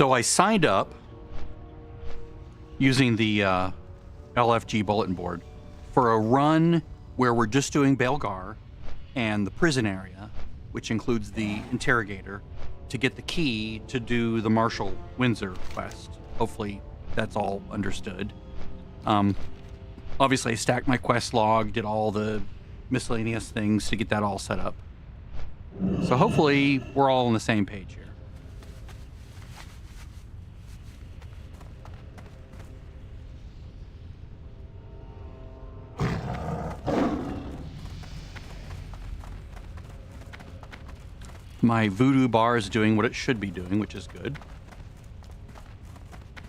So I signed up using the LFG bulletin board for a run where we're just doing Belgar and the prison area, which includes the interrogator, to get the key to do the Marshall Windsor quest. Hopefully that's all understood. Obviously I stacked my quest log, did all the miscellaneous things to get that all set up. So hopefully we're all on the same page here. My voodoo bar is doing what it should be doing, which is good.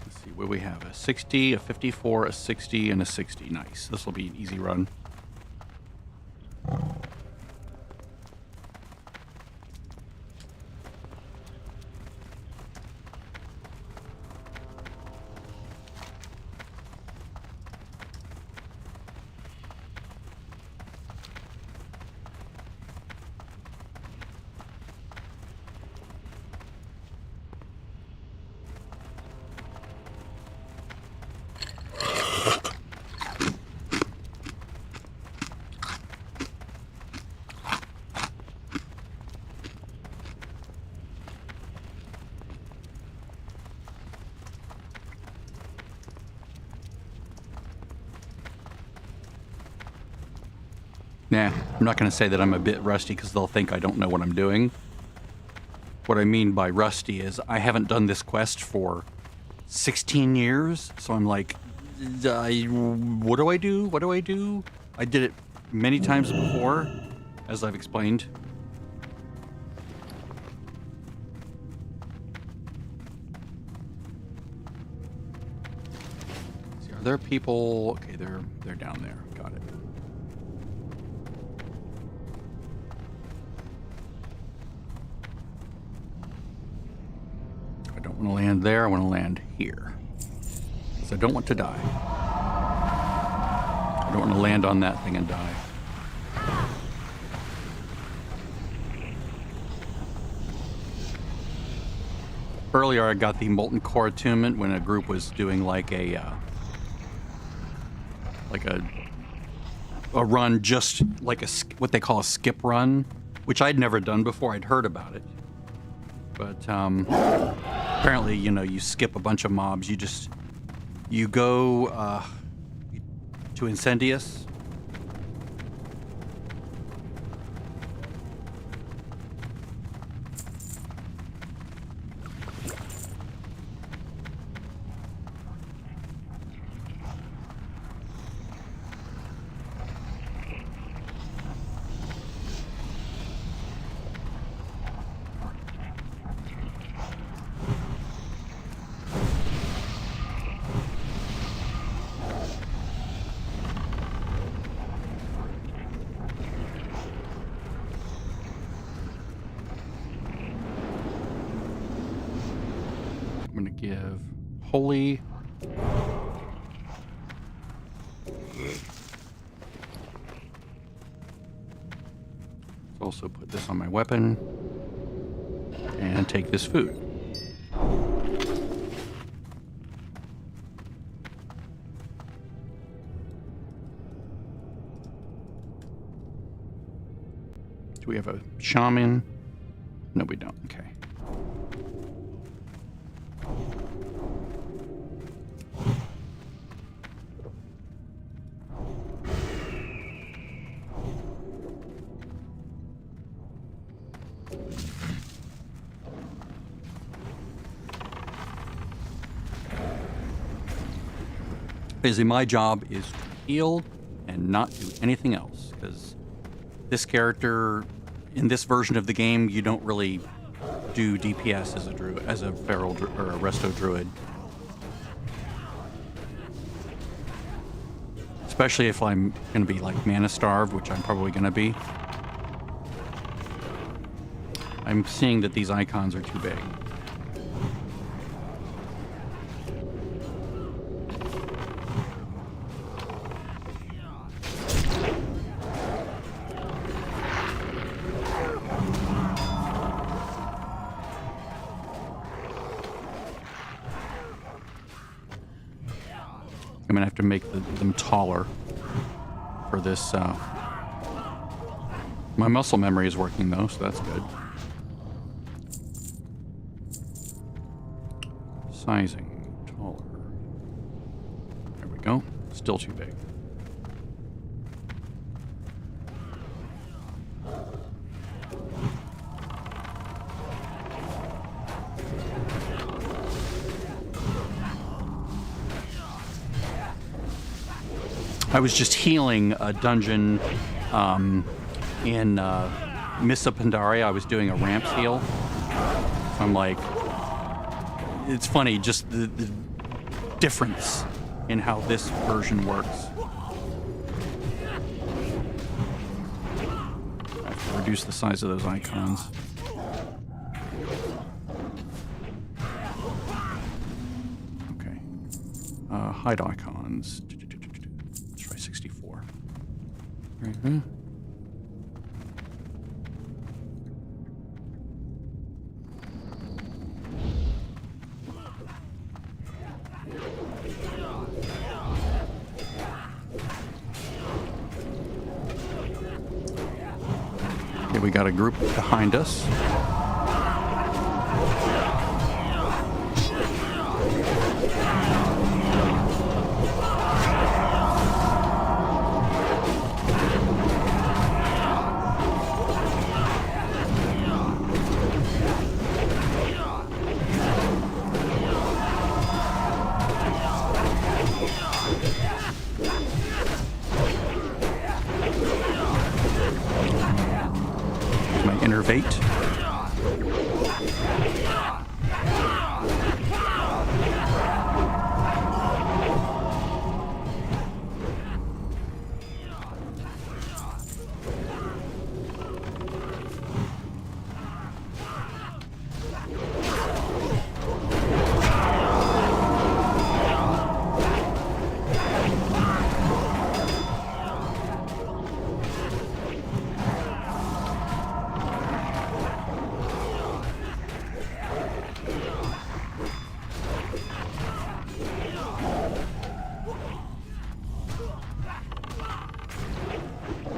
Let's see what we have. A 60, a 54, a 60, and a 60. Nice. This will be an easy run. Nah, I'm not going to say that I'm a bit rusty because they'll think I don't know what I'm doing. What I mean by rusty is I haven't done this quest for 16 years, so I'm like, what do I do? What do I do? I did it many times before, as I've explained. See, are there people? Okay, they're down there. Got it. I don't want to land there. I want to land here. Because I don't want to die. I don't want to land on that thing and die. Earlier, I got the Molten Core attunement when a group was doing like a run, just like what they call a skip run, which I'd never done before. I'd heard about it, but apparently, you know, you skip a bunch of mobs. You go to Incendius. I'm going to give Holy. Let's also put this on my weapon and take this food. Do we have a shaman? No, we don't. Okay. Basically, my job is to heal and not do anything else, because this character, in this version of the game, you don't really do DPS as a druid, as a feral or a resto druid. Especially if I'm going to be like mana starved, which I'm probably going to be. I'm seeing that these icons are too big. I'm gonna have to make them taller for this. My muscle memory is working though, so that's good. Sizing taller. There we go. Still too big. I was just healing a dungeon in Missa Pandaria. I was doing a ramps heal. So I'm like, it's funny, just the difference in how this version works. I have to reduce the size of those icons. Okay. Hide icons. Let's try 64. Mm-hmm. Okay, we got a group behind us. My innervate.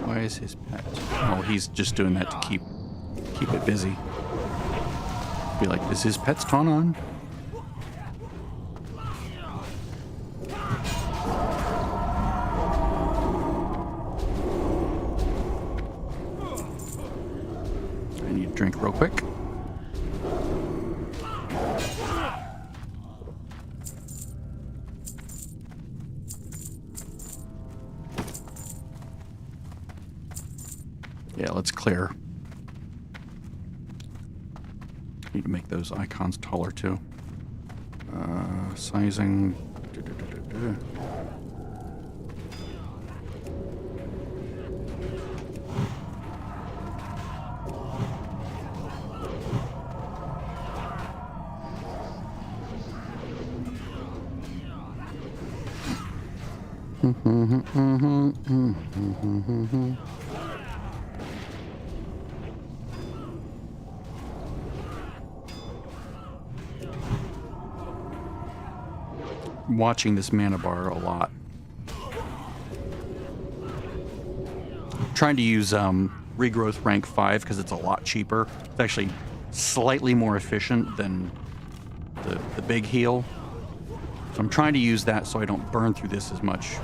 Why is his pet? Oh, he's just doing that to keep it busy. Be like, is his pet's taunt on? I need a drink real quick. Yeah, let's clear. Need to make those icons taller too. Sizing. Watching this mana bar a lot. Trying to use regrowth rank 5 because it's a lot cheaper. It's actually slightly more efficient than the big heal. So I'm trying to use that so I don't burn through this as much.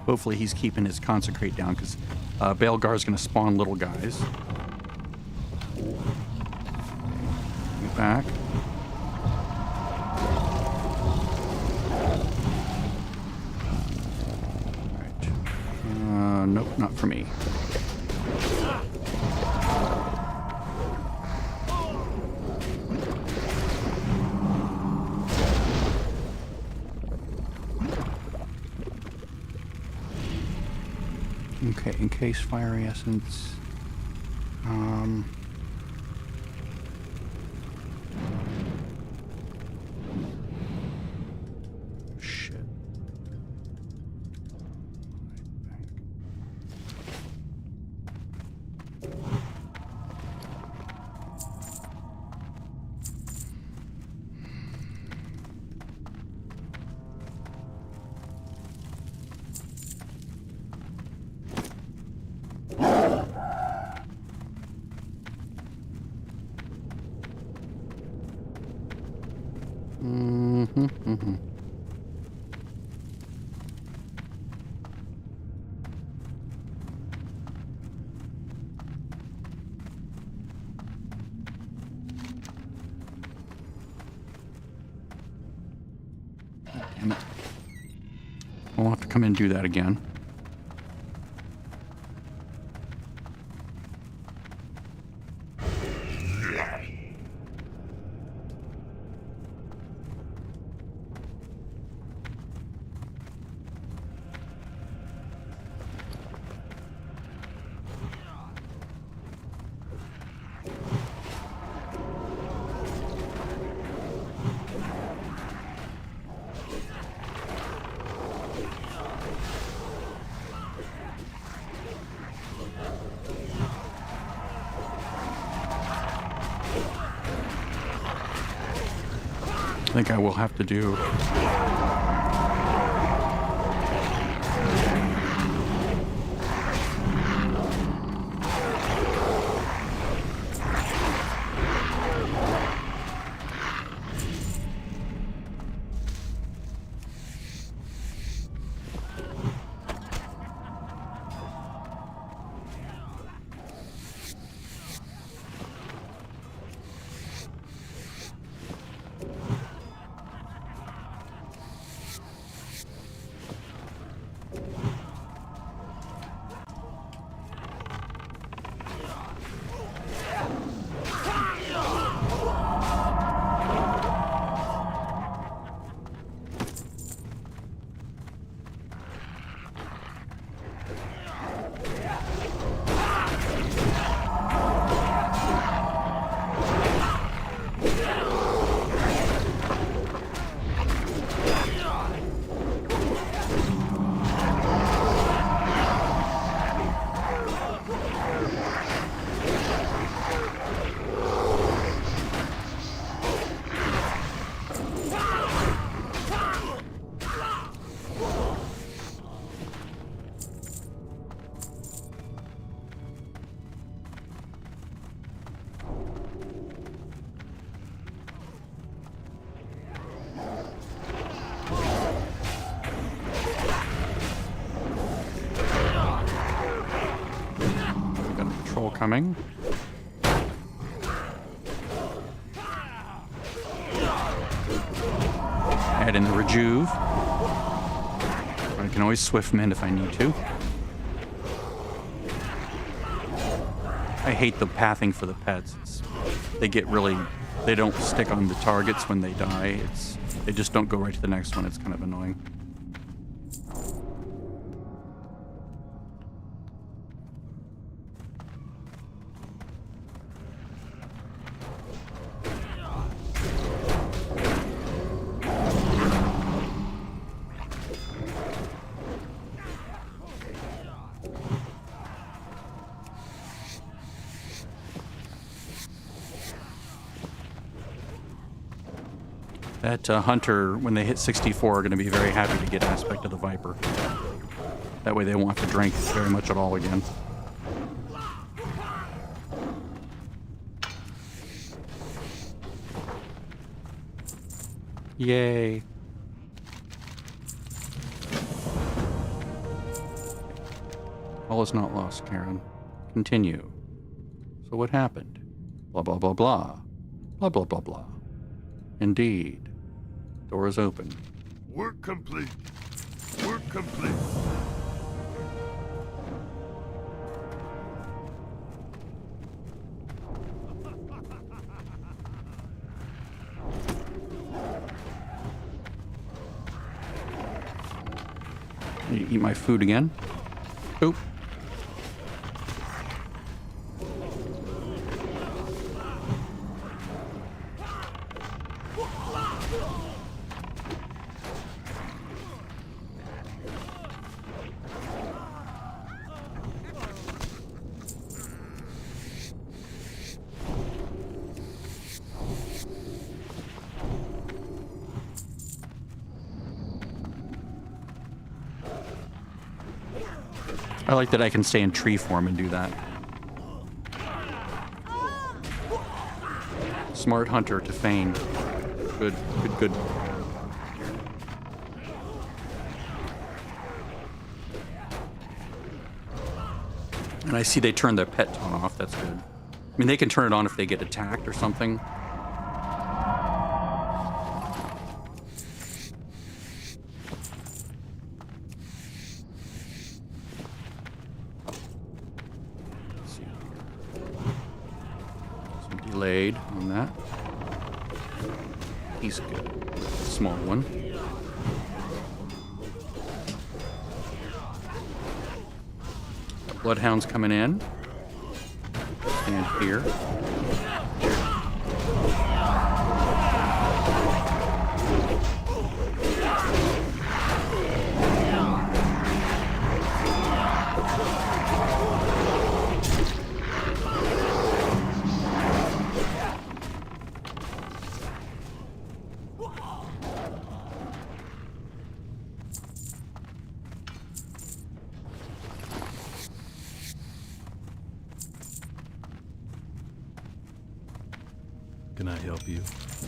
Hopefully he's keeping his consecrate down because Baelgar's going to spawn little guys. Get back. Alright. Nope, not for me. Okay, encased fiery essence. Shit. Damn it. We'll have to come in and do that again. I think I will have to do. Coming. Add in the rejuve. I can always swift mend if I need to. I hate the pathing for the pets. They get really, they don't stick on the targets when they die. They just don't go right to the next one. It's kind of annoying. That hunter, when they hit 64, are going to be very happy to get aspect of the Viper. That way they won't have to drink very much at all again. Yay. All is not lost, Karen. Continue. So what happened? Blah, blah, blah, blah. Blah, blah, blah, blah. Indeed. Door is open. Work complete. Work complete. You eat my food again? Oop. I like that I can stay in tree form and do that. Smart hunter to feign. Good, good, good. And I see they turn their pet tone off. That's good. I mean, they can turn it on if they get attacked or something. Let's see here. Some delayed on that. He's good. Small one. Bloodhound's coming in. Stand here. Can I help you?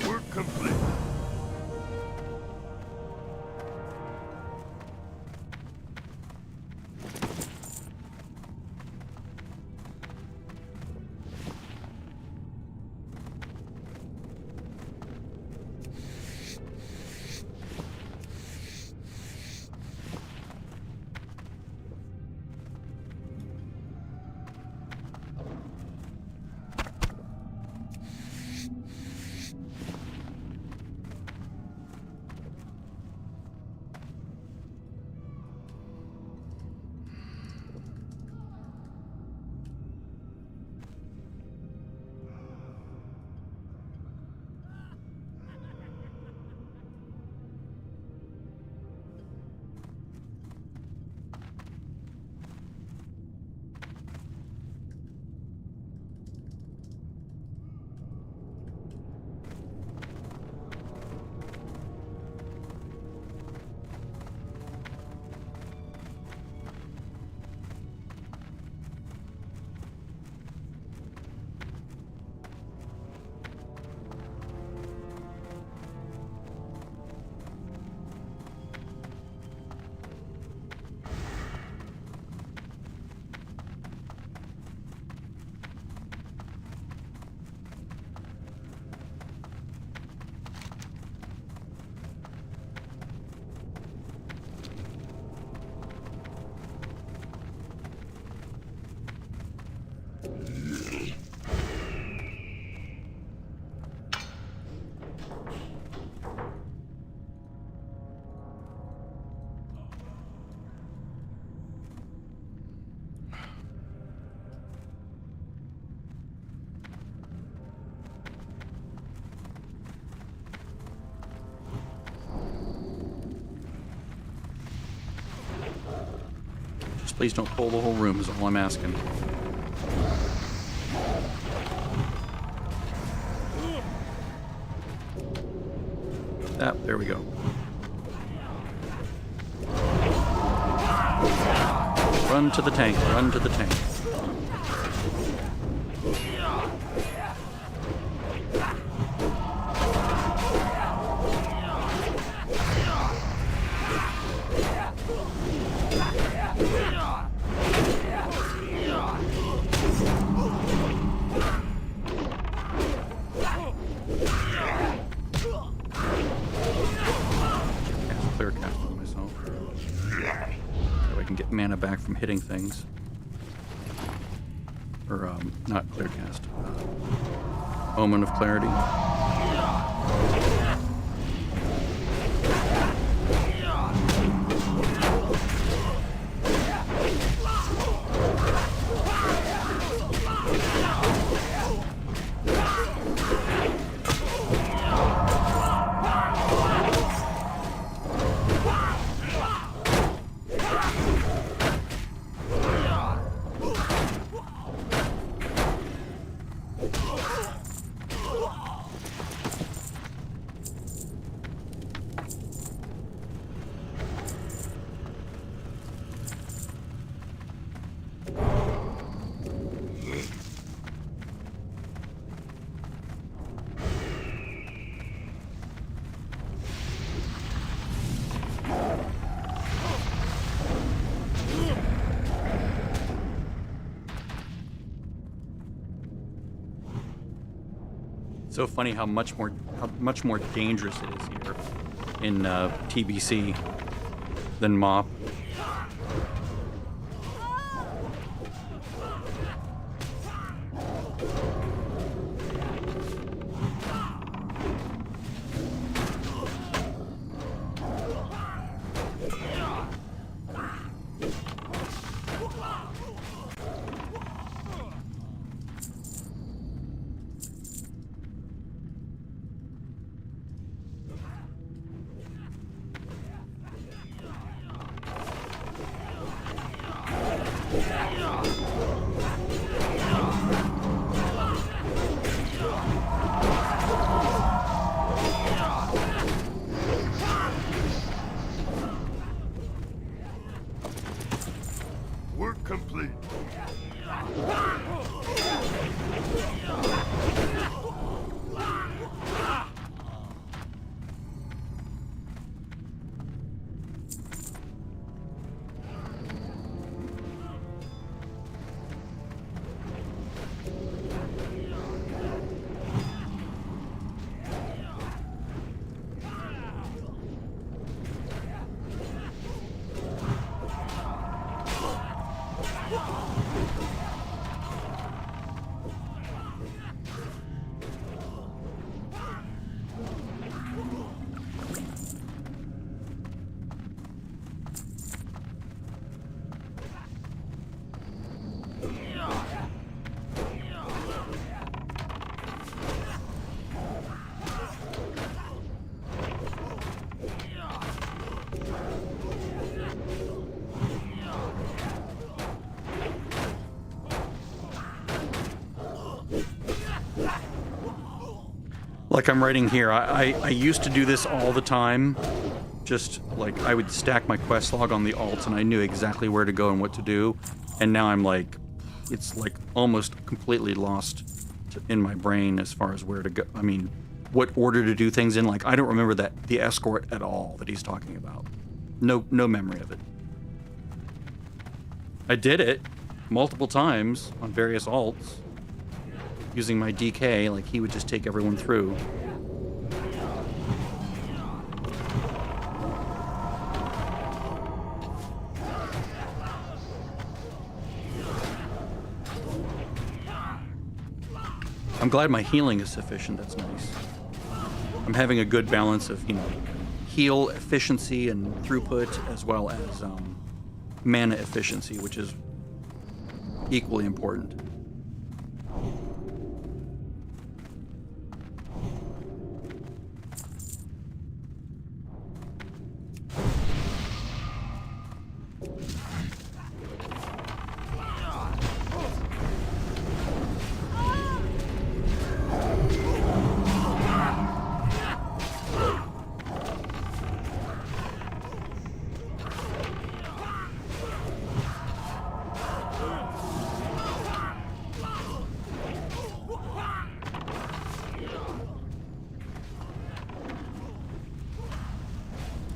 Work complete. Please don't pull the whole room is all I'm asking. There we go. Run to the tank, run to the tank. Mana back from hitting things. Or, not clear cast. Omen of Clarity. So funny how much more dangerous it is here in TBC than MOP. Work complete. Like I'm writing here, I used to do this all the time. Just like I would stack my quest log on the alts and I knew exactly where to go and what to do. And now I'm like, it's like almost completely lost in my brain as far as where to go. I mean, what order to do things in. Like I don't remember the escort at all that he's talking about. No memory of it. I did it multiple times on various alts. Using my DK, like he would just take everyone through. I'm glad my healing is sufficient, that's nice. I'm having a good balance of, heal efficiency and throughput as well as mana efficiency, which is equally important.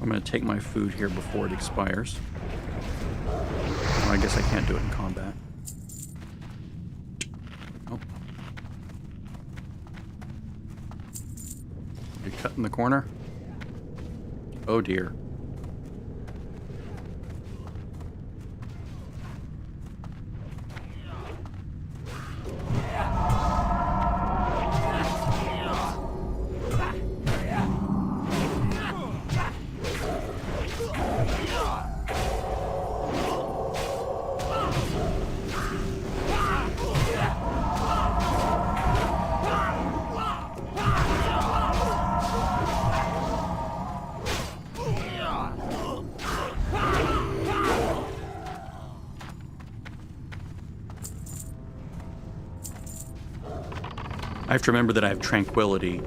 I'm going to take my food here before it expires. Well, I guess I can't do it in combat. Oh. You cut in the corner? Oh dear. I have to remember that I have tranquility.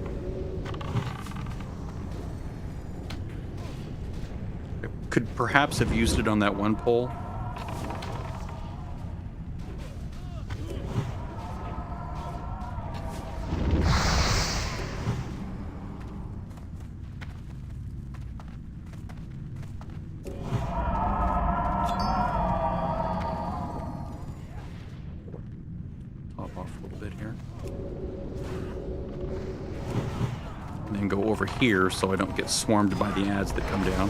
I could perhaps have used it on that one pole. Top off a little bit here. over here so I don't get swarmed by the ads that come down.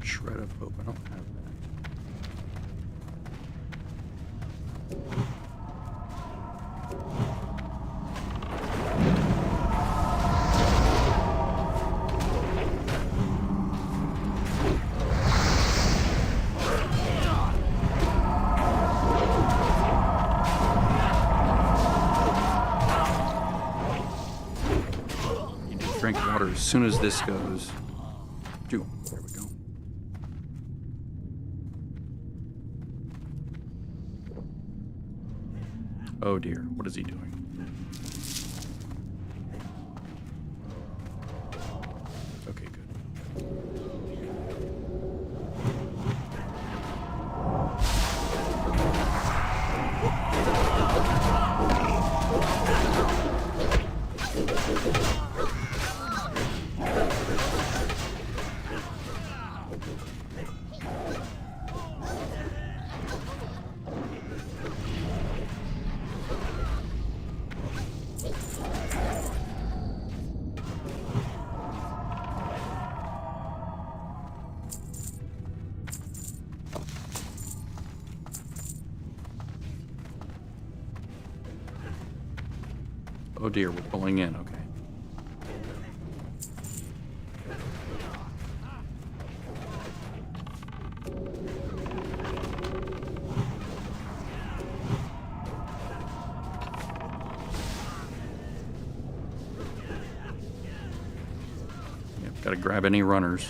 Shred of hope. I don't have that. You need to drink water as soon as this goes. There we go. Oh dear, what is he doing? Okay, good. Oh dear, we're pulling in, okay. Yep, gotta grab any runners.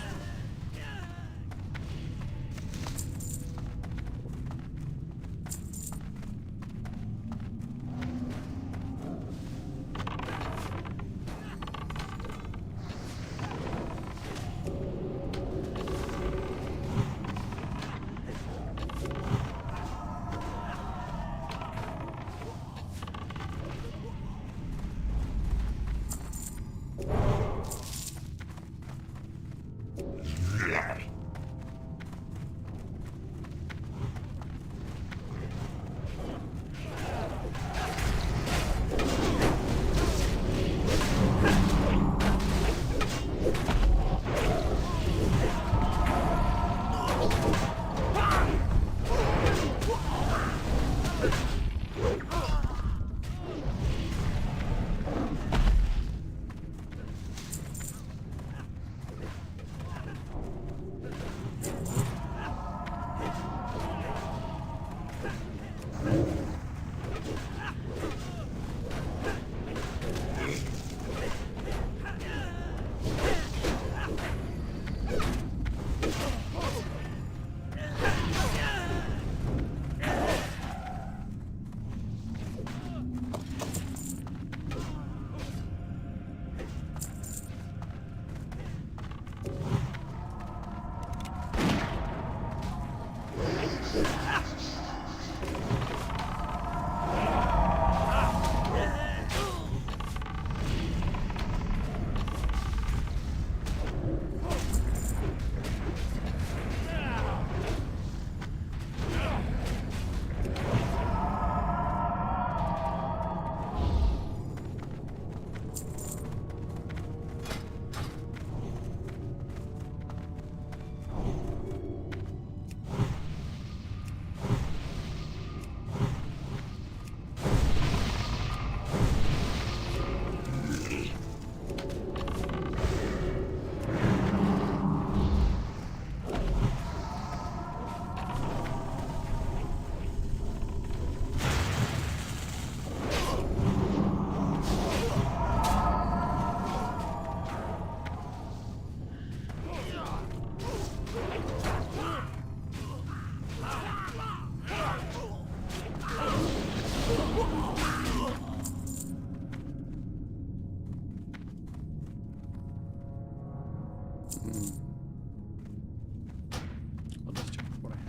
I'll just check what I have.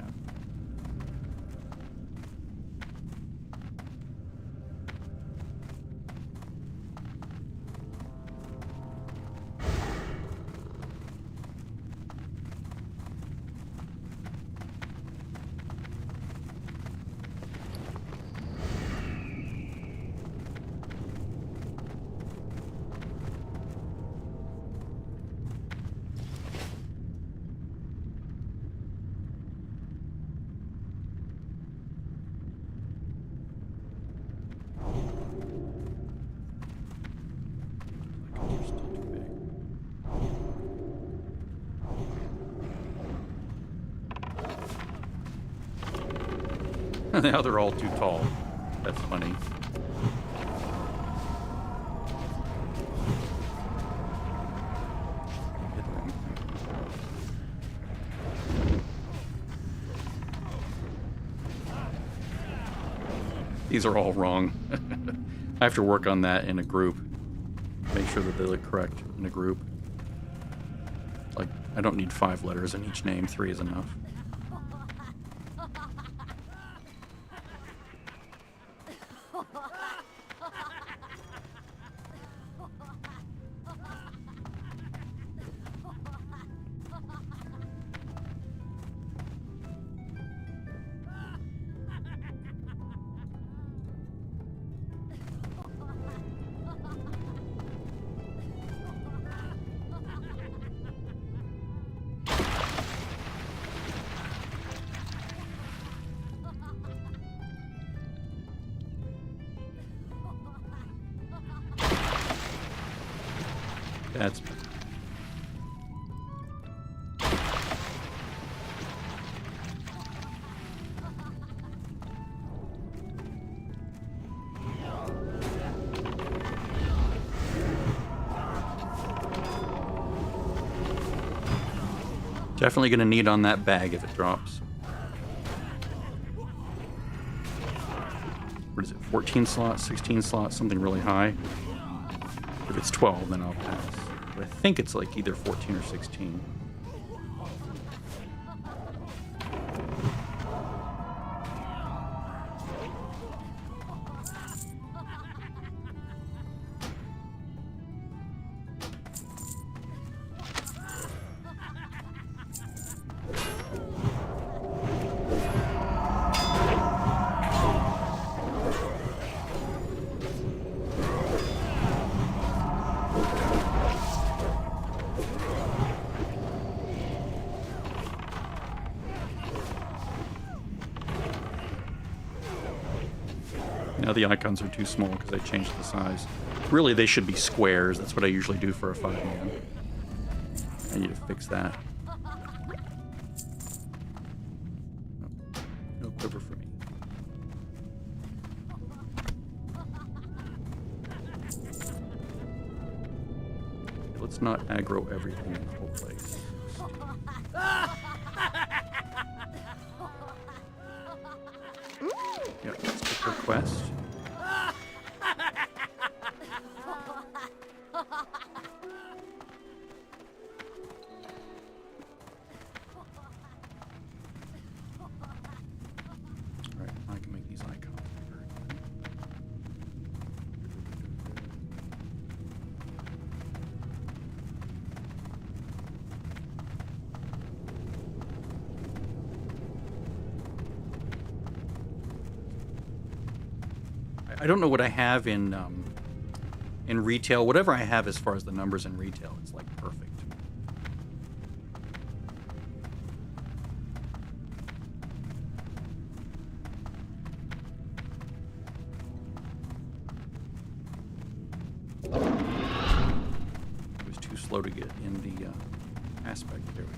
Now they're all too tall. That's funny. These are all wrong. I have to work on that in a group. Make sure that they look correct in a group. Like, I don't need 5 letters in each name. 3 is enough. That's definitely going to need on that bag if it drops. What is it? 14 slots, 16 slots, something really high. If it's 12, then I'll pass. But I think it's like either 14 or 16. Now the icons are too small because I changed the size. Really, they should be squares. That's what I usually do for a 5-man. I need to fix that. No quiver for me. Let's not aggro everything in the whole place. Yep, let's pick her quest. Alright, I can make these icons bigger. I don't know what I have in retail. Whatever I have as far as the numbers in retail, it's like perfect. It was too slow to get in the aspect. There we go.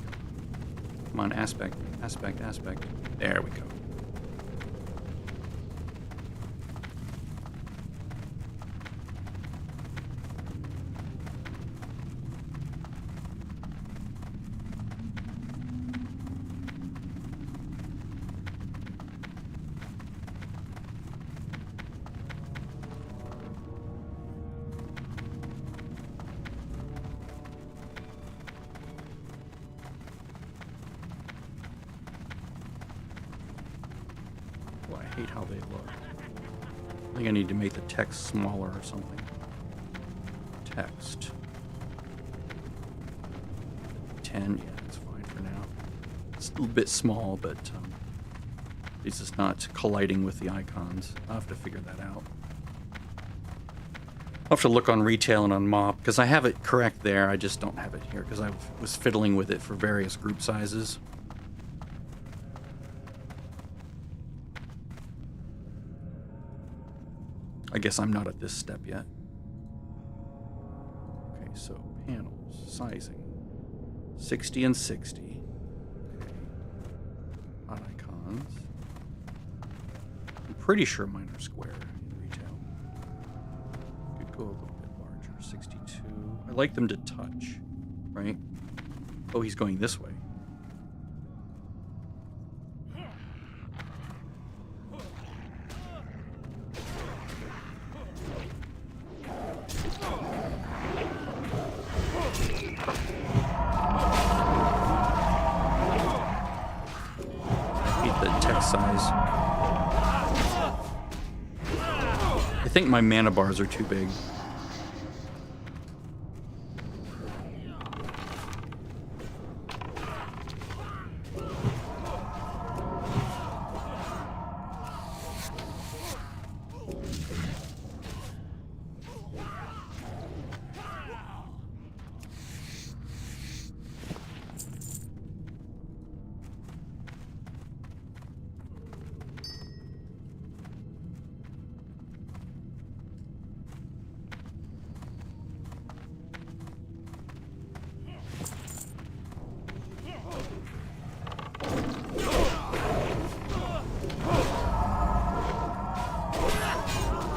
Come on, aspect, aspect, aspect. There we go. hate how they look. I think I need to make the text smaller or something. Text. 10, yeah, that's fine for now. It's a little bit small, but at least it's not colliding with the icons. I'll have to figure that out. I'll have to look on retail and on mop, because I have it correct there, I just don't have it here, because I was fiddling with it for various group sizes. I guess I'm not at this step yet. Okay, so panels, sizing. 60 and 60. Okay. Hot icons. I'm pretty sure mine are square in retail. Could go a little bit larger. 62. I like them to touch, right? Oh, he's going this way. I think my mana bars are too big.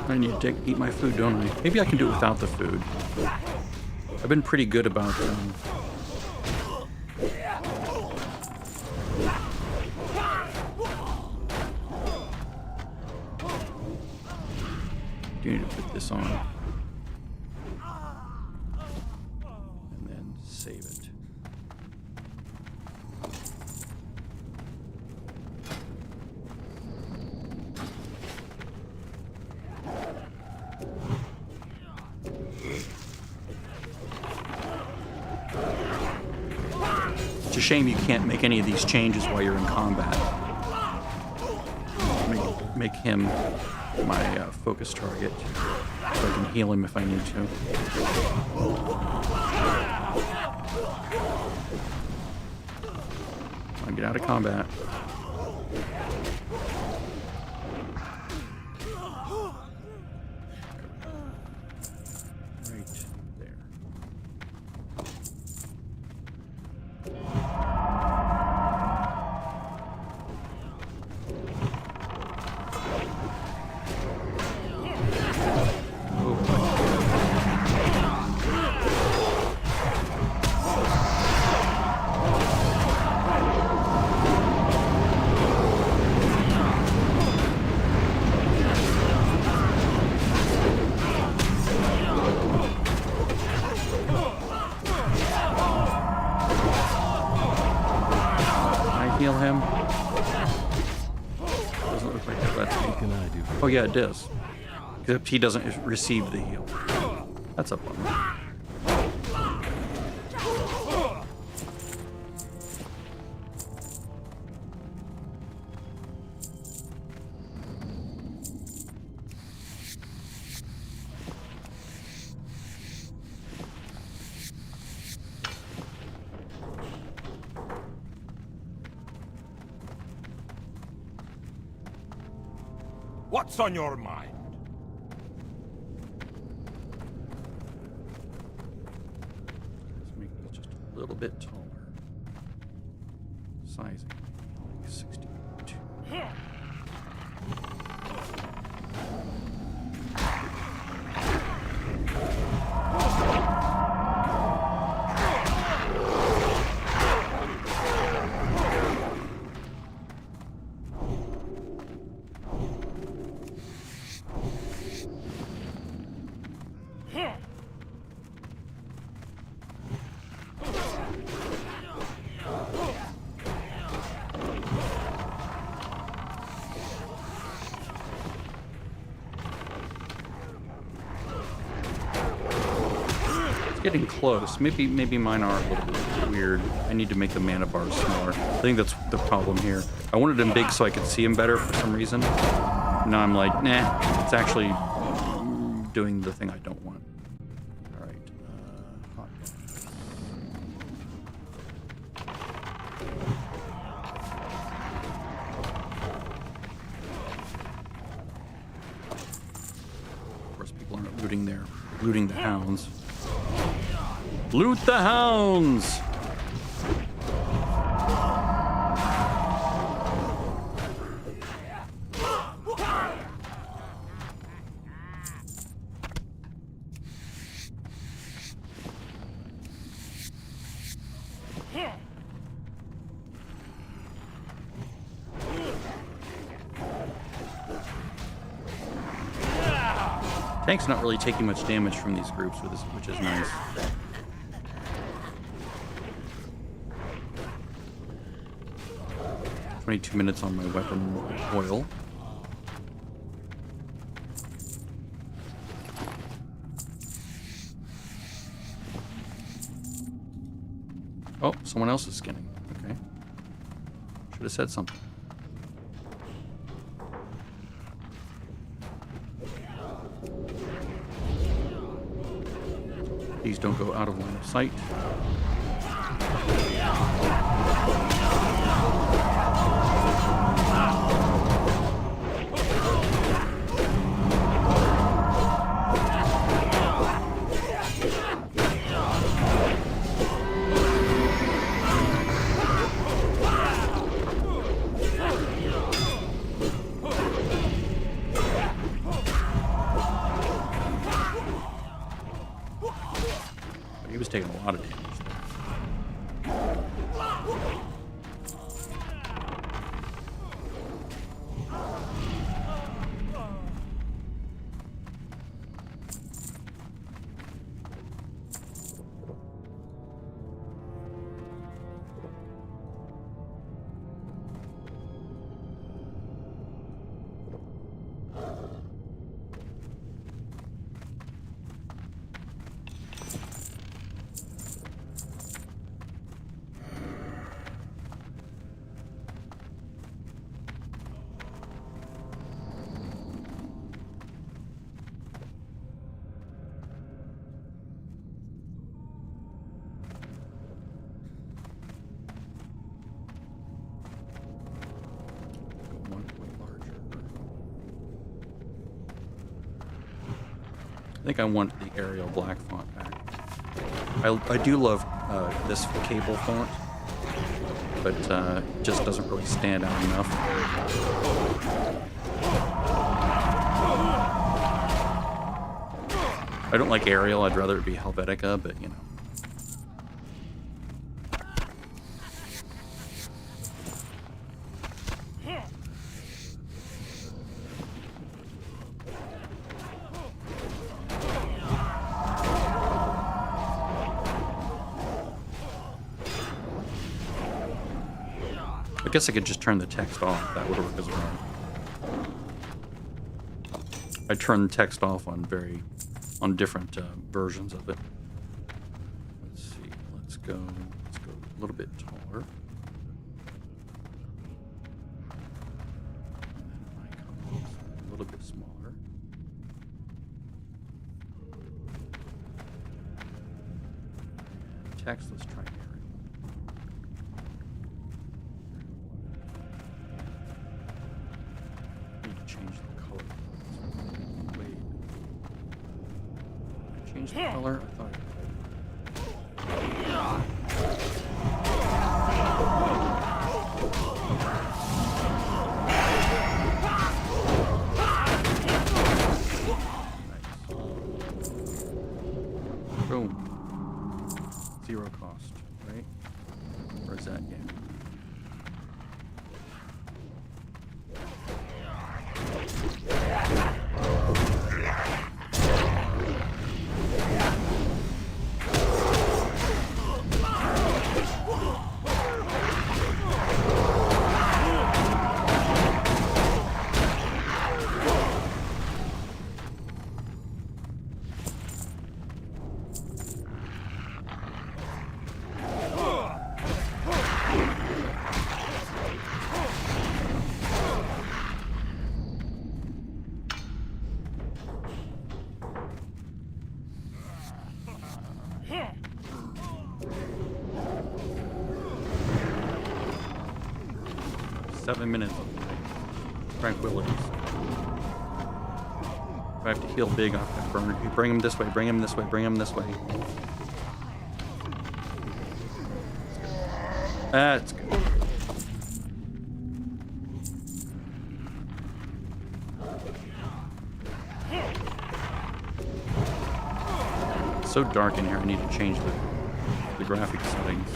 I need to eat my food, don't I? Maybe I can do it without the food. I've been pretty good about do need to put this on. And then save it. It's a shame you can't make any of these changes while you're in combat. Make him my focus target, so I can heal him if I need to. I'll get out of combat. Heal him. Doesn't look like that. What can I do? Oh yeah, it does. Except he doesn't receive the heal. That's a bummer. What's on your mind? Let's make it just a little bit taller. Sizing, like 62. Getting close. Maybe mine are a little bit weird. I need to make the mana bars smaller. I think that's the problem here. I wanted them big so I could see them better for some reason. Now I'm like, nah, it's actually doing the thing I don't want. All right. Hot dogs. Of course, people aren't looting there. Looting the hounds. Loot the hounds! Tank's not really taking much damage from these groups, which is nice. 22 minutes on my weapon oil. Oh, someone else is skinning. Okay. Should have said something. Please don't go out of line of sight. He was taking a lot of damage there. I think I want the Arial black font back. I do love this cable font, but it just doesn't really stand out enough. I don't like Arial, I'd rather it be Helvetica, but you know. I guess I could just turn the text off. That would work as well. I turn text off on different versions of it. Let's see. Let's go a little bit taller. Icons a little bit smaller. Text. Let's try Arial. Change the color. Wait. Change the color? I thought Nice. Boom. Zero cost, right? Or is that? Yeah. 7 minutes of tranquility. If I have to heal big, I have to bring him this way, bring him this way, bring him this way. That's good. It's so dark in here, I need to change the graphic settings.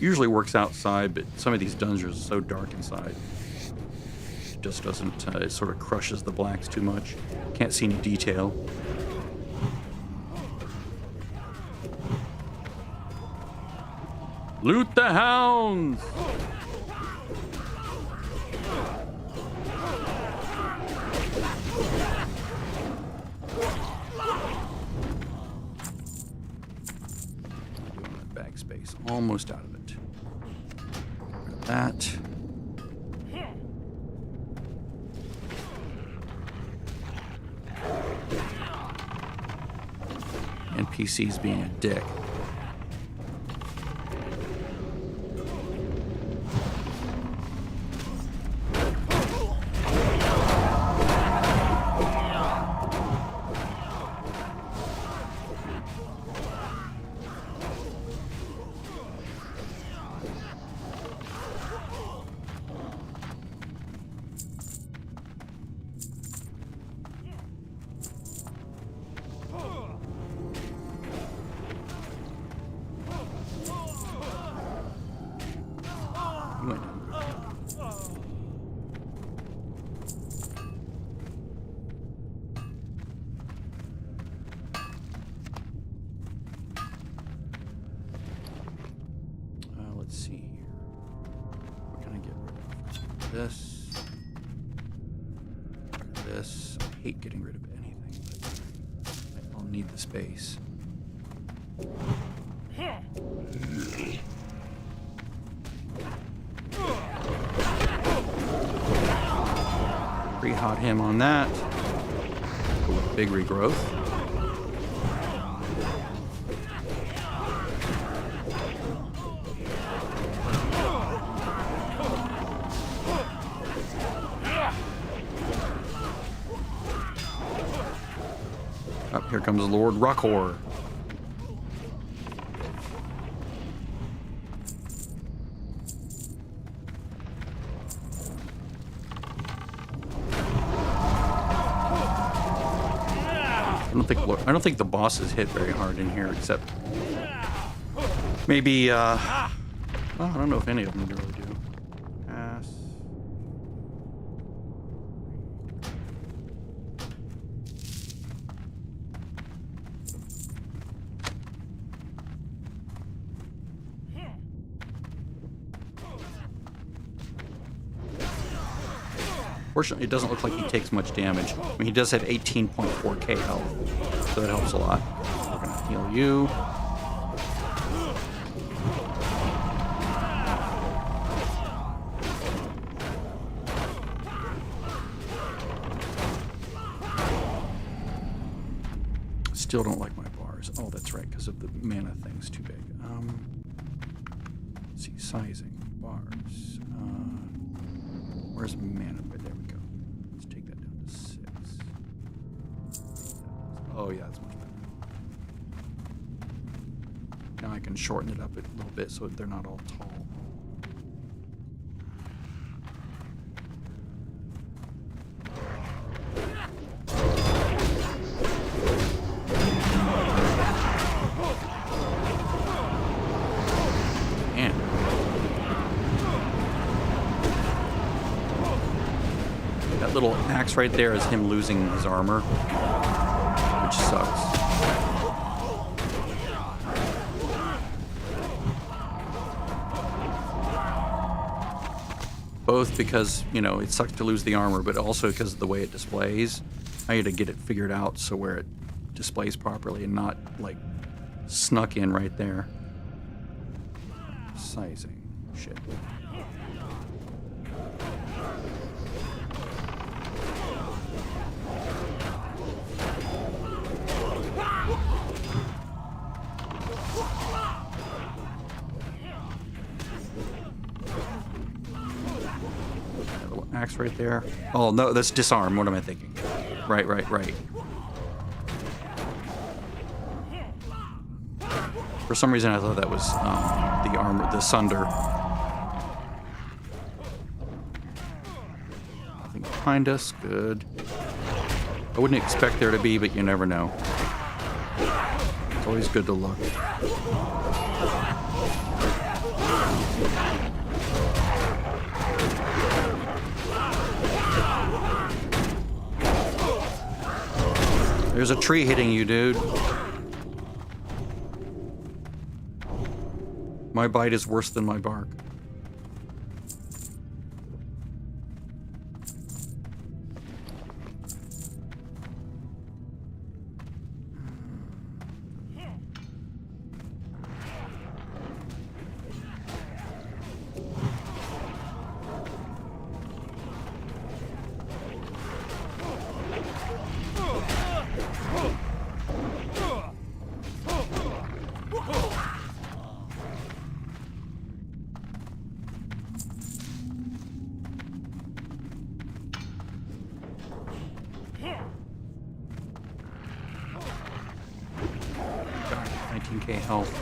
Usually works outside, but some of these dungeons are so dark inside. It just doesn't, it sort of crushes the blacks too much. Can't see any detail. Loot the hounds! Backspace, almost out of it. That. NPC's being a dick. Let's see here. What can I get rid of? This. This. I hate getting rid of anything, but I'll need the space. Pre-hot him on that. Big regrowth. Up here comes Lord Rockhor. I don't think the bosses hit very hard in here, except maybe. Well, I don't know if any of them really do. Pass. Fortunately, it doesn't look like he takes much damage. I mean, he does have 18.4k health, so that helps a lot. We're gonna heal you. Still don't like my bars. Oh, that's right, because of the mana thing's too big. Let's see, sizing, bars. Where's mana? There we go. Let's take that down to 6. Oh yeah, that's much better. Now I can shorten it up a little bit so they're not all tall. That little axe right there is him losing his armor, which sucks. Both because, you know, it sucks to lose the armor, but also because of the way it displays. I had to get it figured out so where it displays properly and not like snuck in right there. Sizing. Shit. That little axe right there. Oh no, that's disarm. What am I thinking? Right. For some reason, I thought that was the armor, the sunder. Nothing behind us. Good. I wouldn't expect there to be, but you never know. It's always good to look. There's a tree hitting you, dude. My bite is worse than my bark. God, 19k health.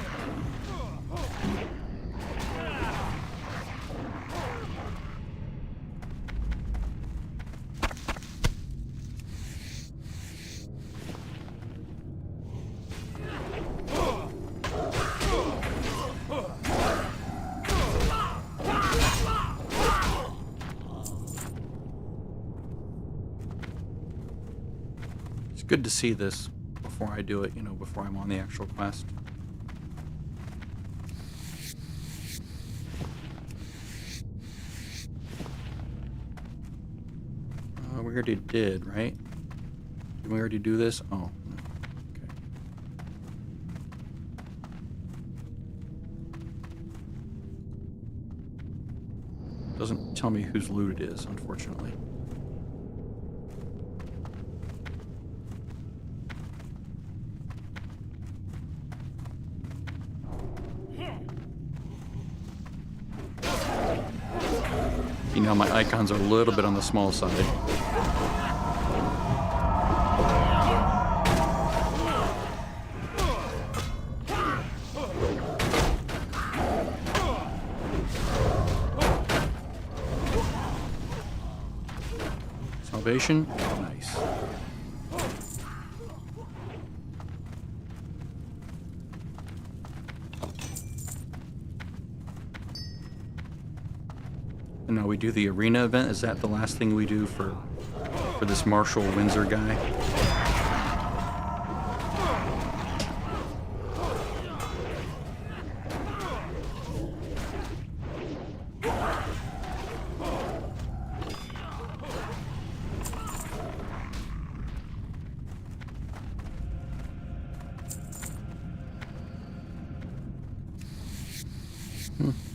It's good to see this before I do it, you know, before I'm on the actual quest. We already did, right? Did we already do this? Oh, no. Okay. Doesn't tell me whose loot it is, unfortunately. You know, my icons are a little bit on the small side. Salvation, nice. And now we do the arena event. Is that the last thing we do for this Marshall Windsor guy?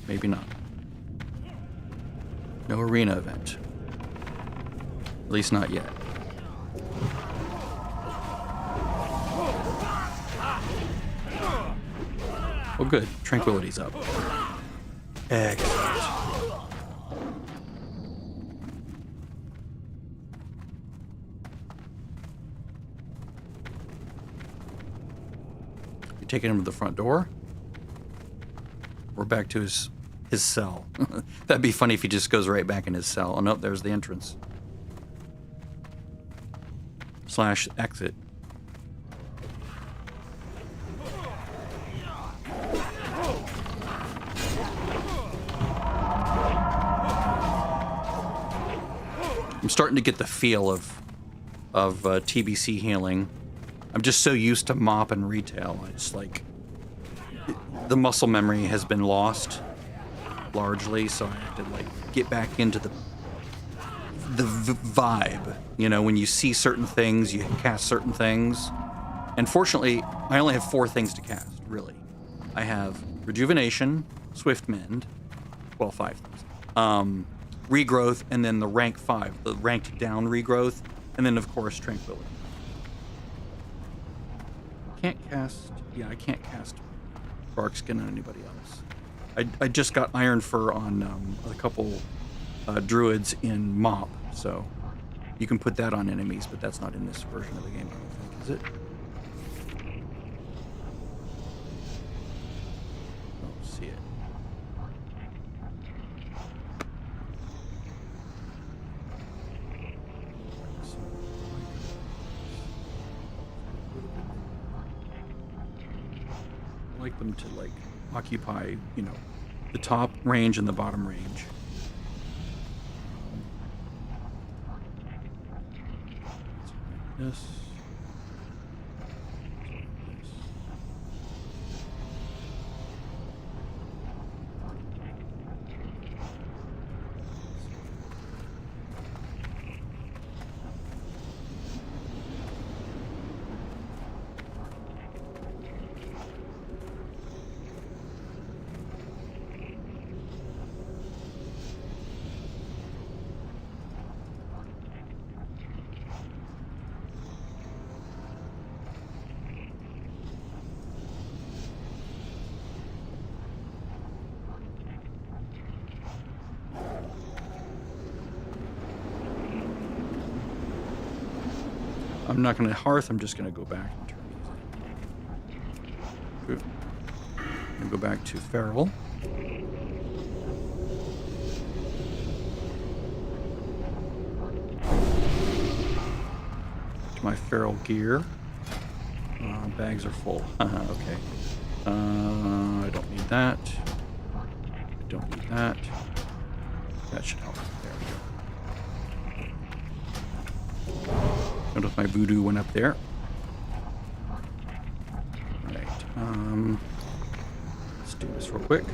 Maybe not. No arena event. At least not yet. Oh good, tranquility's up. Excellent. You taking him to the front door? Or back to his cell? That'd be funny if he just goes right back in his cell. Oh no, there's the entrance. / exit. I'm starting to get the feel of TBC healing. I'm just so used to mop and retail. It's like the muscle memory has been lost largely, so I have to like get back into the vibe. You know, when you see certain things, you cast certain things. And fortunately, I only have 4 things to cast, really. I have Rejuvenation, Swift Mend, well, 5 things. Regrowth, and then the rank 5, the ranked down regrowth, and then, of course, Tranquility. Can't cast... Yeah, I can't cast Bark Skin on anybody else. I just got Iron Fur on a couple Druids in Mop, so you can put that on enemies, but that's not in this version of the game, I don't think, is it? Don't see it. I like them to, like, occupy, you know, the top range and the bottom range. This. I'm not going to Hearth, I'm just going to go back and turn these in. I'm going to go back to Feral. To my Feral gear. Bags are full. Okay. I don't need that. I don't need that. That should help. There we go. Notice my voodoo went up there. Right. Let's do this real quick.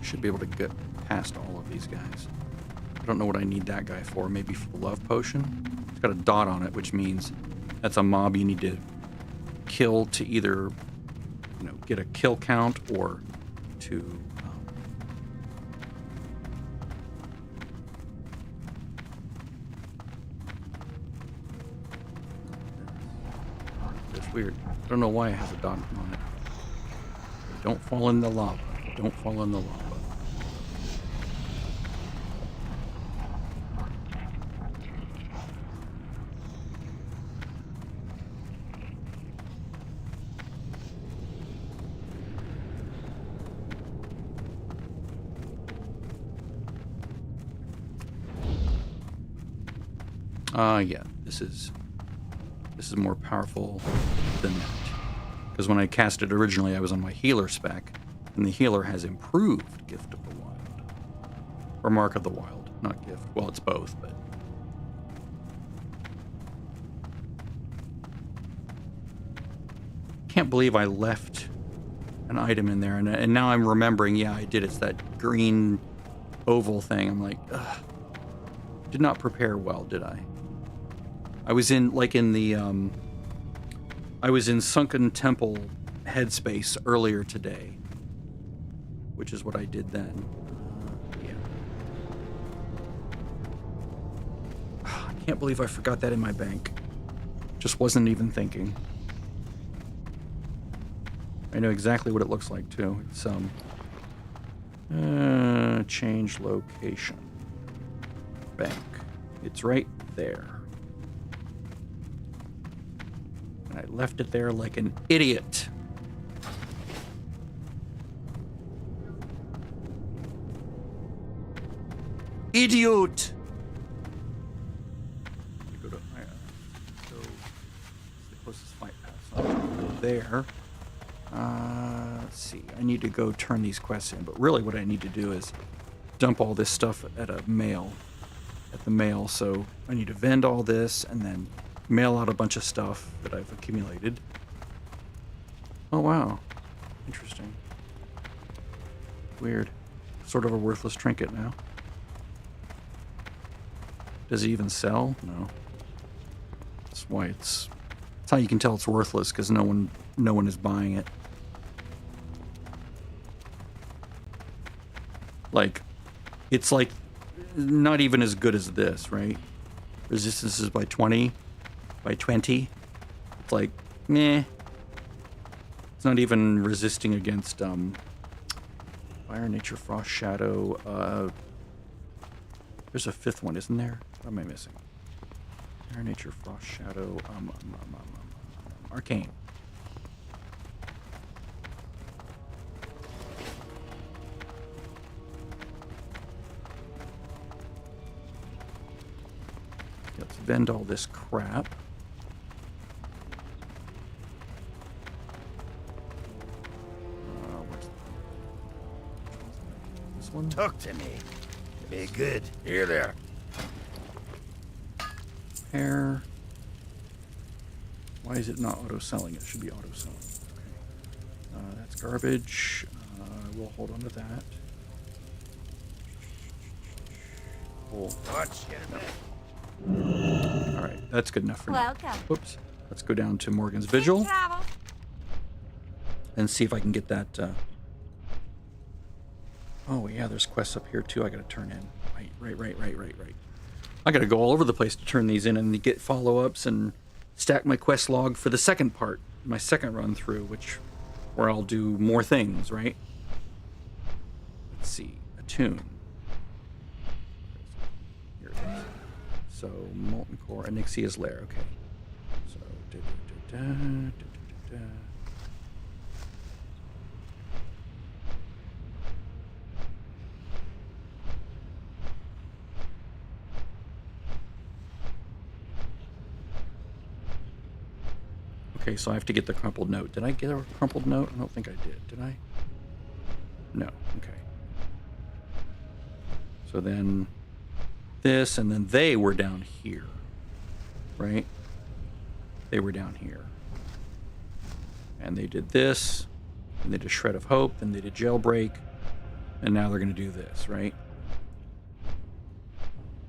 Should be able to get past all of these guys. I don't know what I need that guy for. Maybe for the love potion? It's got a dot on it, which means that's a mob you need to kill to either, you know, get a kill count or to... It's weird. I don't know why it has a dot on it. Don't fall in the lava. Don't fall in the lava. Yeah, this is more powerful than that. Because when I cast it originally, I was on my healer spec, and the healer has improved Gift of the Wild. Or Mark of the Wild, not Gift. Well, it's both, but... Can't believe I left an item in there, and now I'm remembering, yeah, I did. It's that green oval thing. I'm like, ugh. Did not prepare well, did I? I was in, like, in the, I was in Sunken Temple headspace earlier today, which is what I did then. Yeah. I can't believe I forgot that in my bank. Just wasn't even thinking. I know exactly what it looks like, too. It's, change location. Bank. It's right there. I left it there like an idiot. Idiot! Go to the closest fight path. So I'm gonna go there. Let's see. I need to go turn these quests in, but really what I need to do is dump all this stuff at a mail. at the mail, so I need to vend all this and then mail out a bunch of stuff that I've accumulated. Oh wow, interesting. Weird. Sort of a worthless trinket now. Does it even sell? No. That's why it's. That's how you can tell it's worthless, because no one is buying it. Like, it's like not even as good as this, right? Resistance is by 20. It's like, meh. It's not even resisting against Fire, Nature, Frost, Shadow. There's a fifth one, isn't there? What am I missing? Fire, Nature, Frost, Shadow, Arcane. Let's vend all this crap. This one? Talk to me. Be good. Here there. Repair. Why is it not auto-selling? It should be auto-selling. Okay. That's garbage. We'll hold on to that. Cool. Watch your All right, that's good enough for now. Welcome. Whoops. Let's go down to Morgan's Vigil Travel. and see if I can get that. Oh yeah, there's quests up here too. I got to turn in. Right. I got to go all over the place to turn these in and get follow-ups and stack my quest log for the second part, my second run through, where I'll do more things. Right. Let's see. Attune. Here it is. So, Molten Core, Onyxia's Lair, okay. So, Okay, so I have to get the crumpled note. Did I get a crumpled note? I don't think I did I? No, okay. So then this, and then they were down here, right? They were down here. And they did this, and they did Shred of Hope, then they did Jailbreak, and now they're going to do this, right?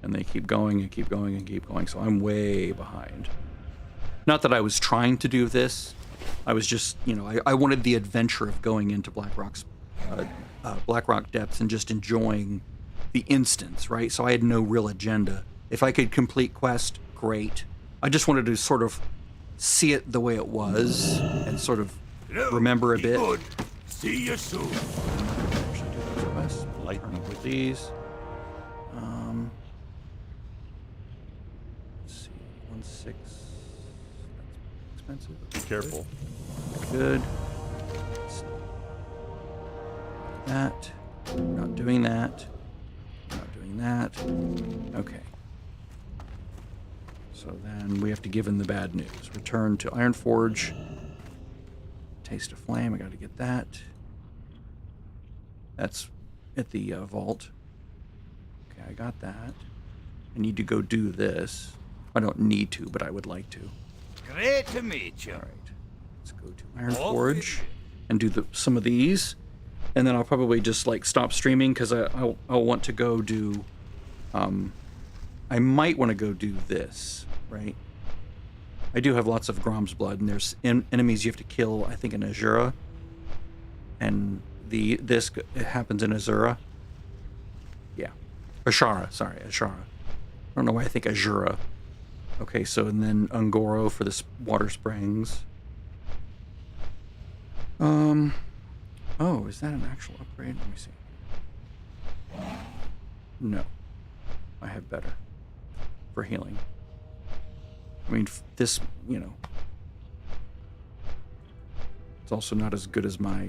And they keep going and keep going and keep going, so I'm way behind. Not that I was trying to do this. I was just, I wanted the adventure of going into Black Rock Depths and just enjoying the instance, right? So I had no real agenda. If I could complete quest, great. I just wanted to sort of see it the way it was and sort of remember a bit. Good. See you soon. Should I do those quests? Lightning with these. Let's see, 1/6. That's expensive. Be careful. Good. That. Not doing that. Not doing that. Okay. So then we have to give him the bad news. Return to Ironforge. Taste of Flame. I got to get that. That's at the vault. Okay, I got that. I need to go do this. I don't need to, but I would like to. Great to meet you. All right. Let's go to Ironforge and do some of these. And then I'll probably just stop streaming because I'll want to go do. I might want to go do this, right? I do have lots of Grom's blood, and there's enemies you have to kill. I think in Azura, and this happens in Azura. Yeah, Ashara. Sorry, Ashara. I don't know why I think Azura. Okay, so and then Ungoro for the water springs. Oh, is that an actual upgrade? Let me see. No. I have better. For healing. I mean, this, it's also not as good as my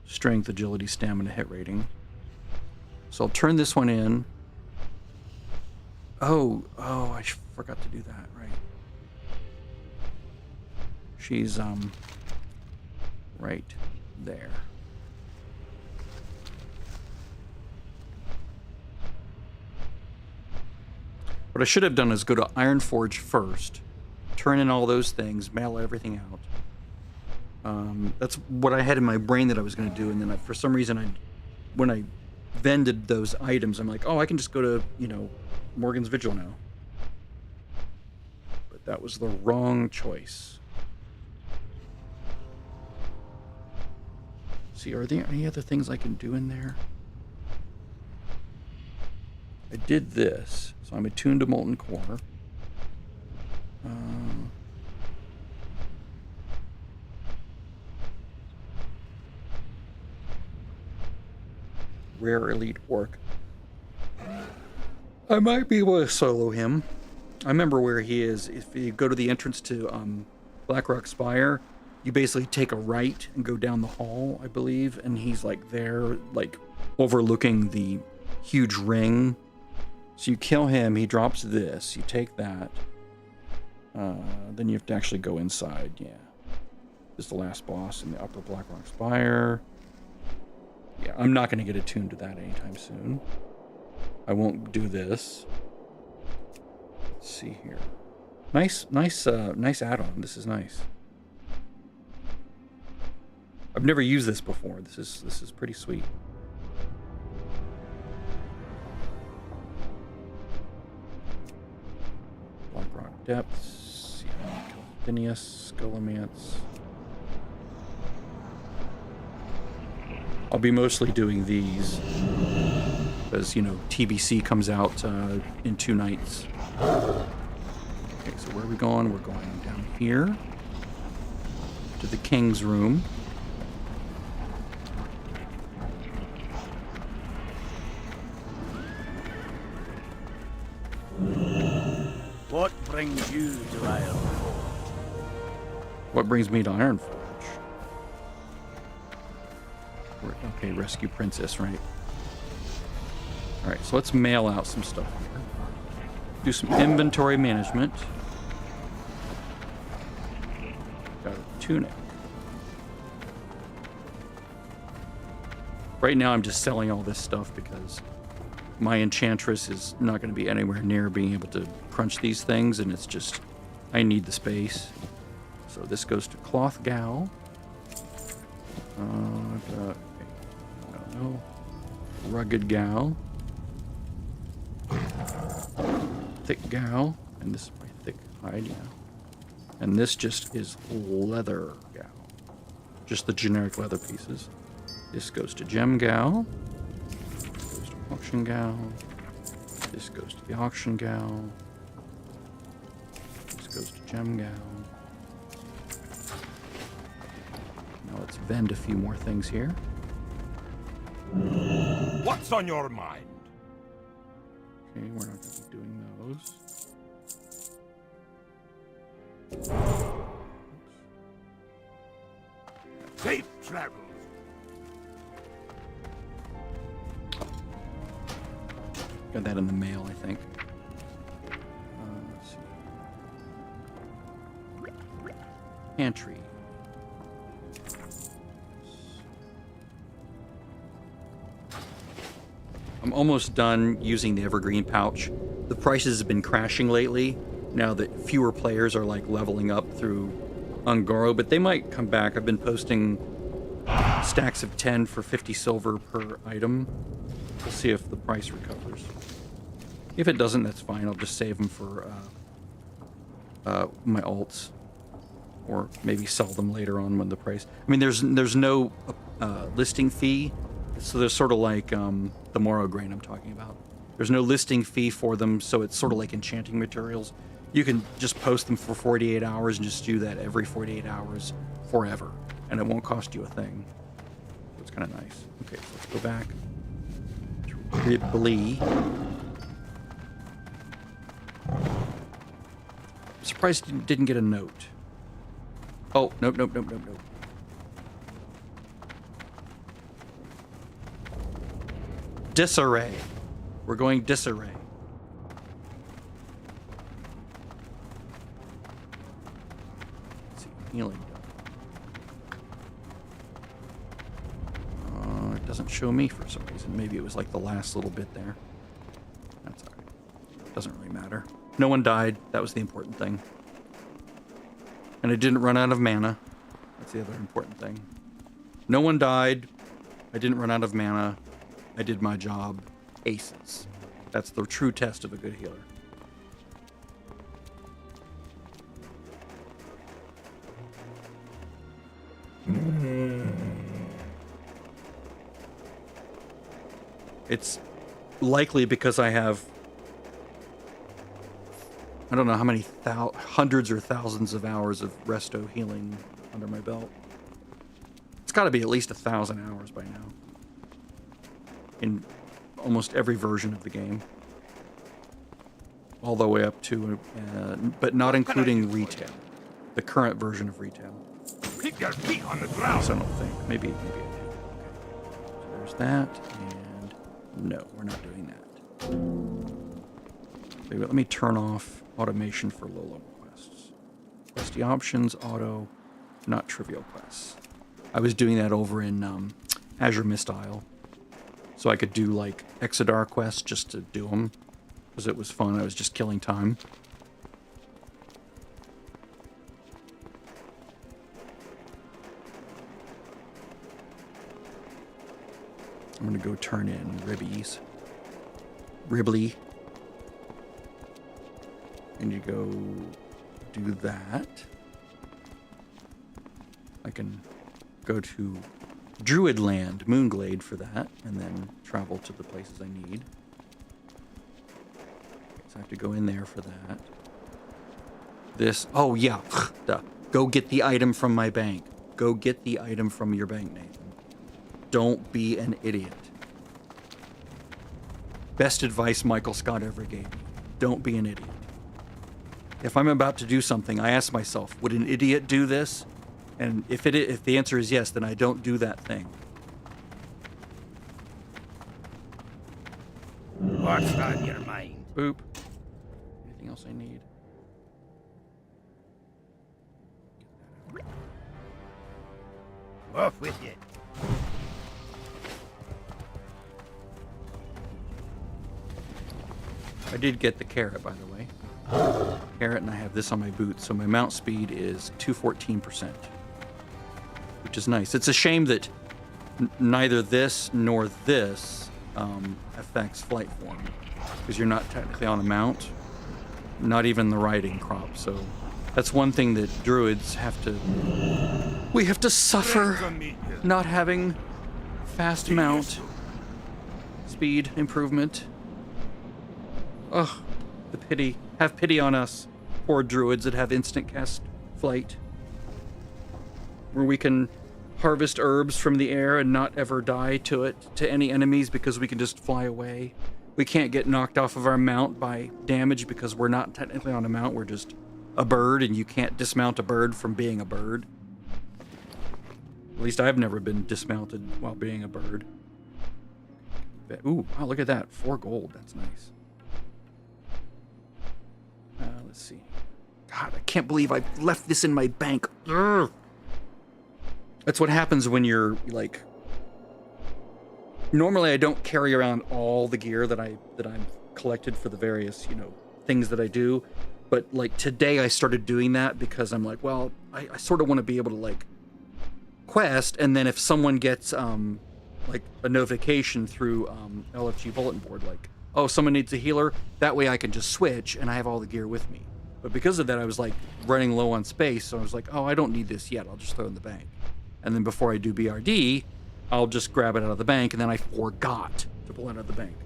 strength, agility, stamina, hit rating. So I'll turn this one in. Oh, I forgot to do that, right. She's, right there. What I should have done is go to Ironforge first, turn in all those things, mail everything out. That's what I had in my brain that I was going to do, and then for some reason, when I vended those items, I'm like, oh, I can just go to, you know, Morgan's Vigil now. But that was the wrong choice. See, are there any other things I can do in there? I did this, so I'm attuned to Molten Core. Rare Elite Orc. I might be able to solo him. I remember where he is. If you go to the entrance to Blackrock Spire, you basically take a right and go down the hall, I believe, and he's like there, like overlooking the huge ring. So you kill him, he drops this, you take that, then you have to actually go inside, yeah. This is the last boss in the upper Blackrock Spire. Yeah, I'm not going to get attuned to that anytime soon. I won't do this. Let's see here. Nice add-on. This is nice. I've never used this before. This is pretty sweet. Blackrock Depths. Yeah, Phineas, Scholomance. I'll be mostly doing these because, you know, TBC comes out in 2 nights. Okay, so where are we going? We're going down here to the King's room. What brings you to Ironforge? What brings me to Ironforge? Okay, rescue princess, right? Alright, so let's mail out some stuff here. Do some inventory management. Got a tunic. Right now I'm just selling all this stuff because my enchantress is not going to be anywhere near being able to crunch these things, and it's just, I need the space. So this goes to Cloth Gal. No. Rugged Gal. Thick Gal. And this is my thick hide, yeah. And this just is Leather Gal. Just the generic leather pieces. This goes to Gem Gal. This goes to Auction Gal. This goes to the Auction Gal. This goes to Gem Gal. Now let's vend a few more things here. What's on your mind? Okay, we're not going to be doing those. Safe travels. Got that in the mail, I think. Let's see. Pantry. I'm almost done using the evergreen pouch. The prices have been crashing lately now that fewer players are like leveling up through Ungoro, but they might come back. I've been posting stacks of 10 for 50 silver per item. We'll see if the price recovers. If it doesn't, that's fine. I'll just save them for my alts, or maybe sell them later on when the price. I mean, there's no listing fee. So there's sort of like the Morrow Grain I'm talking about. There's no listing fee for them, so it's sort of like enchanting materials. You can just post them for 48 hours and just do that every 48 hours forever, and it won't cost you a thing. So it's kind of nice. Okay, so let's go back to Ripley. I'm surprised it didn't get a note. Oh, nope. Disarray. We're going disarray. Let's see, healing. It doesn't show me for some reason. Maybe it was like the last little bit there. That's all right. Doesn't really matter. No one died. That was the important thing. And I didn't run out of mana. That's the other important thing. No one died. I didn't run out of mana. I did my job. Aces. That's the true test of a good healer. It's likely because I have, I don't know how many hundreds or thousands of hours of resto healing under my belt. It's got to be at least 1,000 hours by now. In almost every version of the game. All the way up to, but not including retail. The current version of retail. Keep your feet on the ground. So I don't think. Maybe I did. Okay. So there's that, and no, we're not doing that. Okay, let me turn off automation for low-level quests. Questy options, auto, not trivial quests. I was doing that over in Azure Mist Isle. So I could do like Exodar quests just to do them. Because it was fun, I was just killing time. I'm gonna go turn in Ribley. And you go do that. I can go to Druid Land, Moonglade for that, and then travel to the places I need. So I have to go in there for that. This, oh yeah, duh. Go get the item from my bank. Go get the item from your bank, Nathan. Don't be an idiot. Best advice Michael Scott ever gave me. Don't be an idiot. If I'm about to do something, I ask myself, would an idiot do this? And if the answer is yes, then I don't do that thing. What's on your mind? Boop. Anything else I need? Off with you. I did get the carrot, by the way. Carrot, and I have this on my boot, so my mount speed is 214%. Which is nice. It's a shame that neither this nor this affects flight form, because you're not technically on a mount, not even the riding crop. So that's one thing that druids have to. We have to suffer not having fast mount speed improvement. Ugh, the pity. Have pity on us, poor druids that have instant cast flight, where we can harvest herbs from the air and not ever die to any enemies because we can just fly away. We can't get knocked off of our mount by damage because we're not technically on a mount, we're just a bird, and you can't dismount a bird from being a bird. At least I've never been dismounted while being a bird. Ooh, wow, look at that. 4 gold, that's nice. Let's see. God, I can't believe I left this in my bank. Ugh. That's what happens when you're like. Normally, I don't carry around all the gear that I've collected for the various, things that I do. But like today, I started doing that because I'm like, well, I sort of want to be able to like quest, and then if someone gets like a notification through LFG bulletin board, like, oh, someone needs a healer, that way I can just switch and I have all the gear with me. But because of that, I was like running low on space, so I was like, oh, I don't need this yet, I'll just throw it in the bank. And then before I do BRD, I'll just grab it out of the bank, and then I forgot to pull it out of the bank.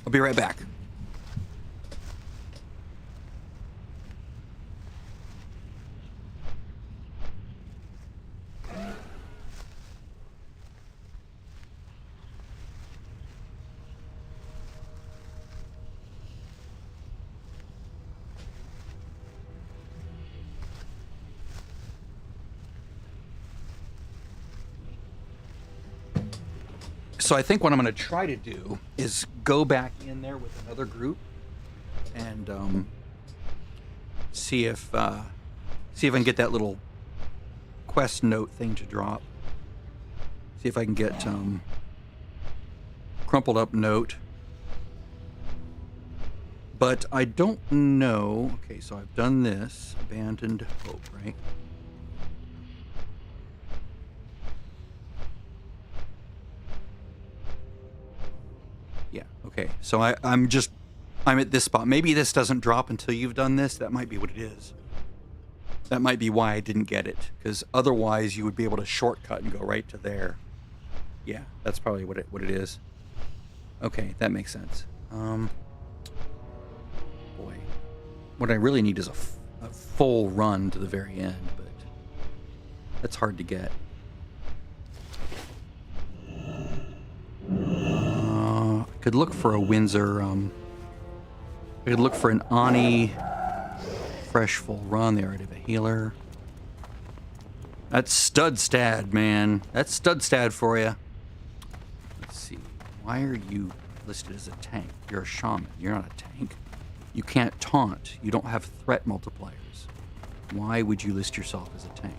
I'll be right back. So I think what I'm going to try to do is go back in there with another group and see if I can get that little quest note thing to drop. See if I can get crumpled up note. But I don't know. Okay, so I've done this. Abandoned hope, right? Yeah, okay. So I'm at this spot. Maybe this doesn't drop until you've done this. That might be what it is. That might be why I didn't get it. Because otherwise you would be able to shortcut and go right to there. Yeah, that's probably what it is. Okay, that makes sense. Boy. What I really need is a full run to the very end, but that's hard to get. I could look for a Windsor. I could look for an Ani fresh full run. They already have a healer. That's Studstad, man. That's Studstad for you. Let's see. Why are you listed as a tank? You're a shaman. You're not a tank. You can't taunt. You don't have threat multipliers. Why would you list yourself as a tank?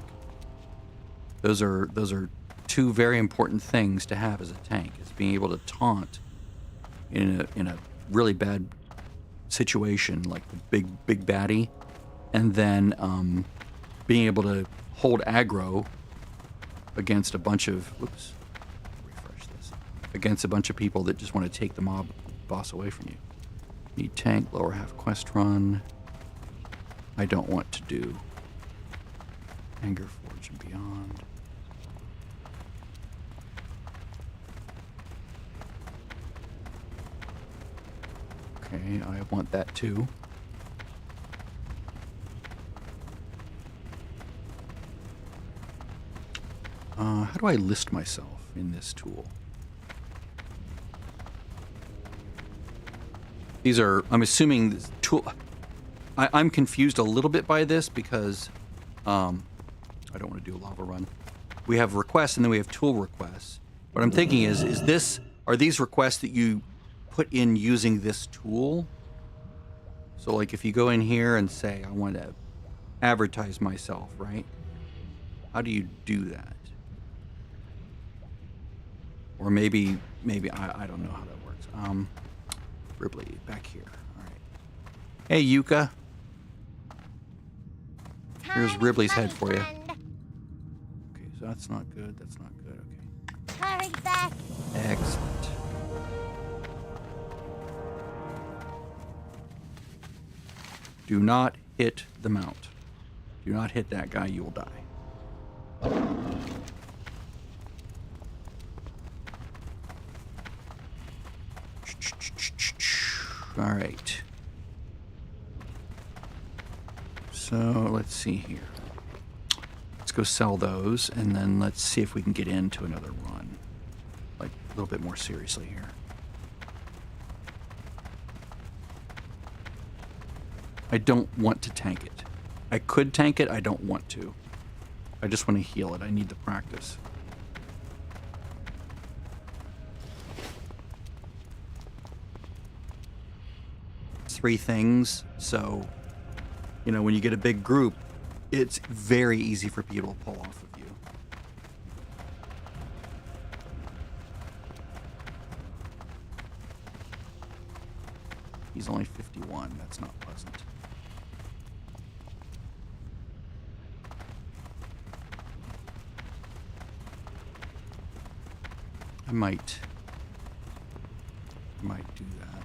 Those are two very important things to have as a tank, is being able to taunt in a really bad situation like the big baddie, and then being able to hold aggro against a bunch of against a bunch of people that just want to take the mob boss away from you. Need tank, lower half quest run. I don't want to do Anger Forge and Beyond. Okay, I want that too. How do I list myself in this tool? These are, I'm assuming, this tool. I'm confused a little bit by this because I don't want to do a lava run. We have requests and then we have tool requests. What I'm thinking is are these requests that you put in using this tool? So like if you go in here and say, I want to advertise myself, right? How do you do that? Or maybe I don't know how that works. Ripley, back here. All right. Hey, Yuka. Here's Ripley's head for you. Okay, so that's not good. That's not good. Okay. Hurry back. Excellent. Do not hit the mount. Do not hit that guy, you will die. All right. So let's see here. Let's go sell those, and then let's see if we can get into another run. Like a little bit more seriously here. I don't want to tank it. I could tank it, I don't want to. I just want to heal it. I need the practice. Three things, so you know when you get a big group, it's very easy for people to pull off of you. He's only 51. That's not pleasant. I might do that.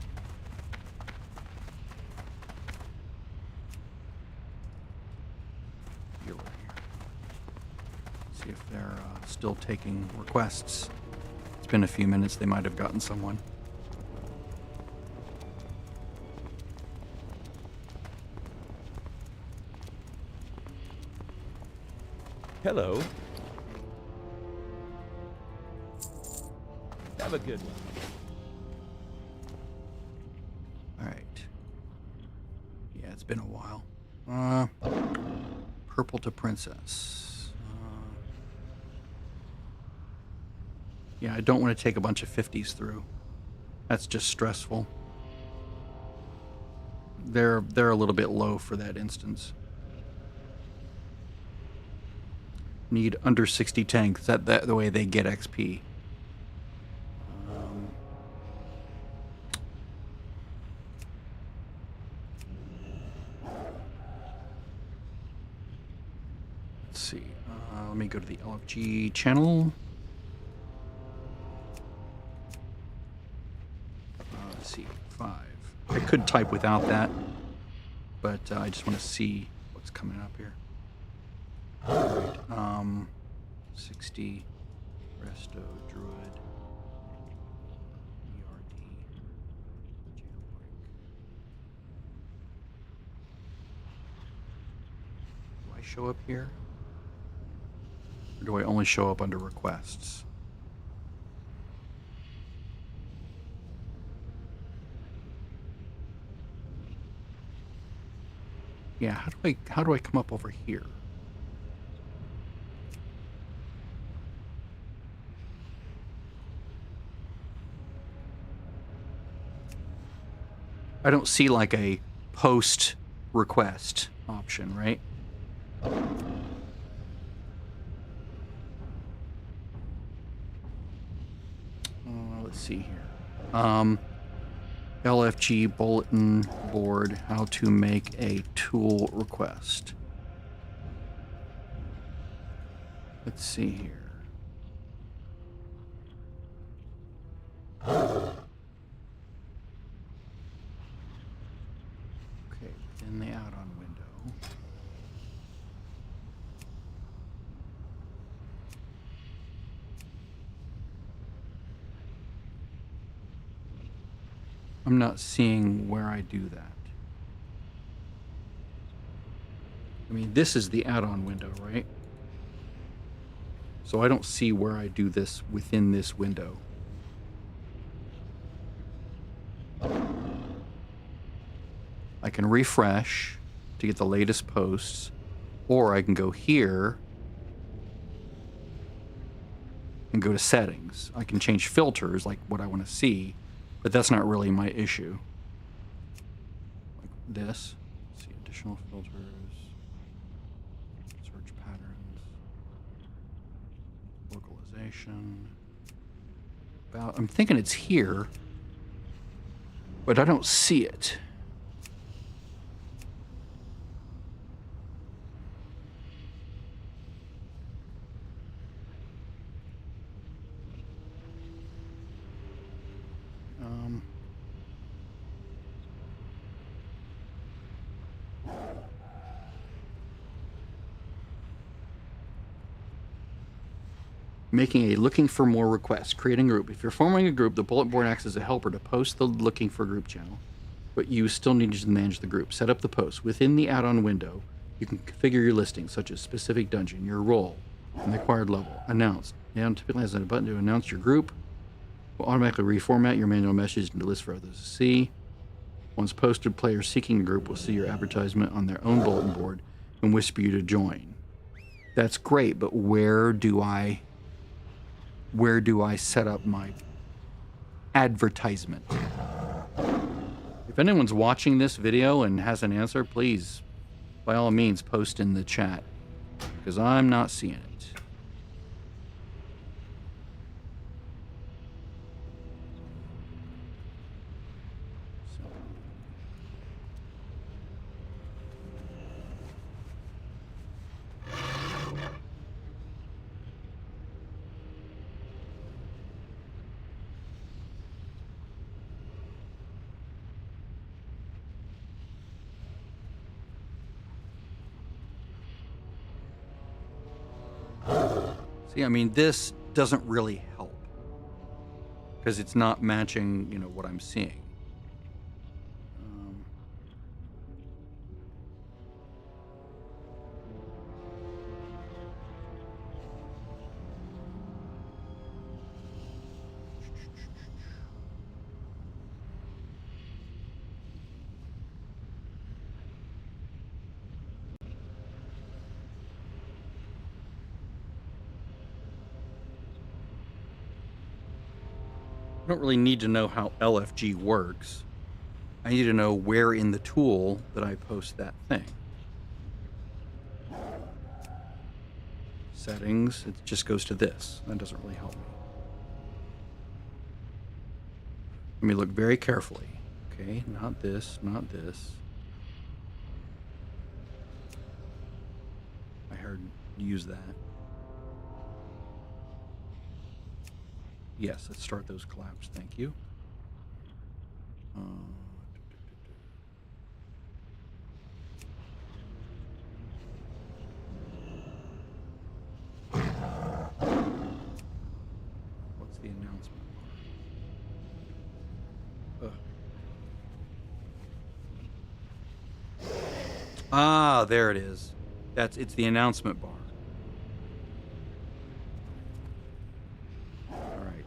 Healer here. See if they're still taking requests. It's been a few minutes. They might have gotten someone. Hello. Have a good one. All right. Yeah, it's been a while. Purple to Princess. Yeah, I don't want to take a bunch of 50s through. That's just stressful. They're a little bit low for that instance. Need under 60 tanks. That the way they get XP. see. Let me go to the LFG channel. Let's see, 5. I could type without that, but I just want to see what's coming up here. All right, 60, Resto, Druid, BRD, jailbreak. Do I show up here? Or do I only show up under requests? Yeah, how do I come up over here? I don't see like a post request option, right? Let's see here. LFG bulletin board, how to make a tool request. Let's see here. Okay, within the add-on window. I'm not seeing where I do that. I mean, this is the add-on window, right? So I don't see where I do this within this window. I can refresh to get the latest posts, or I can go here and go to settings. I can change filters, like what I want to see, but that's not really my issue. Like this. Let's see, additional filters, search patterns, localization. I'm thinking it's here, but I don't see it. Making a looking for more request, creating a group. If you're forming a group, the bullet board acts as a helper to post the looking for group channel, but you still need to manage the group. Set up the post. Within the add-on window, you can configure your listings, such as specific dungeon, your role, and the acquired level. Announce. Now typically has a button to announce your group. Will automatically reformat your manual message into a list for others to see. Once posted, players seeking a group will see your advertisement on their own bulletin board and whisper you to join. That's great, but where do I set up my advertisement? If anyone's watching this video and has an answer, please, by all means, post in the chat, because I'm not seeing it. See, I mean, this doesn't really help because it's not matching, you know, what I'm seeing. I don't really need to know how LFG works. I need to know where in the tool that I post that thing. Settings, it just goes to this. That doesn't really help me. Let me look very carefully. Okay, not this, not this. I heard use that. Yes, let's start those collapse. Thank you. What's the announcement? Ah, there it is. It's the announcement bar. All right.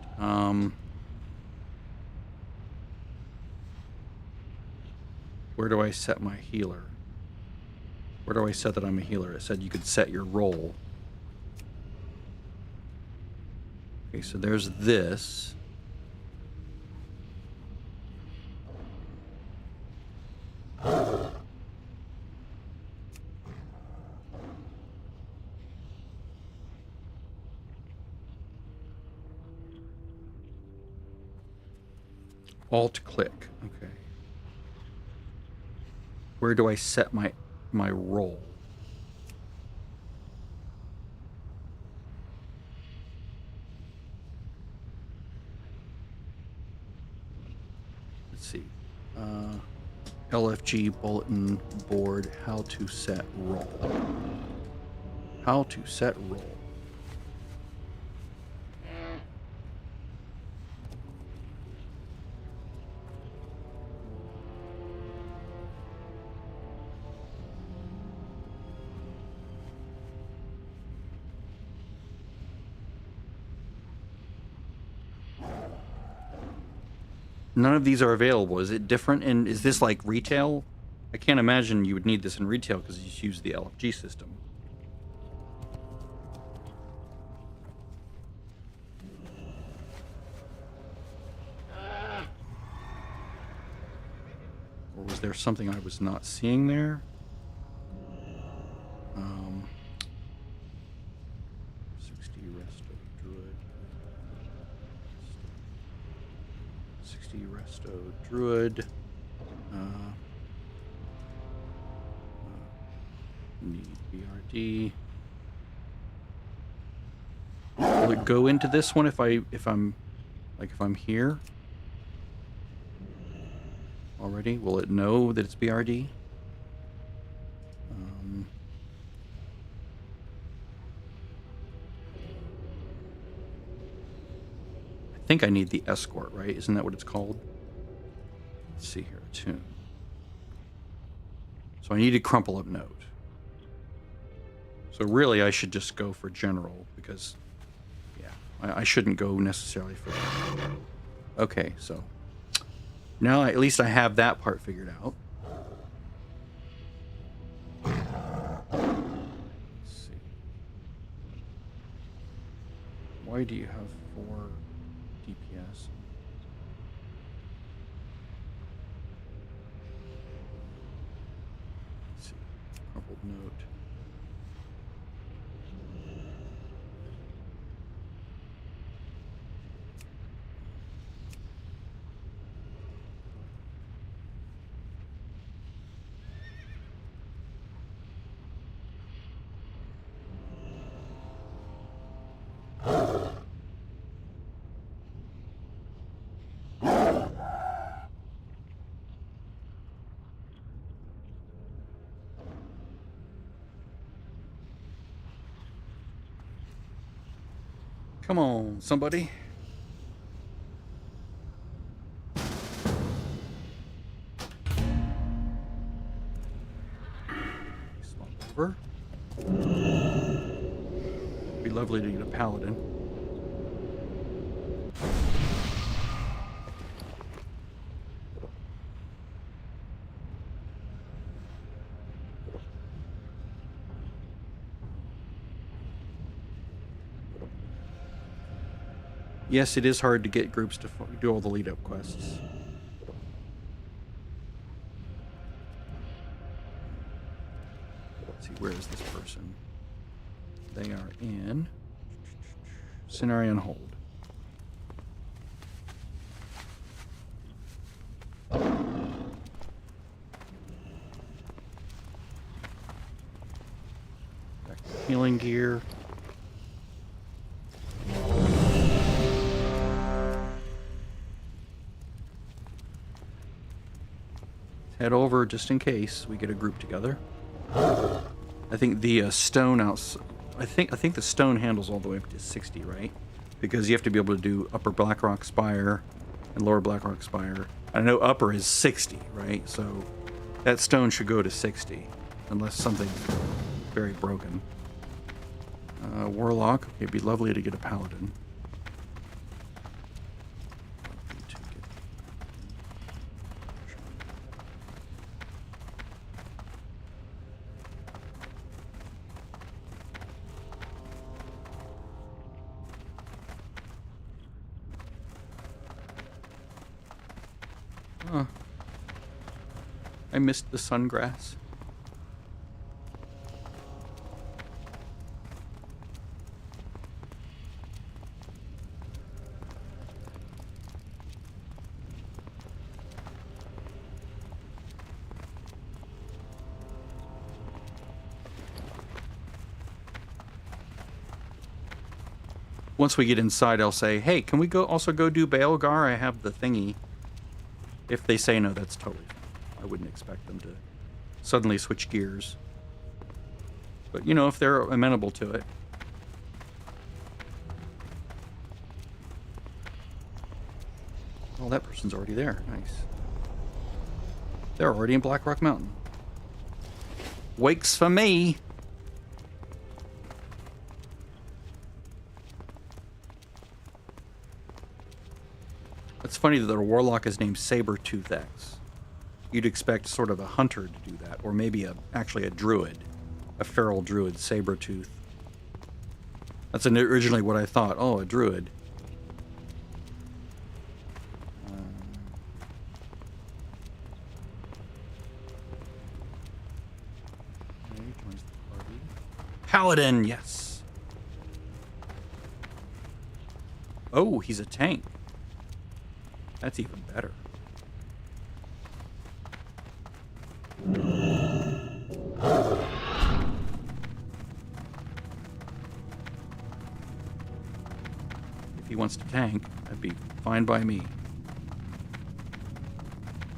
Where do I set my healer? Where do I set that I'm a healer? It said you could set your role. Okay, so there's this. Alt-click. Okay. Where do I set my role? Let's see. LFG bulletin board. How to set role. How to set role. None of these are available. Is it different? And is this like retail? I can't imagine you would need this in retail because you just use the LFG system. Or was there something I was not seeing there? 60 Resto Druid. 60 Resto Druid. Need BRD. Will it go into this one if I'm here already? Will it know that it's BRD? I think I need the escort, right? Isn't that what it's called? Let's see here. Tune. So I need a crumple up node. So really, I should just go for general because, yeah, I shouldn't go necessarily for that. Okay, so now at least I have that part figured out. Let's see. Why do you have 4 DPS? Let's see. Crumpled note. Come on, somebody. Swap over. Be lovely to get a paladin. Yes, it is hard to get groups to do all the lead-up quests. Let's see, where is this person? They are in Scenario on hold. Back there. Healing gear. Head over just in case we get a group together. I think the stone outs. I think the stone handles all the way up to 60, right? Because you have to be able to do upper Blackrock Spire and lower Blackrock Spire. I know upper is 60, right? So that stone should go to 60, unless something's very broken. Warlock. It'd be lovely to get a paladin. Huh. I missed the sungrass. Once we get inside, I'll say, hey, can we also go do Baelgar? I have the thingy. If they say no, that's totally fine. I wouldn't expect them to suddenly switch gears. But, you know, if they're amenable to it. Oh, that person's already there. Nice. They're already in Blackrock Mountain. Wakes for me. It's funny that their warlock is named Sabertooth X. You'd expect sort of a hunter to do that, or maybe actually a druid, a feral druid, Sabertooth. That's originally what I thought. Oh, a druid. Paladin, yes. Oh, he's a tank. That's even better. If he wants to tank, that'd be fine by me.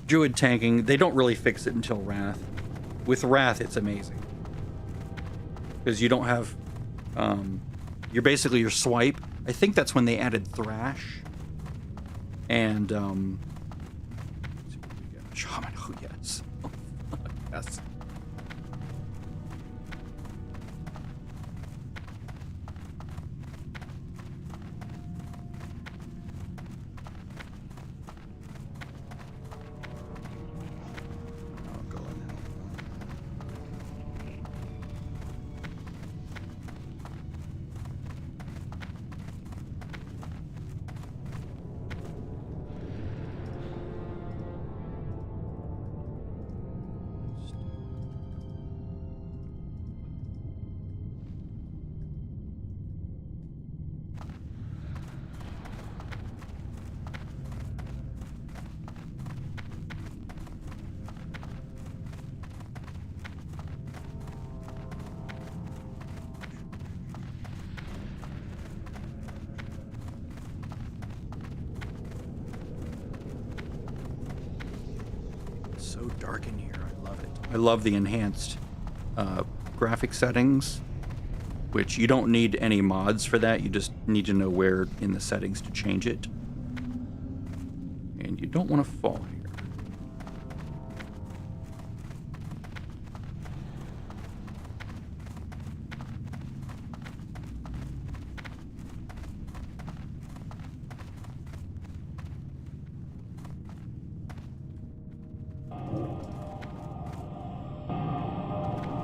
Druid tanking, they don't really fix it until Wrath. With Wrath, it's amazing. Because you don't have... you're basically your swipe. I think that's when they added Thrash. And, Shaman, oh yes. Oh, yes. I'll go in now. So dark in here. I love it. I love the enhanced graphic settings, which you don't need any mods for that. You just need to know where in the settings to change it. And you don't want to fall here.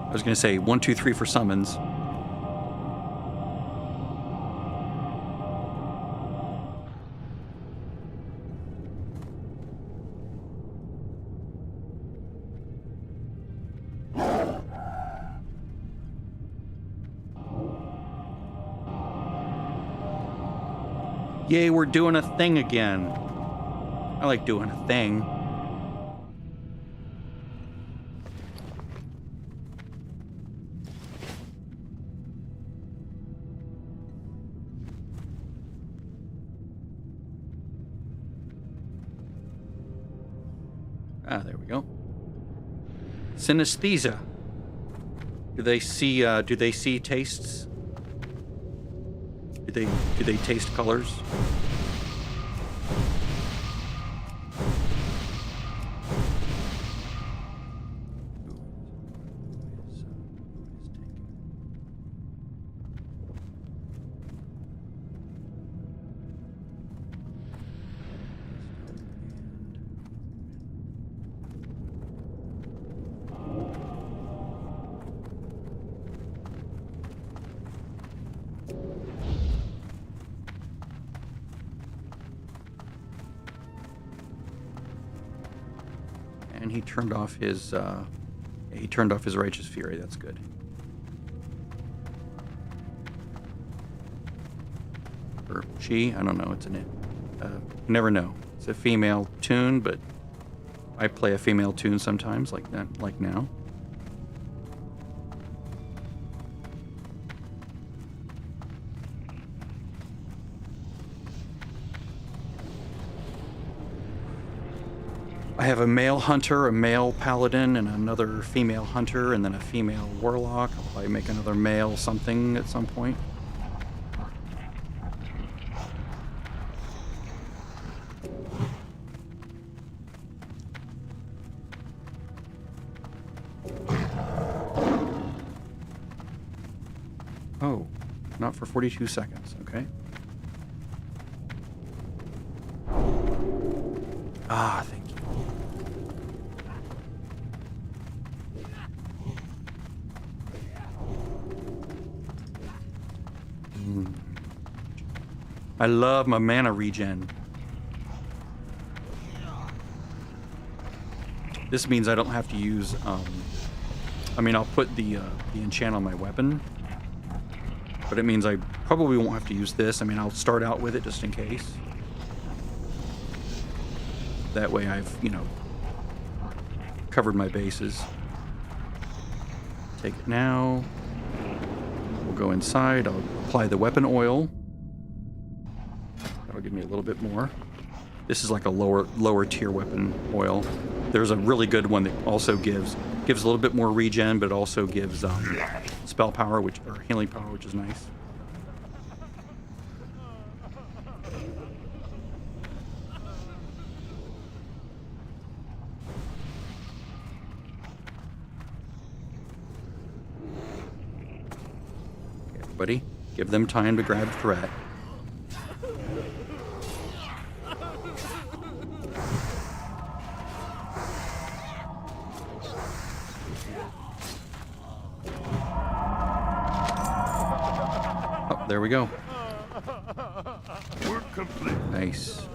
I was going to say 1, 2, 3 for summons. Yay, we're doing a thing again. I like doing a thing. Ah, there we go. Synesthesia. Do they see tastes? Do they taste colors? And he turned off his righteous fury. That's good. Or she, I don't know. It's an it. Never know. It's a female tune, but I play a female tune sometimes, like that, like now. I have a male hunter, a male paladin, and another female hunter, and then a female warlock. I'll probably make another male something at some point. Oh, not for 42 seconds, okay. Ah, thank you. I love my mana regen. This means I don't have to use, I mean, I'll put the enchant on my weapon, but it means I probably won't have to use this. I mean, I'll start out with it just in case. That way I've, you know, covered my bases. Take it now. We'll go inside. I'll apply the weapon oil. That'll give me a little bit more. This is like a lower tier weapon oil. There's a really good one that also gives a little bit more regen, but also gives spell power, or healing power, which is nice. Okay, everybody, give them time to grab threat. There we go. Work complete. Nice.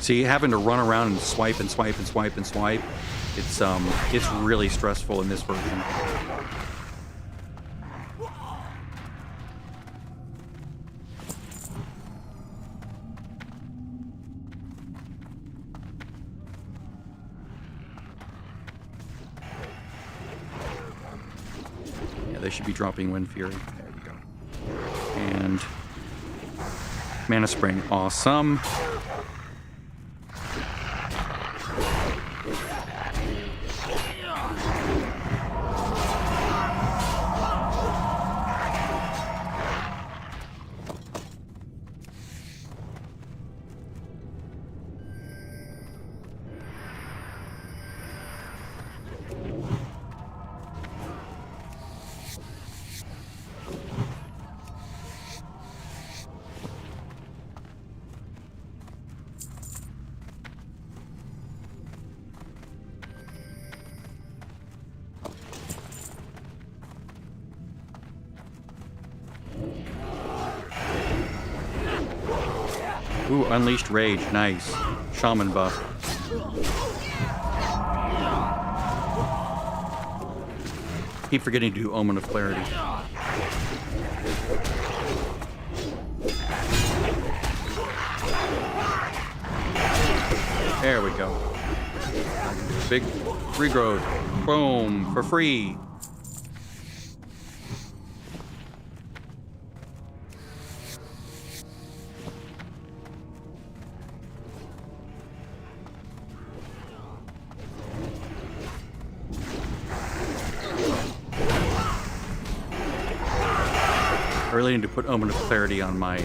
See, having to run around and swipe and swipe and swipe and swipe, it's really stressful in this version. They should be dropping Wind Fury. There we go. And Mana Spring. Awesome. Ooh, Unleashed Rage. Nice. Shaman buff. Keep forgetting to do Omen of Clarity. There we go. Big regrowth. Boom. For free. really need to put Omen of Clarity on my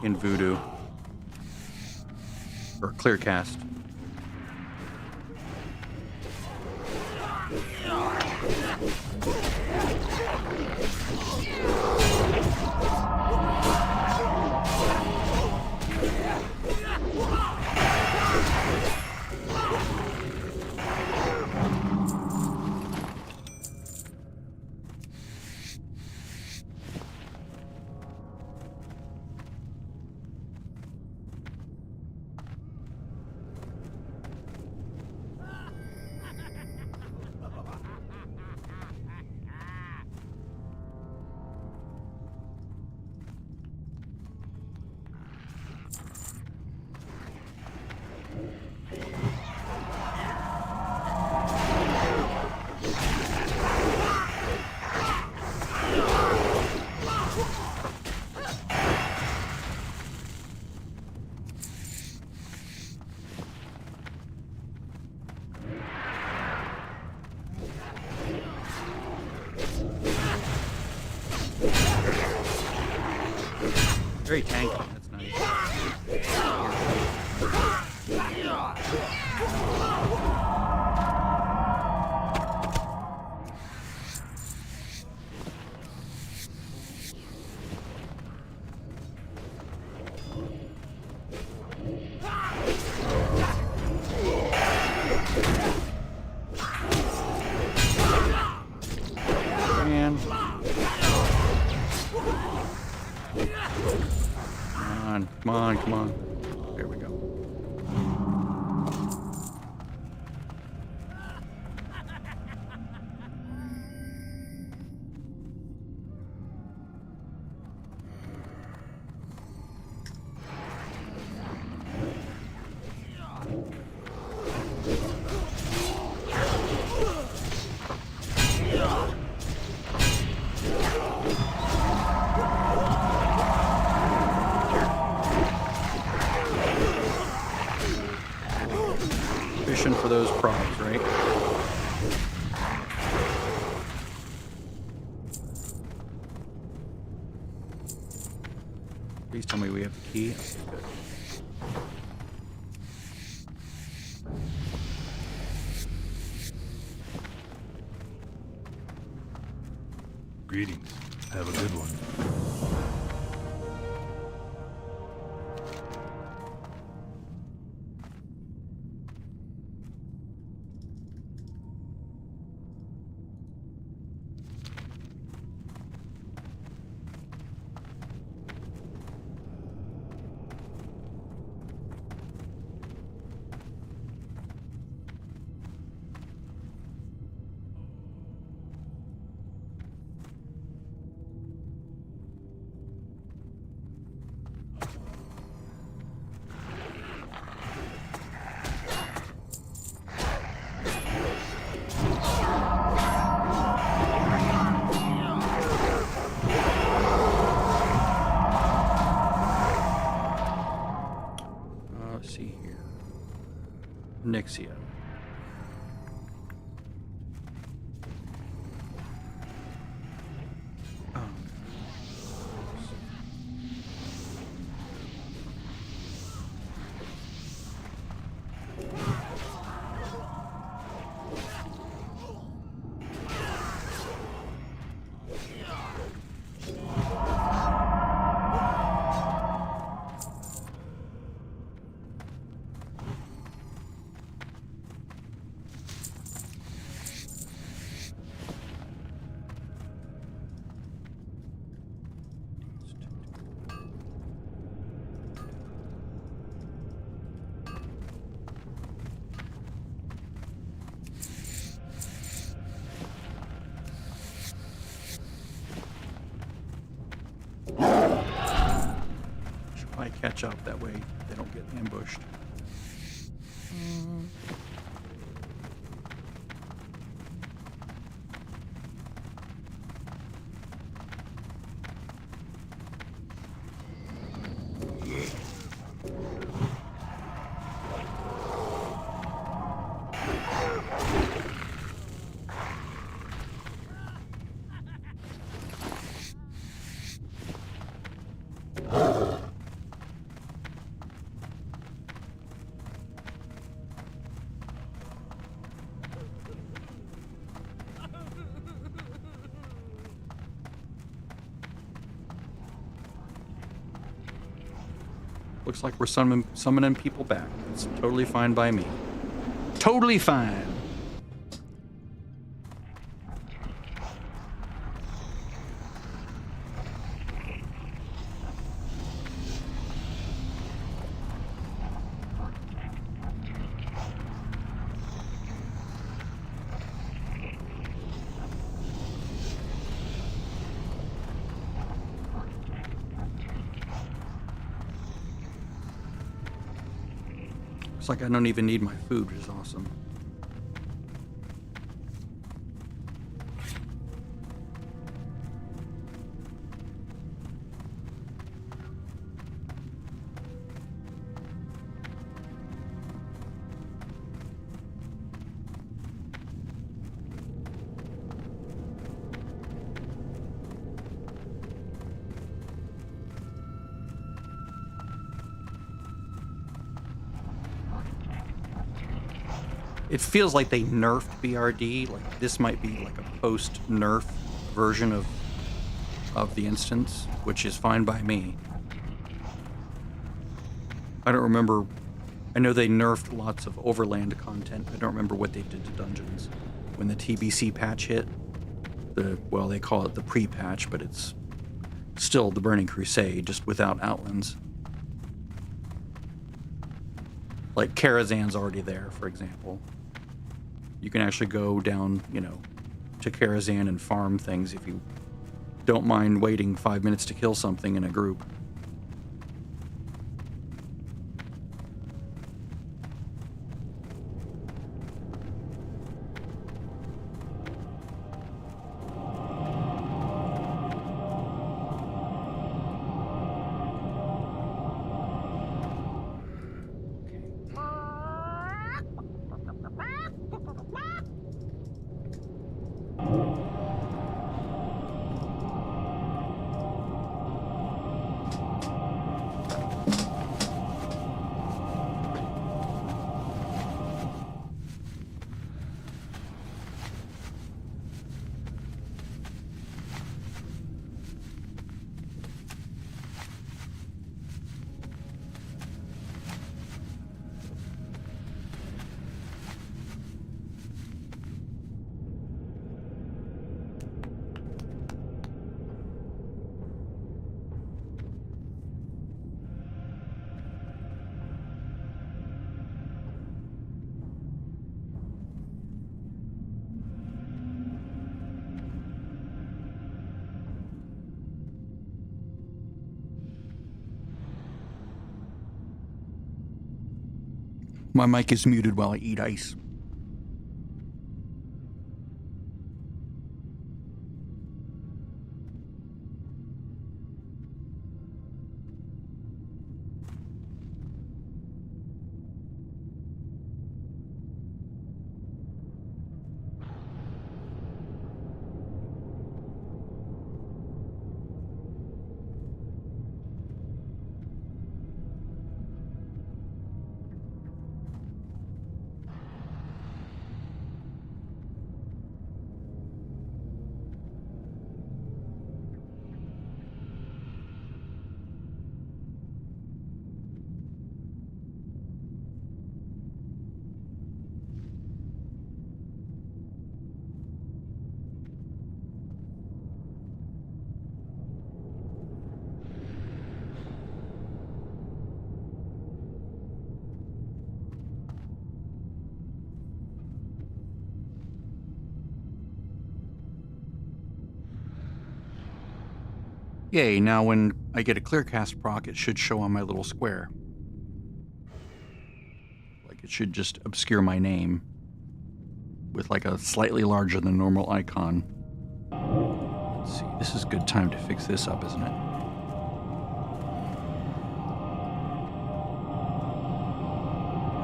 in Voodoo or Clearcast. Very tanky. That's nice. Man. Come on, come on. There we go. Fishing for those props, right? Please tell me we have the key. Okay, good. Greetings. Have a good one. Let's see here. Nixia. Catch up, that way they don't get ambushed. Looks like we're summoning people back. It's totally fine by me. Totally fine. Looks like I don't even need my food, which is awesome. It feels like they nerfed BRD. Like this might be like a post-nerf version of the instance, which is fine by me. I don't remember. I know they nerfed lots of overland content. I don't remember what they did to dungeons when the TBC patch hit. Well, they call it the pre-patch, but it's still the Burning Crusade, just without outlands. Like Karazhan's already there, for example. You can actually go down, to Karazhan and farm things if you don't mind waiting 5 minutes to kill something in a group. My mic is muted while I eat ice. Yay, now when I get a clearcast proc, it should show on my little square. Like it should just obscure my name with like a slightly larger than normal icon. Let's see, this is a good time to fix this up, isn't it?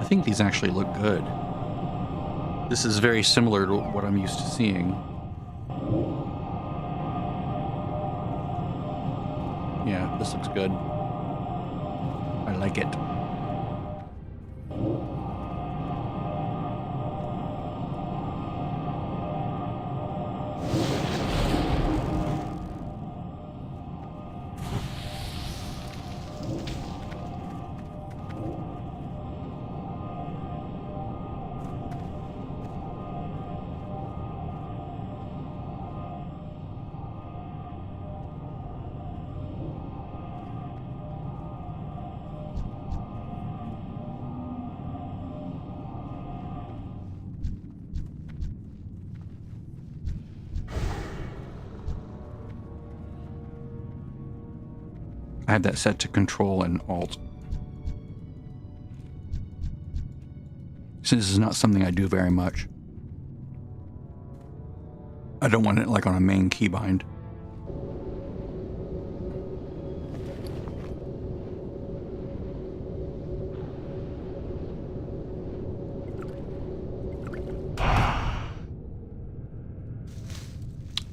I think these actually look good. This is very similar to what I'm used to seeing. Yeah, this looks good. I like it. I had that set to Control and Alt. Since this is not something I do very much, I don't want it like on a main keybind.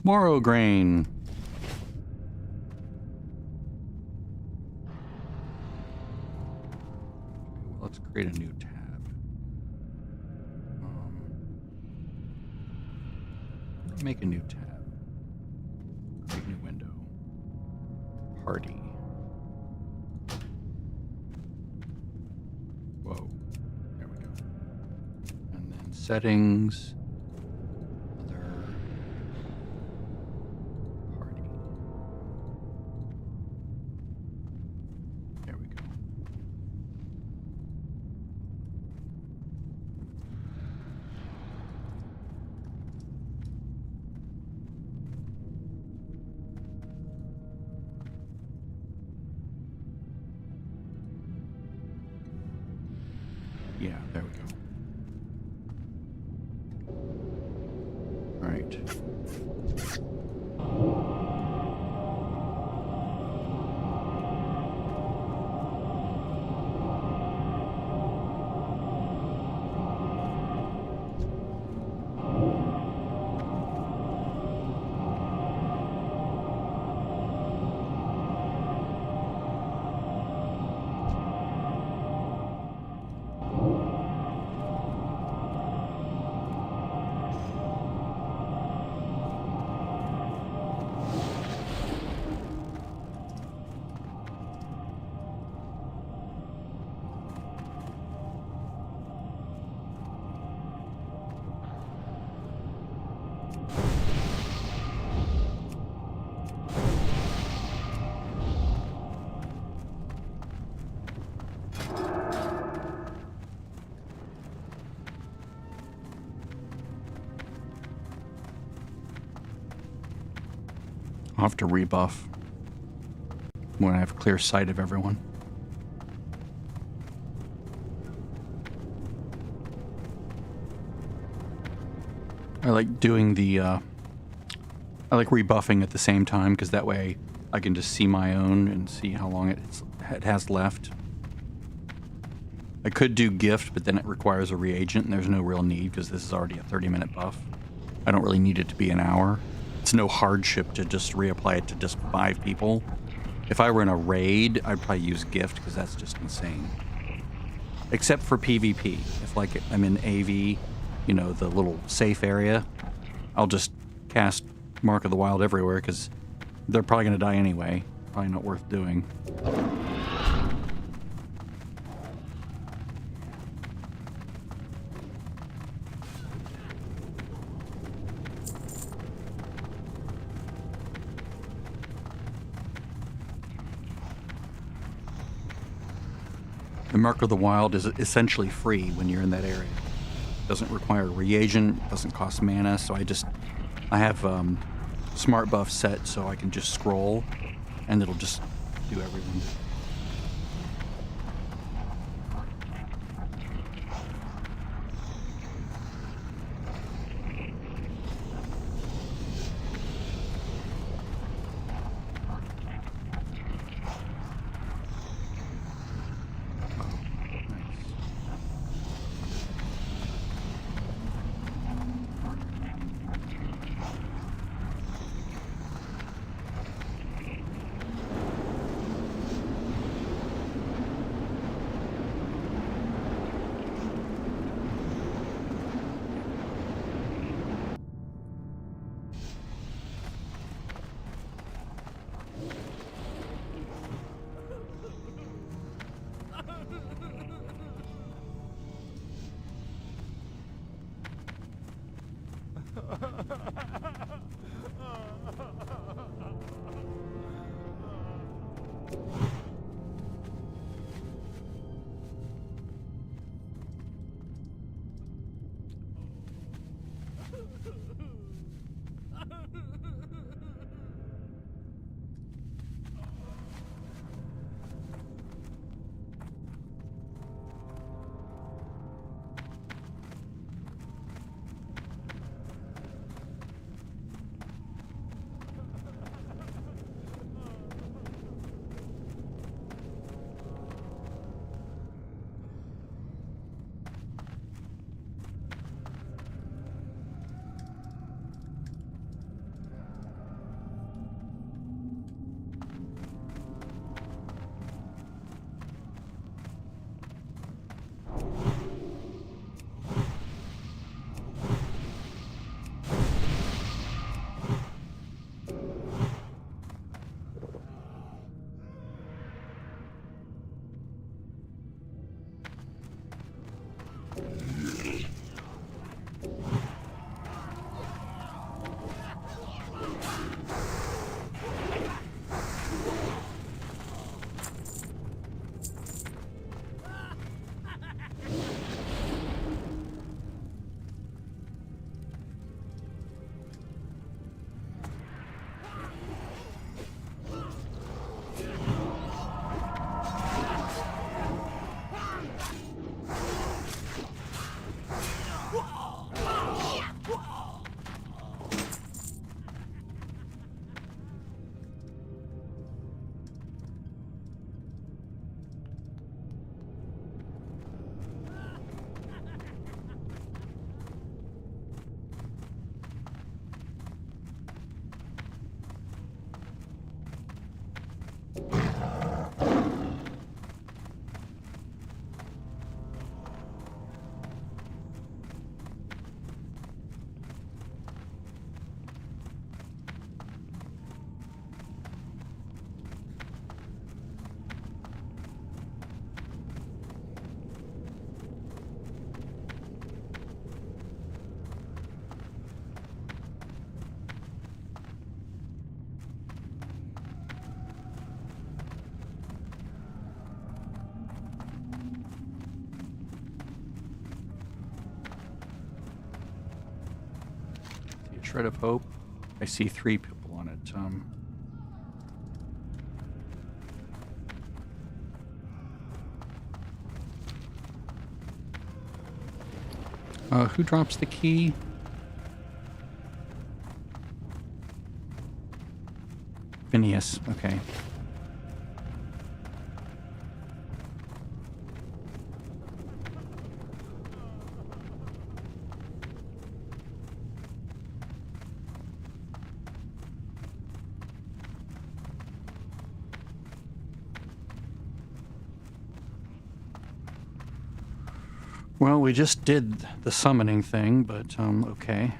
Morrow grain. Let's create a new tab. Make a new tab. Create new window. Party. Whoa. There we go. And then settings. Other. Party. There we go. Yeah, there we go. All right. I'll have to rebuff when I have clear sight of everyone. I like doing the, I like rebuffing at the same time because that way I can just see my own and see how long it has left. I could do gift, but then it requires a reagent and there's no real need because this is already a 30-minute buff. I don't really need it to be an hour. It's no hardship to just reapply it to just 5 people. If I were in a raid, I'd probably use gift because that's just insane. Except for PvP. If like I'm in AV, you know, the little safe area, I'll just cast Mark of the Wild everywhere because they're probably going to die anyway. Probably not worth doing. The Mark of the Wild is essentially free when you're in that area. Doesn't require a reagent, doesn't cost mana, so I have smart buff set so I can just scroll and it'll just do everything. Shred of Hope. I see 3 people on it. Who drops the key? Phineas. Okay. Well, we just did the summoning thing, but, okay.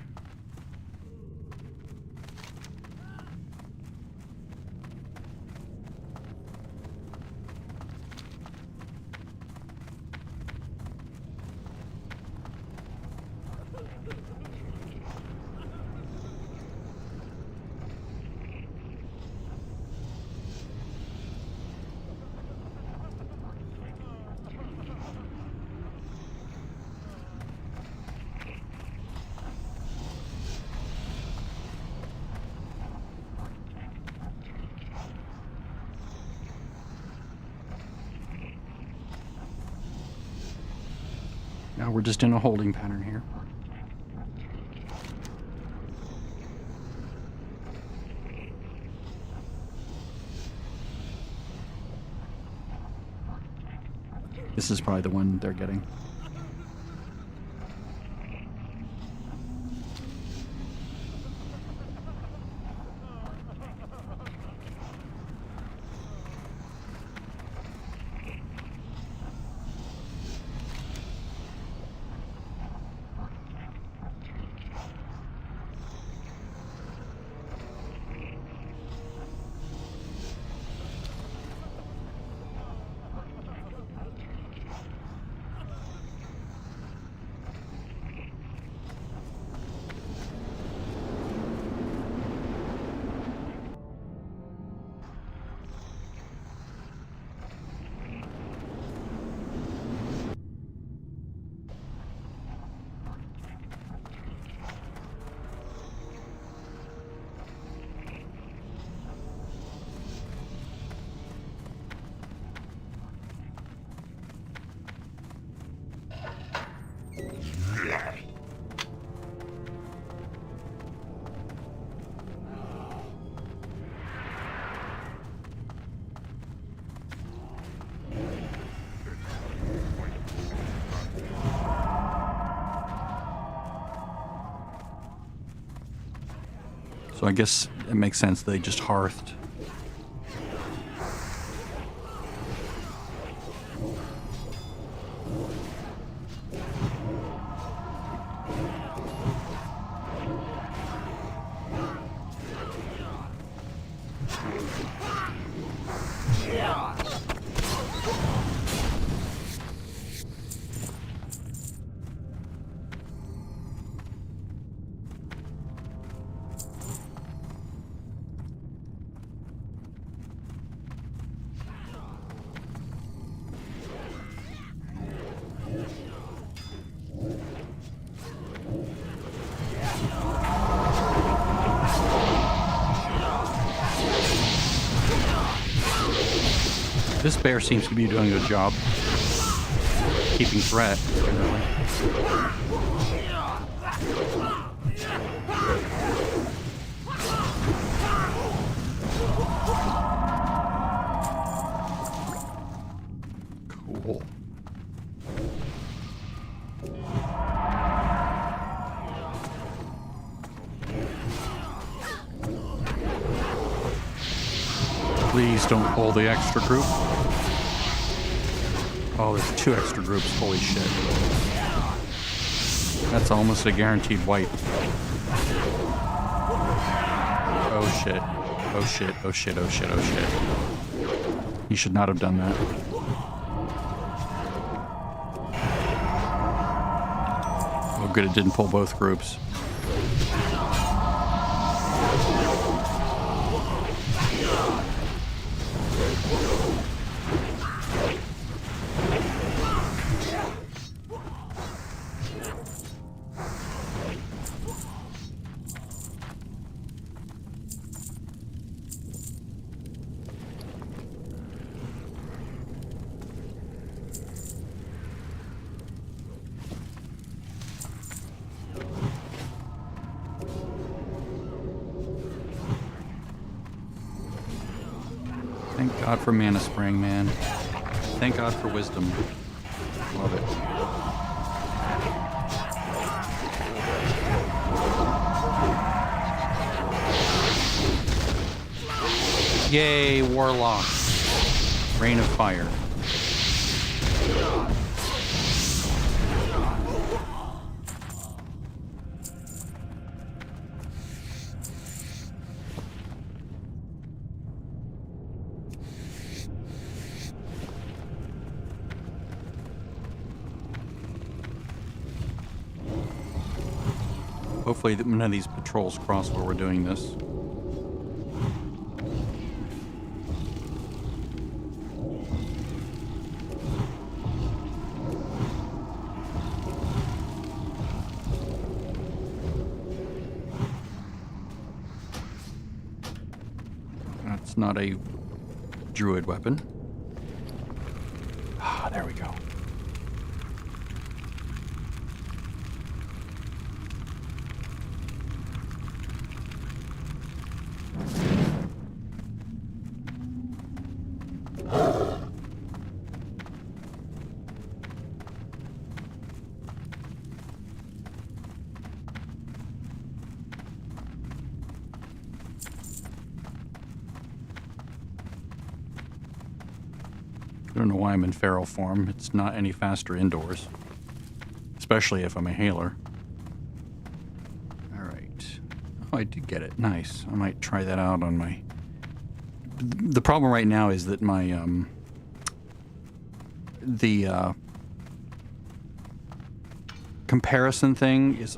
Now we're just in a holding pattern here. This is probably the one they're getting. So I guess it makes sense they just hearthed. This bear seems to be doing a good job keeping threat. Cool. Please don't pull the extra group. Oh, there's 2 extra groups. Holy shit. That's almost a guaranteed wipe. Oh shit. Oh shit. Oh shit. Oh shit. Oh shit. You should not have done that. Oh good, it didn't pull both groups. Thank God for mana spring, man. Thank God for wisdom. Love it. Yay, Warlock. Rain of Fire. Hopefully none of these patrols cross where we're doing this. That's not a Druid weapon. Ah, there we go. I don't know why I'm in feral form. It's not any faster indoors. Especially if I'm a healer. Alright. Oh, I did get it. Nice. I might try that out on my... The problem right now is that my, comparison thing is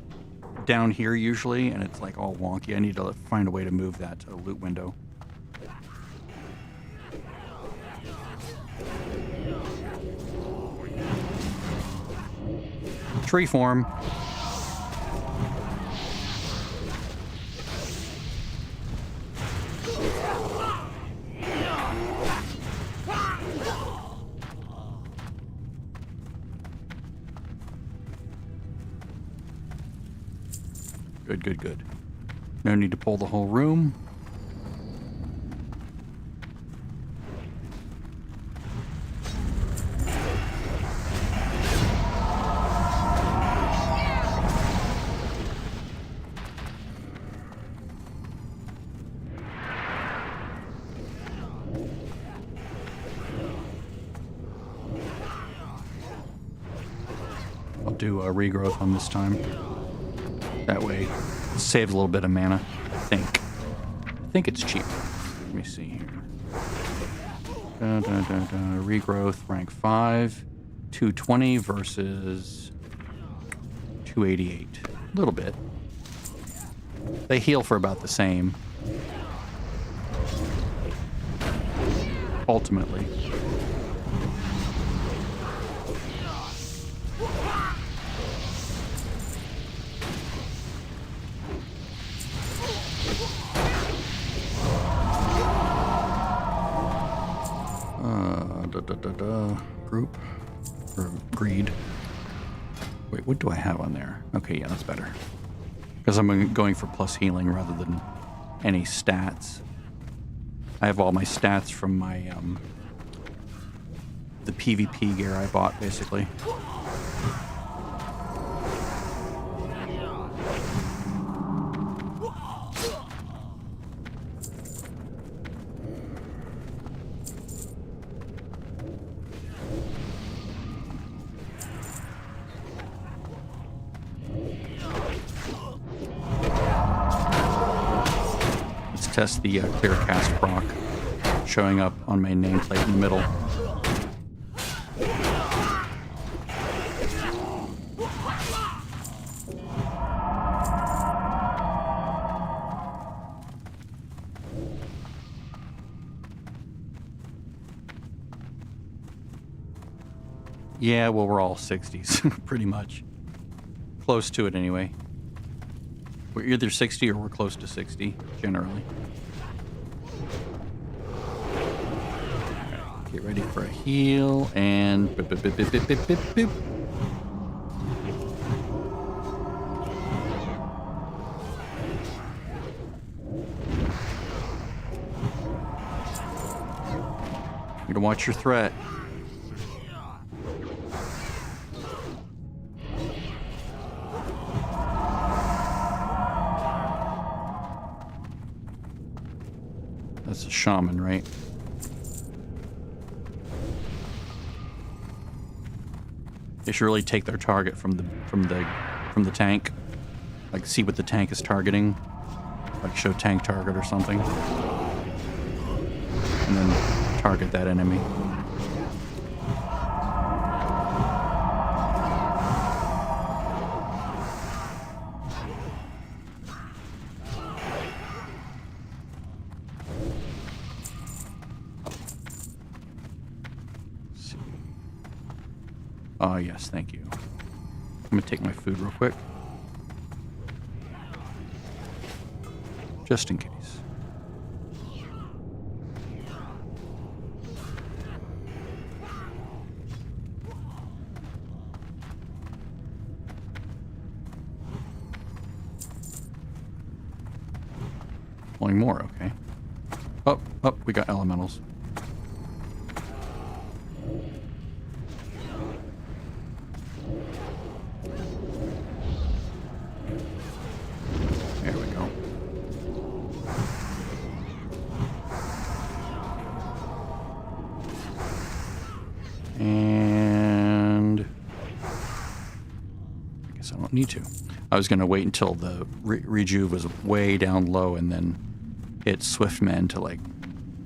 down here usually, and it's like all wonky. I need to find a way to move that to a loot window. Tree form. Good, good, good. No need to pull the whole room. I'll do a regrowth on this time. That way, it saves a little bit of mana, I think. I think it's cheap. Let me see here. Regrowth, rank 5. 220 versus 288. A little bit. They heal for about the same. Ultimately. Group or greed. Wait, what do I have on there? Okay, yeah, that's better. Because I'm going for plus healing rather than any stats. I have all my stats from my the PvP gear I bought, basically. Test the clear cast proc showing up on my nameplate in the middle. Yeah, well, we're all 60s, pretty much. Close to it anyway. We're either 60 or we're close to 60, generally. Get ready for a heal, and boop, boop, boop, boop, boop, boop, boop, boop. You gotta watch your threat. That's a shaman, right? They should really take their target from the tank. Like see what the tank is targeting. Like show tank target or something. And then target that enemy. Oh, yes, thank you. I'm gonna take my food real quick. Just in case. Only more, okay. Oh, we got elementals. There we go. And I guess I don't need to. I was going to wait until the rejuve was way down low and then hit Swiftman to like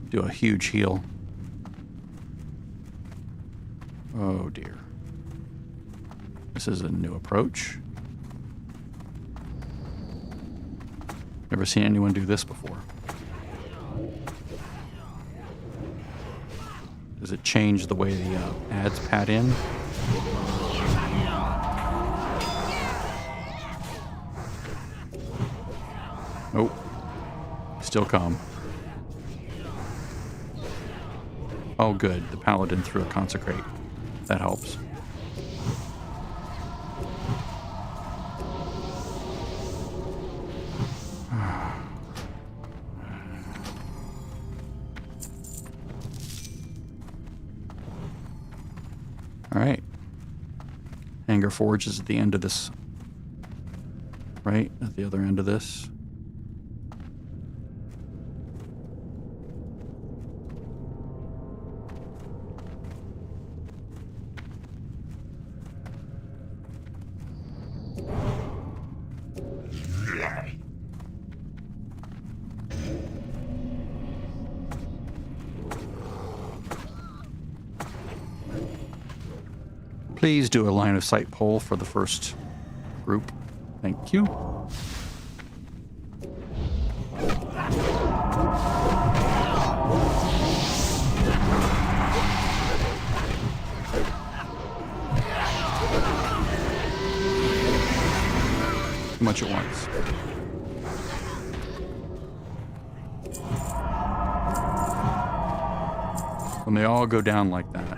do a huge heal. Oh dear. This is a new approach. Never seen anyone do this before. Does it change the way the ads pad in? Nope. Still calm. Oh good, the paladin threw a consecrate. That helps. Alright. Anger Forge is at the end of this. Right? At the other end of this. Please do a line of sight poll for the first group. Thank you. Too much at once. When they all go down like that.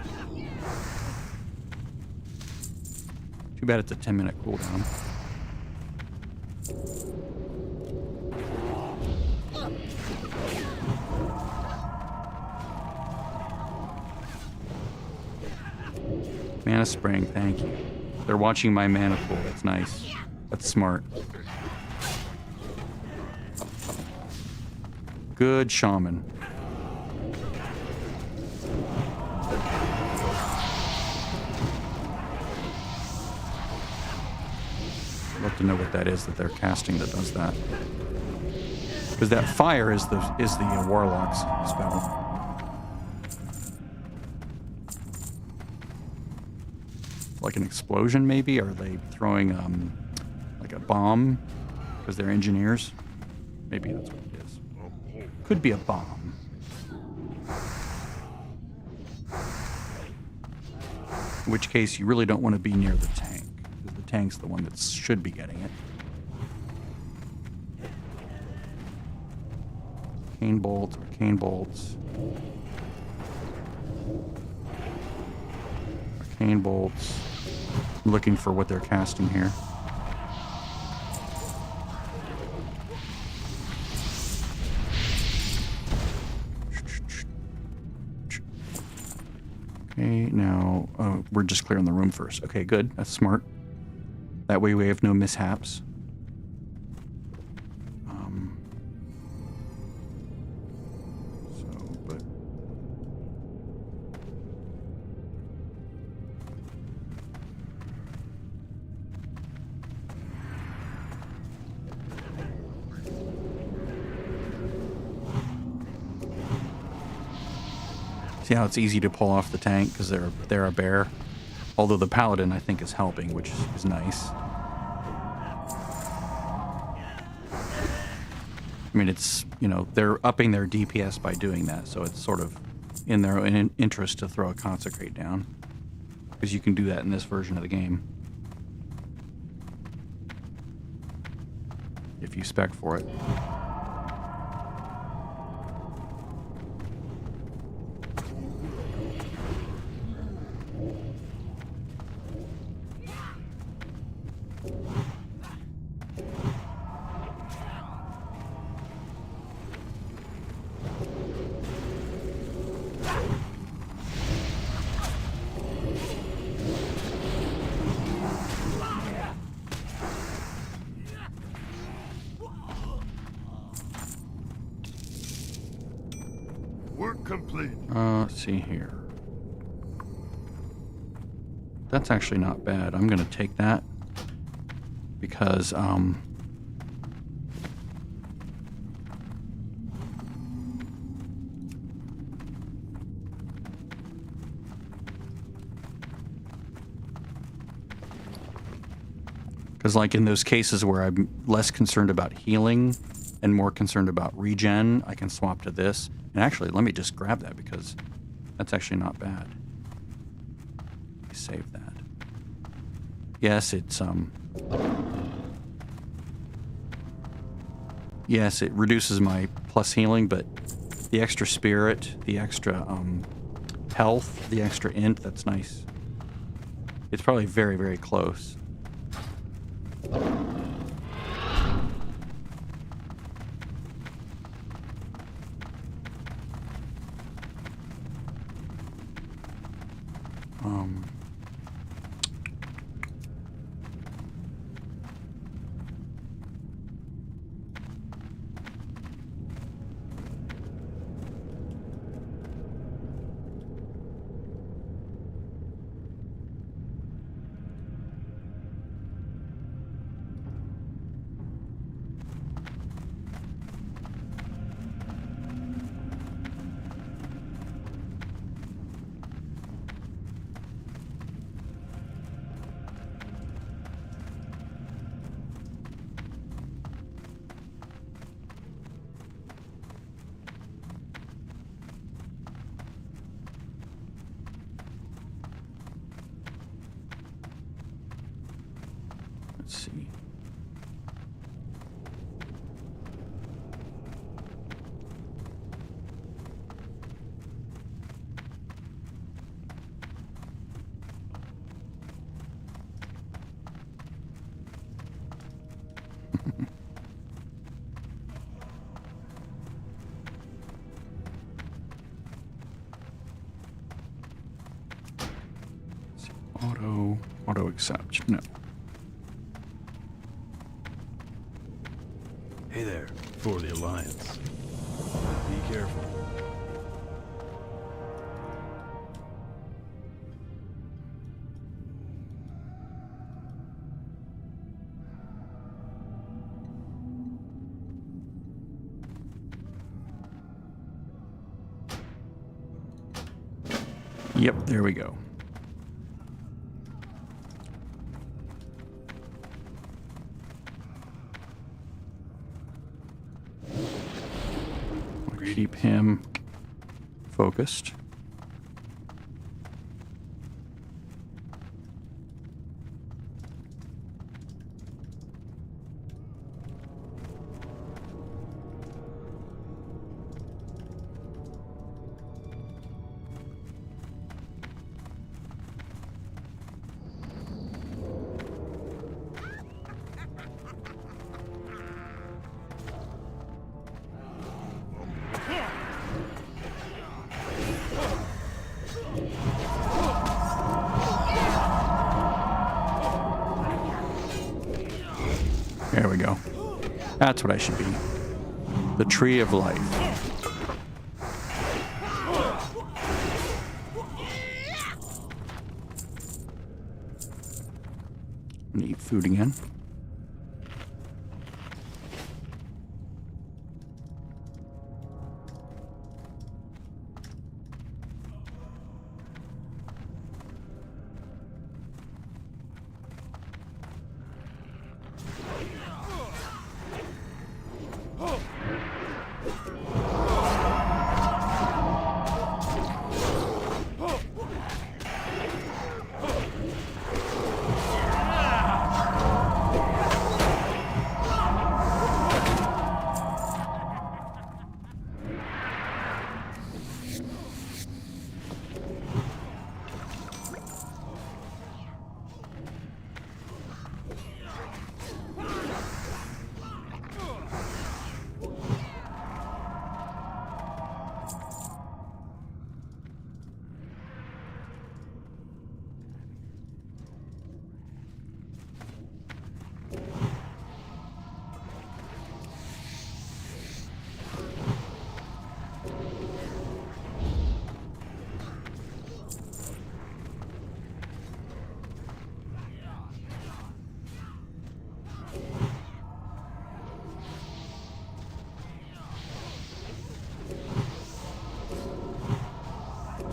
Too bad it's a 10-minute cooldown. Mana spring, thank you. They're watching my mana pool. That's nice. That's smart. Good shaman. Love to know what that is that they're casting that does that. Because that fire is the warlock's spell. Like an explosion, maybe? Are they throwing like a bomb? Because they're engineers? Maybe that's what it is. Could be a bomb. In which case, you really don't want to be near the tank. Because the tank's the one that should be getting it. Arcane bolts, arcane bolts. Arcane bolts. I'm looking for what they're casting here. Okay, now we're just clearing the room first. Okay, good. That's smart. That way we have no mishaps. But see how it's easy to pull off the tank because they're a bear. Although the paladin I think is helping, which is nice. I mean, it's, you know, they're upping their DPS by doing that, so it's sort of in their own interest to throw a consecrate down. Because you can do that in this version of the game. If you spec for it. Work complete. Let's see here. That's actually not bad. I'm gonna take that because like in those cases where I'm less concerned about healing and more concerned about regen, I can swap to this. And actually, let me just grab that because that's actually not bad. Save that. Yes, it's yes, it reduces my plus healing, but the extra spirit, the extra health, the extra int, that's nice. It's probably very, very close. Let's see. Auto accept. No. Hey there, for the Alliance. Be careful. Yep, there we go. Keep him focused. That's what I should be. The tree of life. I'm gonna eat food again.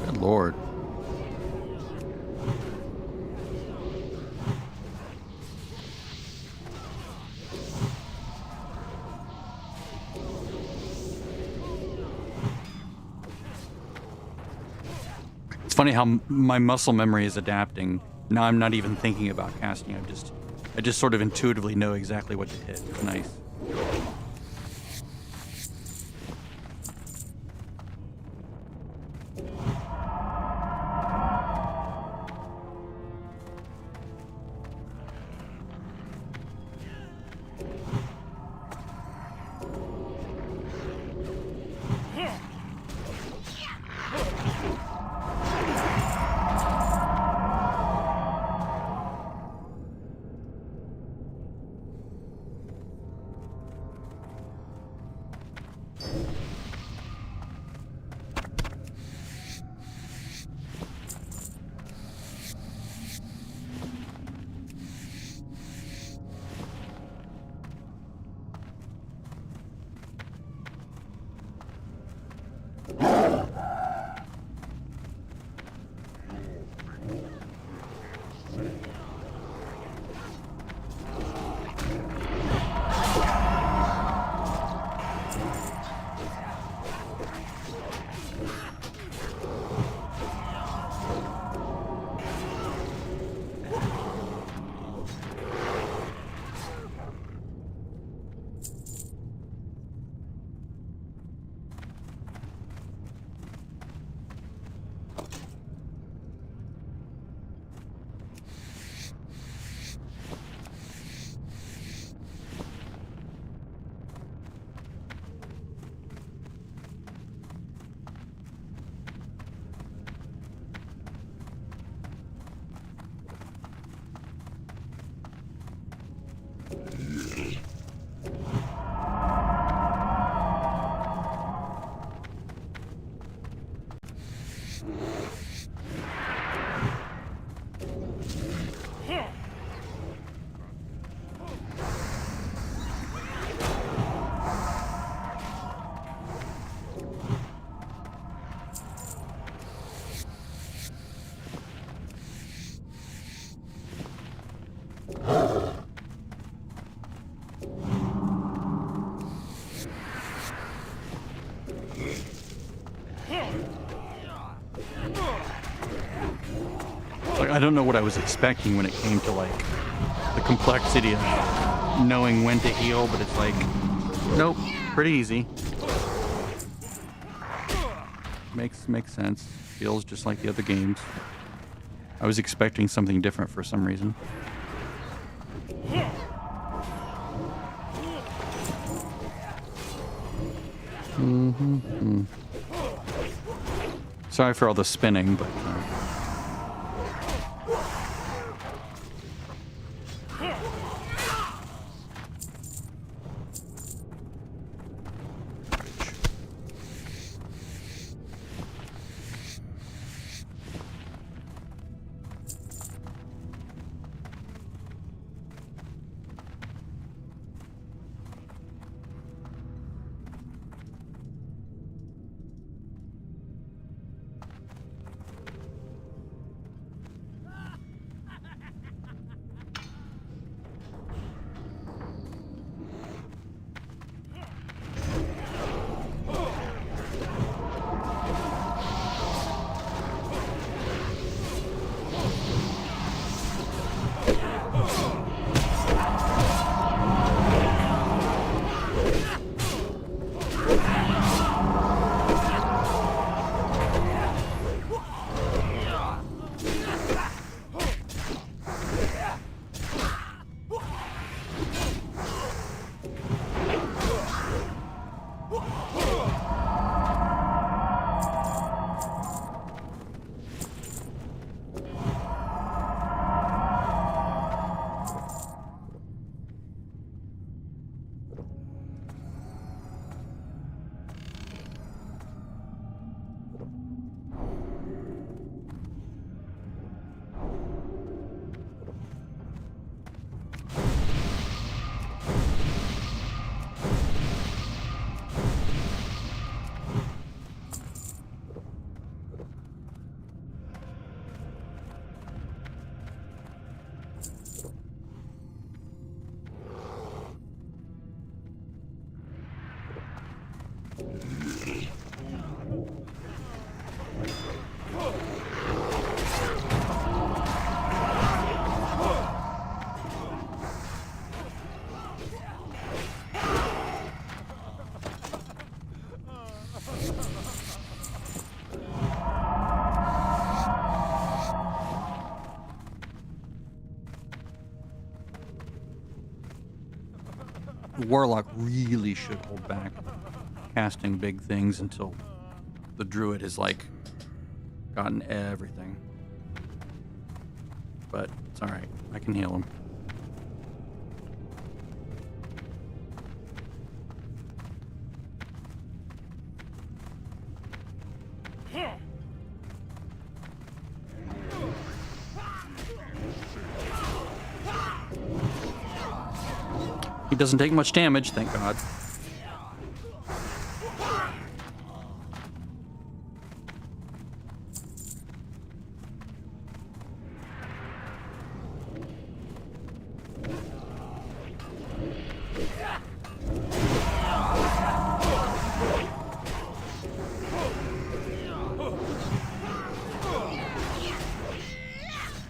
Good Lord. It's funny how my muscle memory is adapting. Now I'm not even thinking about casting. I just sort of intuitively know exactly what to hit. It's nice. I don't know what I was expecting when it came to like the complexity of knowing when to heal, but it's like, nope, pretty easy. Makes sense. Feels just like the other games. I was expecting something different for some reason. Sorry for all the spinning, but Warlock really should hold back casting big things until the Druid has, like, gotten everything. But it's alright. I can heal him. He doesn't take much damage, thank God.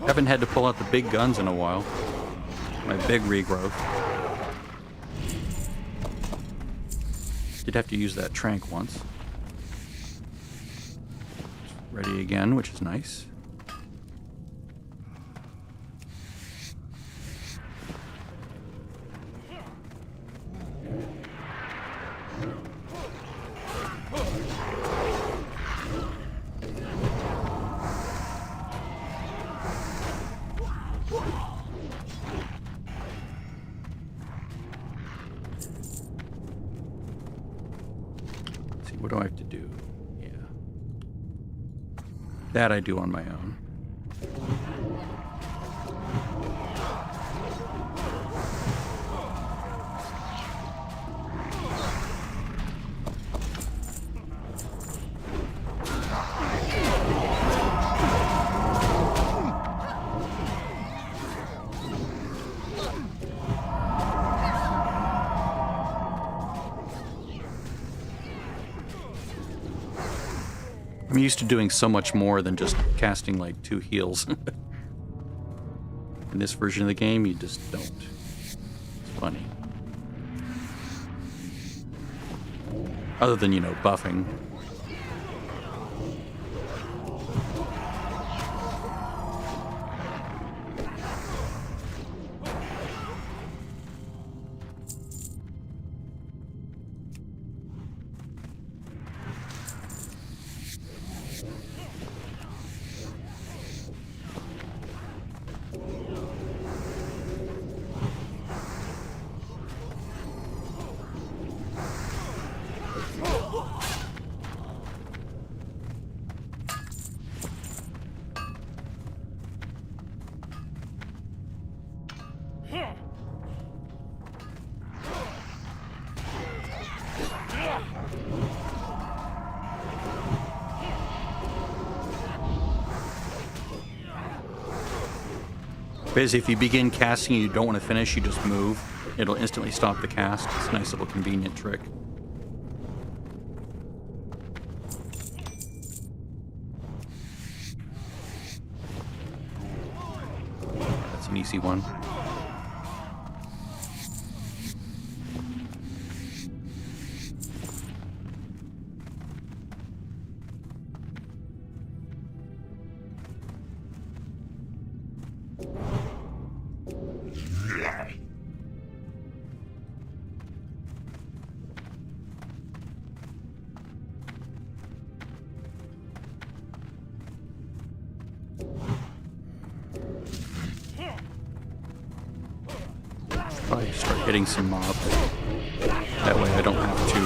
Haven't had to pull out the big guns in a while. My big regrowth. Did have to use that trank once. Ready again, which is nice. What do I have to do? Yeah. That I do on my own. I'm used to doing so much more than just casting like 2 heals. In this version of the game, you just don't. It's funny. Other than, you know, buffing. Basically, if you begin casting and you don't want to finish, you just move. It'll instantly stop the cast. It's a nice little convenient trick. That's an easy one. Probably start hitting some mobs. That way I don't have to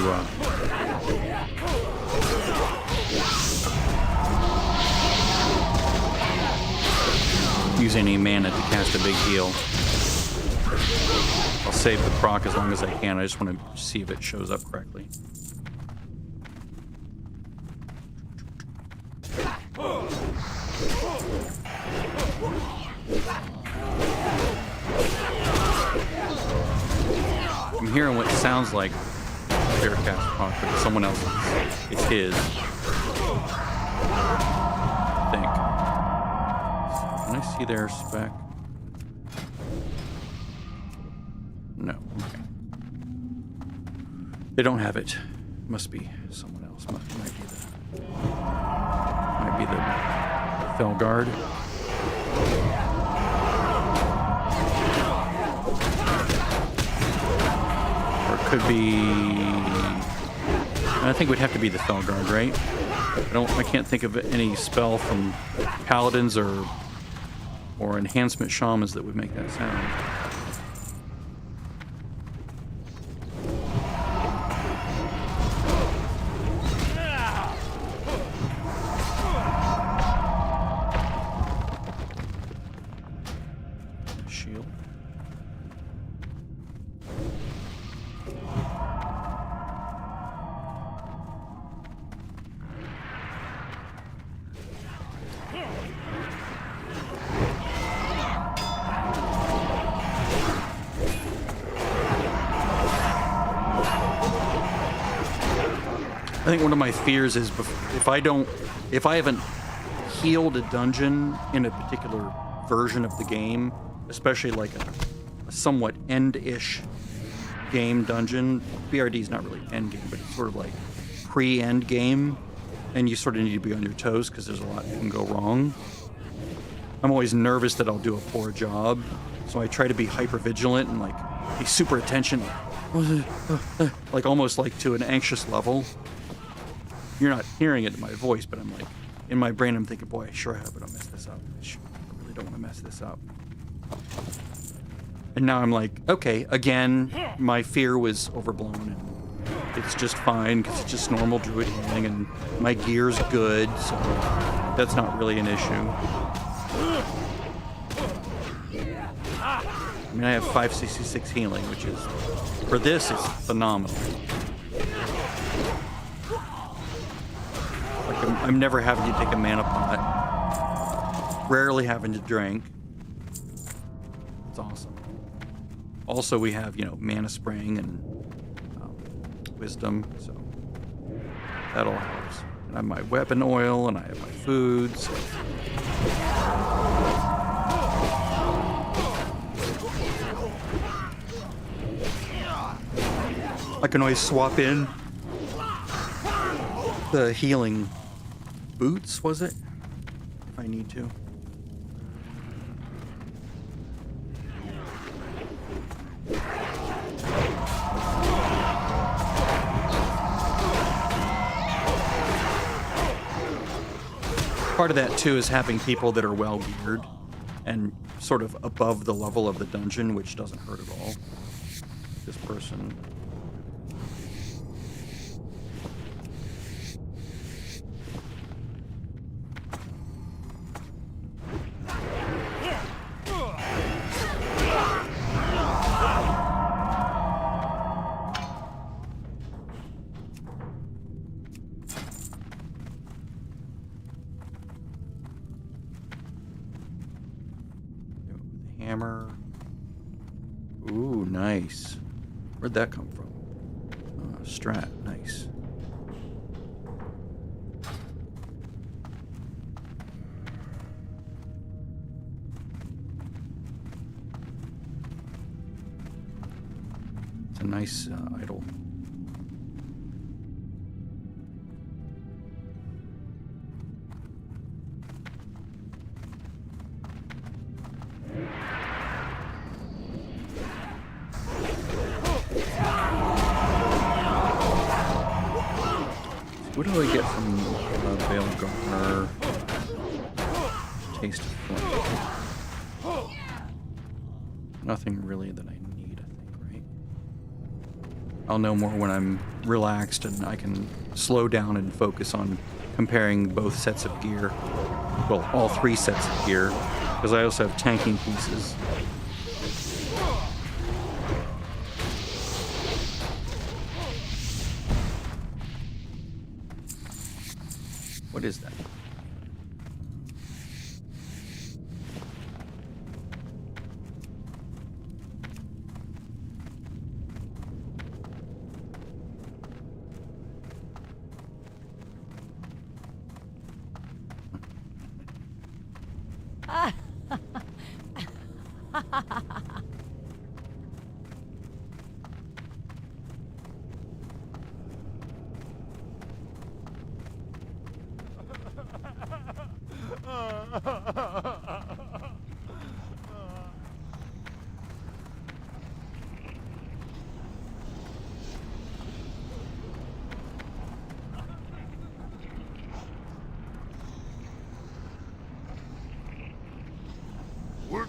use any mana to cast a big heal. I'll save the proc as long as I can. I just want to see if it shows up correctly. I'm hearing what sounds like clear cast proc, but it's someone else's. It's his. I think. Can I see their spec? No. Okay. They don't have it. Must be someone else. Might be the Felguard. Could be... I think it would have to be the Felguard, right? I can't think of any spell from Paladins or Enhancement Shamans that would make that sound. Shield. I think one of my fears is if I haven't healed a dungeon in a particular version of the game, especially like a somewhat end-ish game dungeon. BRD is not really end game, but it's sort of like pre-end game, and you sort of need to be on your toes because there's a lot that can go wrong. I'm always nervous that I'll do a poor job, so I try to be hyper vigilant and like be super attention, like almost like to an anxious level. You're not hearing it in my voice, but I'm like, in my brain, I'm thinking, boy, I sure hope I don't mess this up. I really don't want to mess this up. And now I'm like, okay, again, my fear was overblown, and it's just fine, because it's just normal Druid healing, and my gear's good, so that's not really an issue. I mean, I have 566 healing, which is, for this, is phenomenal. Like, I'm never having to take a mana pot. Rarely having to drink. It's awesome. Also, we have, mana spring and wisdom, so that all helps. And I have my weapon oil, and I have my food, so... I can always swap in the healing boots, was it? If I need to. Part of that, too, is having people that are well geared and sort of above the level of the dungeon, which doesn't hurt at all. This person... Hammer. Ooh, nice. Where'd that come from? Strat, nice. It's a nice idol. What do I get from Veil Gardener? Taste of Flame. Nothing really that I need, I think, right? I'll know more when I'm relaxed and I can slow down and focus on comparing both sets of gear. Well, all three sets of gear, because I also have tanking pieces. What is that?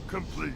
complete.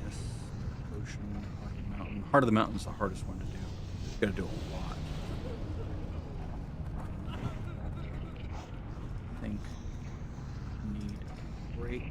Yes. Ocean, Heart of the Mountain. Heart of the Mountain's the hardest one to do. You gotta do a lot. I think need a break.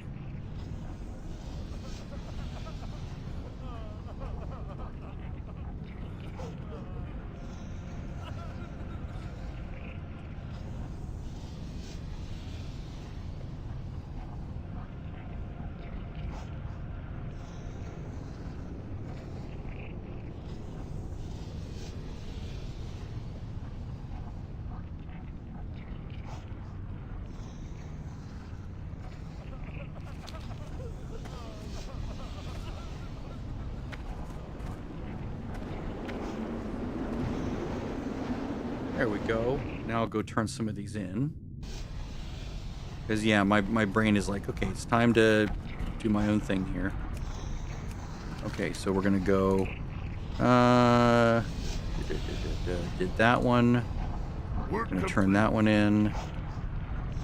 There we go. Now I'll go turn some of these in. Because, yeah, my brain is like, okay, it's time to do my own thing here. Okay, so we're going to go... did that one. Work Going to turn that one in.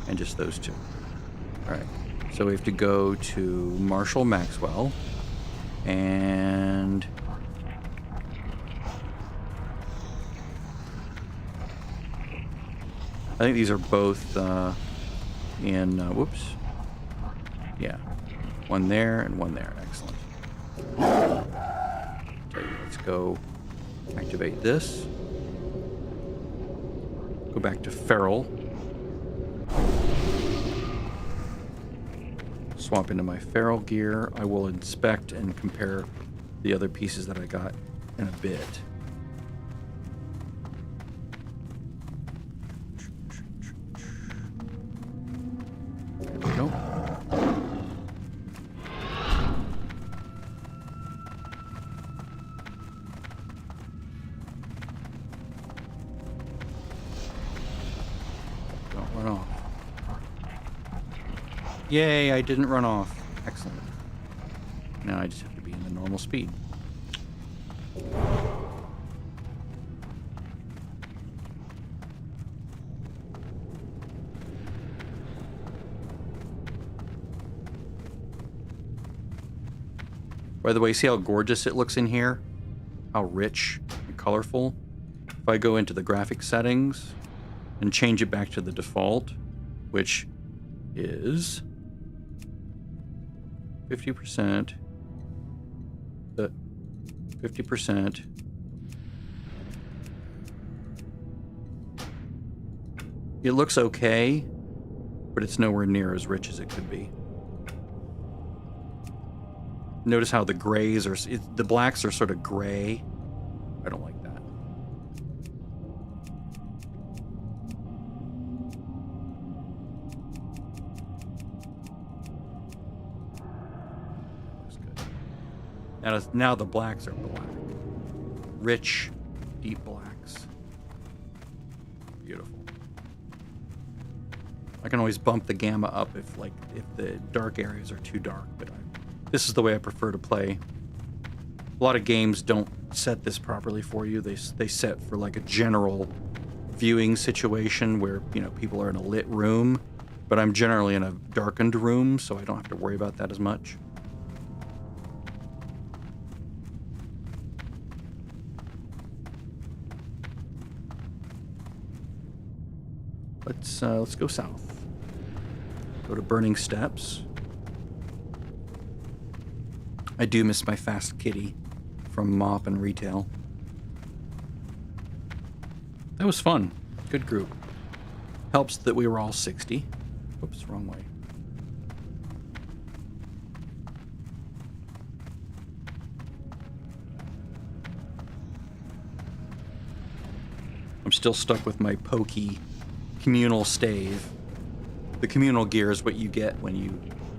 And just those two. Alright. So we have to go to Marshall Maxwell. And... I think these are both in, whoops. Yeah. One there and one there. Excellent. Okay, let's go activate this. Go back to Feral. Swap into my Feral gear. I will inspect and compare the other pieces that I got in a bit. Nope. Don't run off. Yay, I didn't run off. Excellent. Now I just have to be in the normal speed. By the way, see how gorgeous it looks in here? How rich and colorful? If I go into the graphic settings and change it back to the default, which is 50%, 50%, it looks okay, but it's nowhere near as rich as it could be. Notice how the grays are, the blacks are sort of gray. I don't like that. Looks good. Now the blacks are black. Rich, deep blacks. Beautiful. I can always bump the gamma up if the dark areas are too dark, but this is the way I prefer to play. A lot of games don't set this properly for you. They set for like a general viewing situation where, you know, people are in a lit room, but I'm generally in a darkened room, so I don't have to worry about that as much. Let's go south. Go to Burning Steps. I do miss my fast kitty from Mop and Retail. That was fun. Good group. Helps that we were all 60. Oops, wrong way. I'm still stuck with my pokey communal stave. The communal gear is what you get when you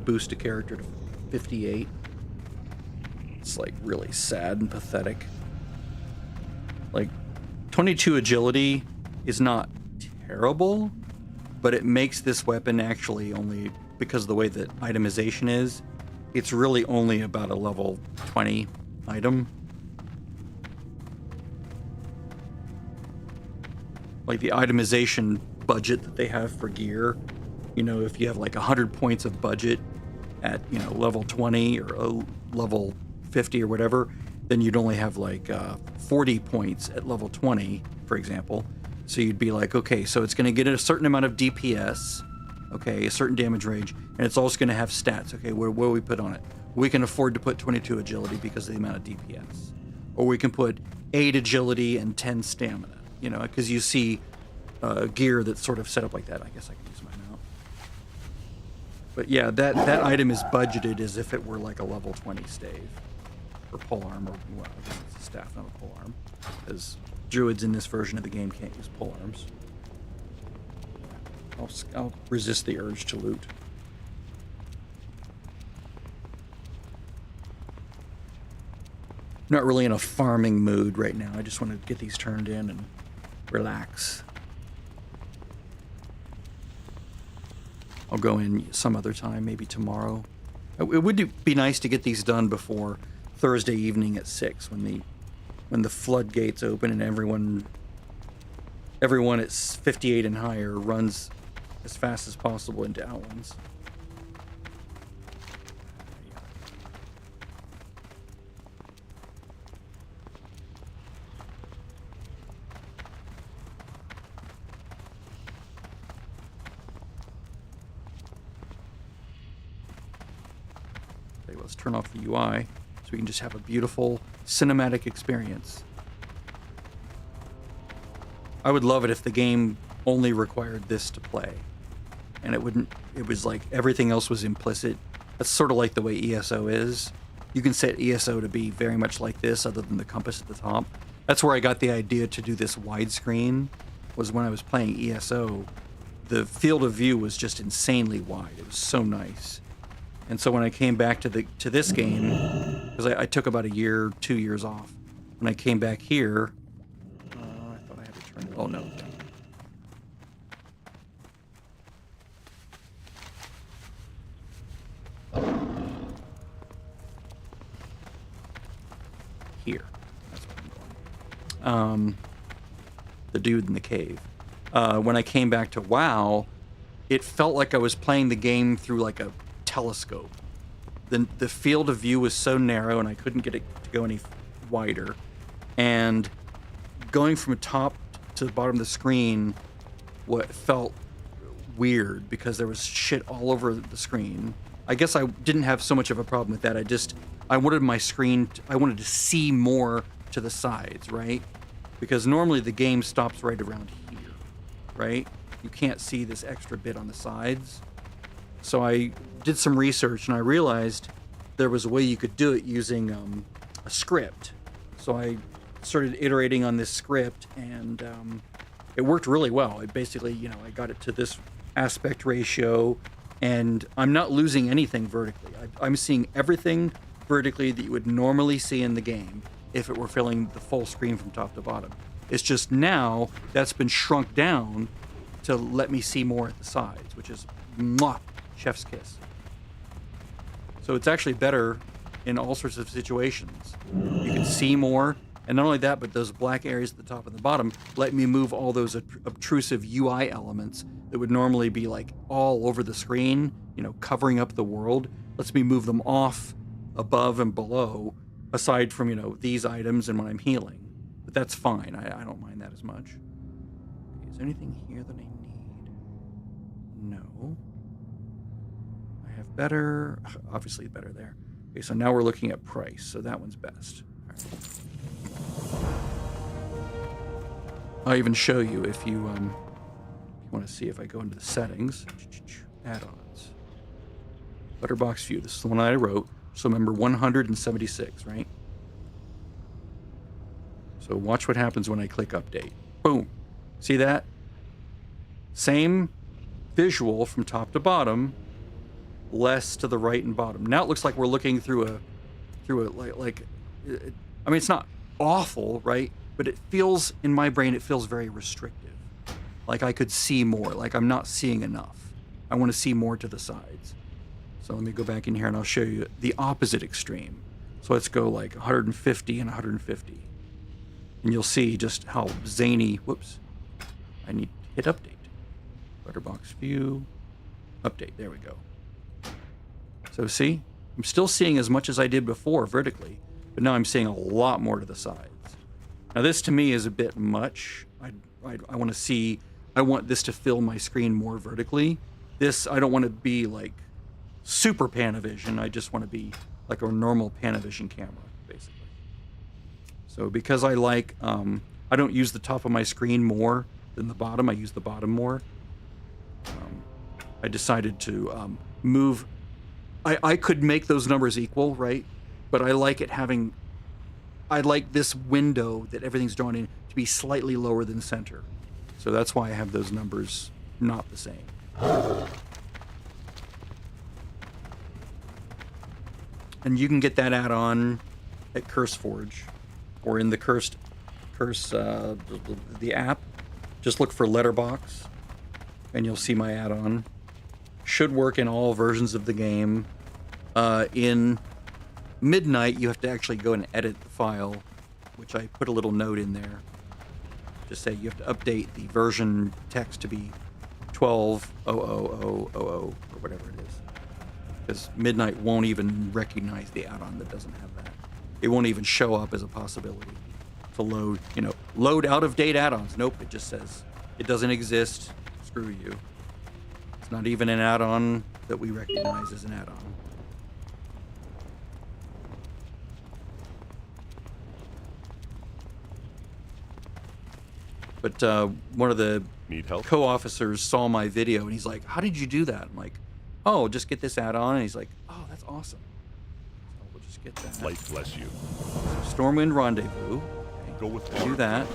boost a character to 58. It's like really sad and pathetic. Like 22 agility is not terrible, but it makes this weapon actually only, because of the way that itemization is, it's really only about a level 20 item. Like the itemization budget that they have for gear, you know, if you have like 100 points of budget at, you know, level 20 or level 50 or whatever, then you'd only have like 40 points at level 20, for example. So you'd be like, okay, so it's going to get a certain amount of DPS, okay, a certain damage range, and it's also going to have stats. Okay, what do we put on it? We can afford to put 22 agility because of the amount of DPS. Or we can put 8 agility and 10 stamina, you know, because you see gear that's sort of set up like that. I guess I can use my mount. But yeah, that item is budgeted as if it were like a level 20 stave. Or polearm, or well, I guess it's a staff, not a polearm, because druids in this version of the game can't use polearms. I'll resist the urge to loot. Not really in a farming mood right now. I just want to get these turned in and relax. I'll go in some other time, maybe tomorrow. It would be nice to get these done before Thursday evening at 6 when the floodgates open and everyone at 58 and higher runs as fast as possible into Outlands. Okay, let's turn off the UI. So we can just have a beautiful cinematic experience. I would love it if the game only required this to play. And it was like everything else was implicit. That's sort of like the way ESO is. You can set ESO to be very much like this other than the compass at the top. That's where I got the idea to do this widescreen, was when I was playing ESO. The field of view was just insanely wide. It was so nice. And so when I came back to this game, because I took about a year, 2 years off. When I came back here, I thought I had to turn it. Oh no. Here. That's where I'm going. The dude in the cave. When I came back to WoW, it felt like I was playing the game through like a telescope. The field of view was so narrow and I couldn't get it to go any wider. And going from top to the bottom of the screen, what felt weird because there was shit all over the screen. I guess I didn't have so much of a problem with that. I wanted my screen, I wanted to see more to the sides, right? Because normally the game stops right around here, right? You can't see this extra bit on the sides. So I did some research and I realized there was a way you could do it using a script. So I started iterating on this script and it worked really well. It basically, you know, I got it to this aspect ratio and I'm not losing anything vertically. I'm seeing everything vertically that you would normally see in the game if it were filling the full screen from top to bottom. It's just now that's been shrunk down to let me see more at the sides, which is mwah, chef's kiss. So it's actually better in all sorts of situations. You can see more, and not only that, but those black areas at the top and the bottom let me move all those obtrusive UI elements that would normally be like all over the screen, you know, covering up the world. Lets me move them off, above and below, aside from, you know, these items and when I'm healing. But that's fine. I don't mind that as much. Okay, is there anything here that I need? No. I have better. Obviously better there. Okay, so now we're looking at price. So that one's best. All right. I'll even show you if you want to see if I go into the settings, add-ons, Letterbox view. This is the one I wrote. So remember 176, right? So watch what happens when I click update. Boom. See that? Same visual from top to bottom, less to the right and bottom. Now it looks like we're looking through a I mean, it's not awful, right? But it feels, in my brain, it feels very restrictive. Like I could see more, like I'm not seeing enough. I want to see more to the sides. So let me go back in here and I'll show you the opposite extreme. So let's go like 150 and 150. And you'll see just how zany, whoops, I need to hit update. Letterbox view, update, there we go. So see, I'm still seeing as much as I did before vertically, but now I'm seeing a lot more to the sides. Now this to me is a bit much. I want to see, I want this to fill my screen more vertically. This, I don't want to be like super Panavision. I just want to be like a normal Panavision camera, basically. So because I like, I don't use the top of my screen more than the bottom. I use the bottom more. I decided to move. I could make those numbers equal, right? But I like it having, I like this window that everything's drawn in to be slightly lower than center. So that's why I have those numbers not the same. And you can get that add-on at CurseForge or in the the app. Just look for Letterbox and you'll see my add-on. Should work in all versions of the game. In Midnight, you have to actually go and edit the file, which I put a little note in there. Just say you have to update the version text to be 12.00000 or whatever it is. Because Midnight won't even recognize the add-on that doesn't have that. It won't even show up as a possibility to load, load out-of-date add-ons. Nope, it just says it doesn't exist. Screw you. It's not even an add-on that we recognize as an add-on. But one of the co-officers saw my video and he's like, "How did you do that?" I'm like, "Oh, just get this add-on." And he's like, "Oh, that's awesome." So we'll just get that. Light bless you. Stormwind Rendezvous. Go with Do that.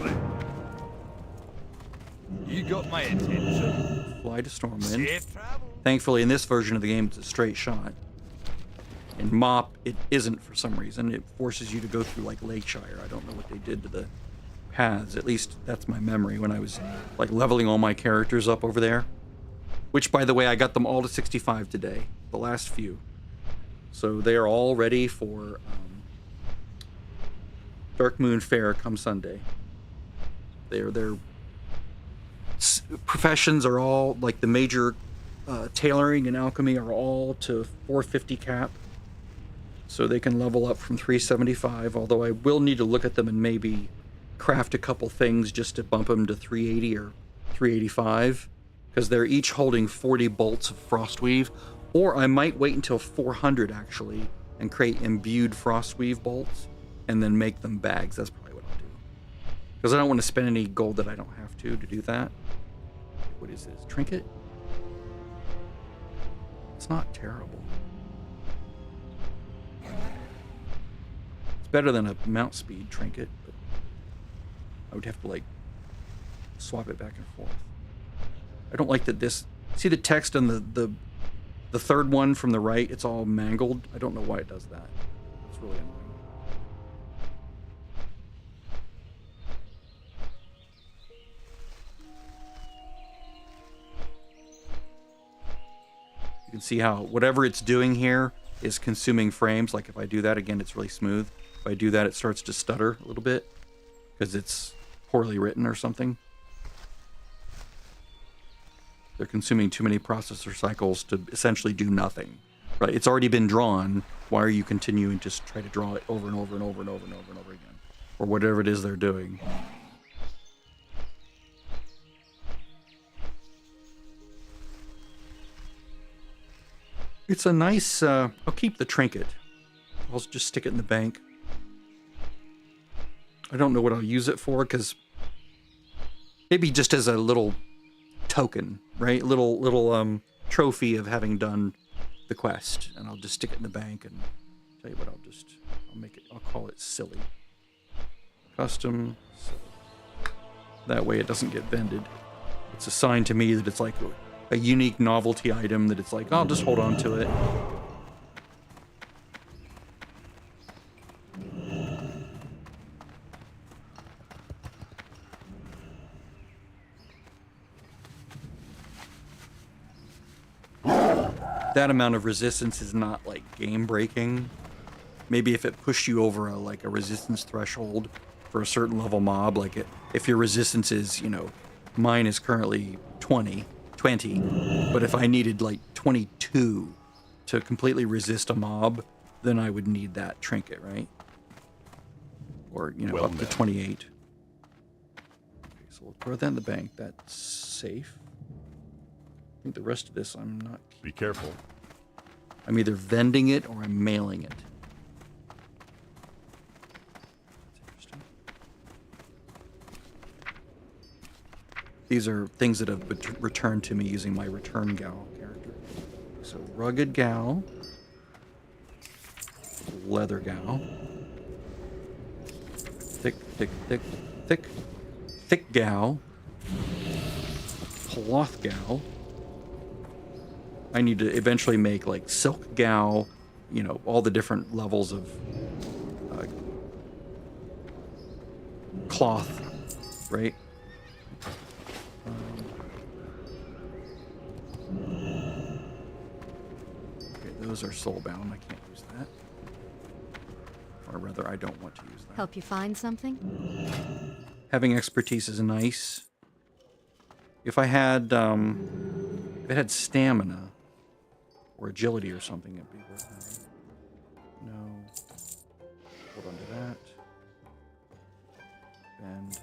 You got my attention. Fly to Stormwind. Safe travel. Thankfully, in this version of the game, it's a straight shot. In Mop, it isn't for some reason. It forces you to go through like Lakeshire. I don't know what they did to the paths. At least that's my memory when I was like leveling all my characters up over there. Which, by the way, I got them all to 65 today. The last few. So they are all ready for Dark Moon Fair come Sunday. Their professions are all, like the major tailoring and alchemy are all to 450 cap. So they can level up from 375, although I will need to look at them and maybe craft a couple things just to bump them to 380 or 385. Because they're each holding 40 bolts of Frostweave. Or I might wait until 400 actually and create imbued Frostweave bolts and then make them bags. That's probably what I'll do. Because I don't want to spend any gold that I don't have to do that. What is this? Trinket? It's not terrible. It's better than a mount speed trinket, but I would have to like swap it back and forth. I don't like that this, see the text on the third one from the right, it's all mangled. I don't know why it does that. It's really annoying. You can see how whatever it's doing here is consuming frames. Like if I do that again, it's really smooth. If I do that, it starts to stutter a little bit because it's poorly written or something. They're consuming too many processor cycles to essentially do nothing, right? It's already been drawn. Why are you continuing to just try to draw it over and over and over and over and over and over again? Or whatever it is they're doing. It's a nice, I'll keep the trinket. I'll just stick it in the bank. I don't know what I'll use it for because Maybe just as a little token, right? Little trophy of having done the quest, and I'll just stick it in the bank. And tell you what, I'll call it silly. Custom. That way it doesn't get vended. It's a sign to me that it's like a unique novelty item that it's like, I'll just hold on to it. That amount of resistance is not like game breaking. Maybe if it pushed you over a resistance threshold for a certain level mob, if your resistance is, mine is currently 20, but if I needed like 22 to completely resist a mob, then I would need that trinket, right? Or, Well up to met. 28. Okay, so we'll throw that in the bank. That's safe. I think the rest of this I'm not... Be careful. I'm either vending it or I'm mailing it. That's interesting. These are things that have returned to me using my return gal character. So rugged gal, leather gal, thick gal, cloth gal. I need to eventually make like silk gal, all the different levels of cloth, right? Okay, those are soulbound. I can't use that. Or rather, I don't want to use that. Help you find something? Having expertise is nice. If it had stamina or agility or something, it'd be worth having. No. Hold on to that. Bend.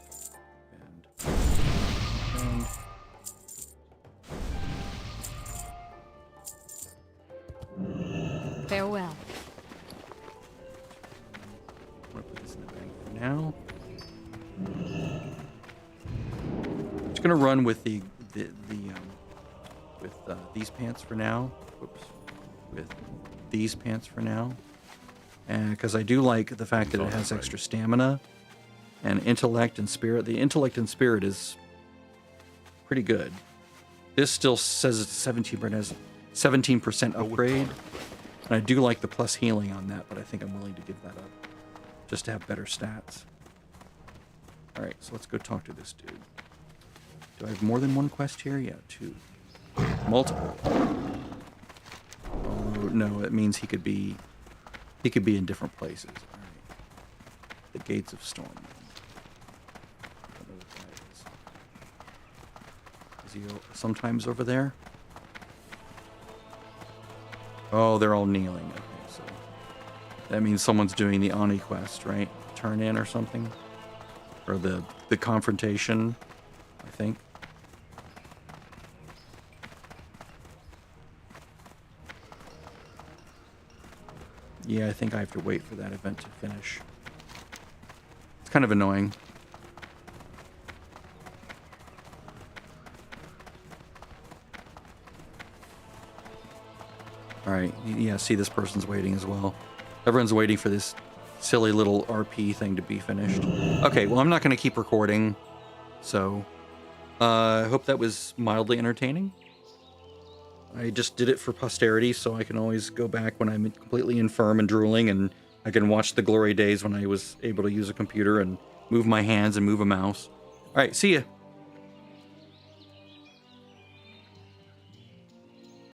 Farewell. I'm gonna put this in the bank for now. I'm just gonna run with these pants for now. Whoops. With these pants for now, and because I do like the fact that it has extra stamina and intellect and spirit. The intellect and spirit is pretty good. This still says it's 17% upgrade, and I do like the plus healing on that, but I think I'm willing to give that up just to have better stats. All right, so let's go talk to this dude. Do I have more than one quest here? Yeah, 2. Multiple. Oh no, it means he could be in different places. All right. The Gates of Storm. I don't know what that is. Is he sometimes over there? Oh, they're all kneeling. Okay, so that means someone's doing the Ani quest, right? Turn in or something, or the confrontation, I think. Yeah, I think I have to wait for that event to finish. It's kind of annoying. All right, yeah, see, this person's waiting as well. Everyone's waiting for this silly little RP thing to be finished. Okay, well, I'm not going to keep recording, so I hope that was mildly entertaining. I just did it for posterity, so I can always go back when I'm completely infirm and drooling, and I can watch the glory days when I was able to use a computer and move my hands and move a mouse. All right, see ya.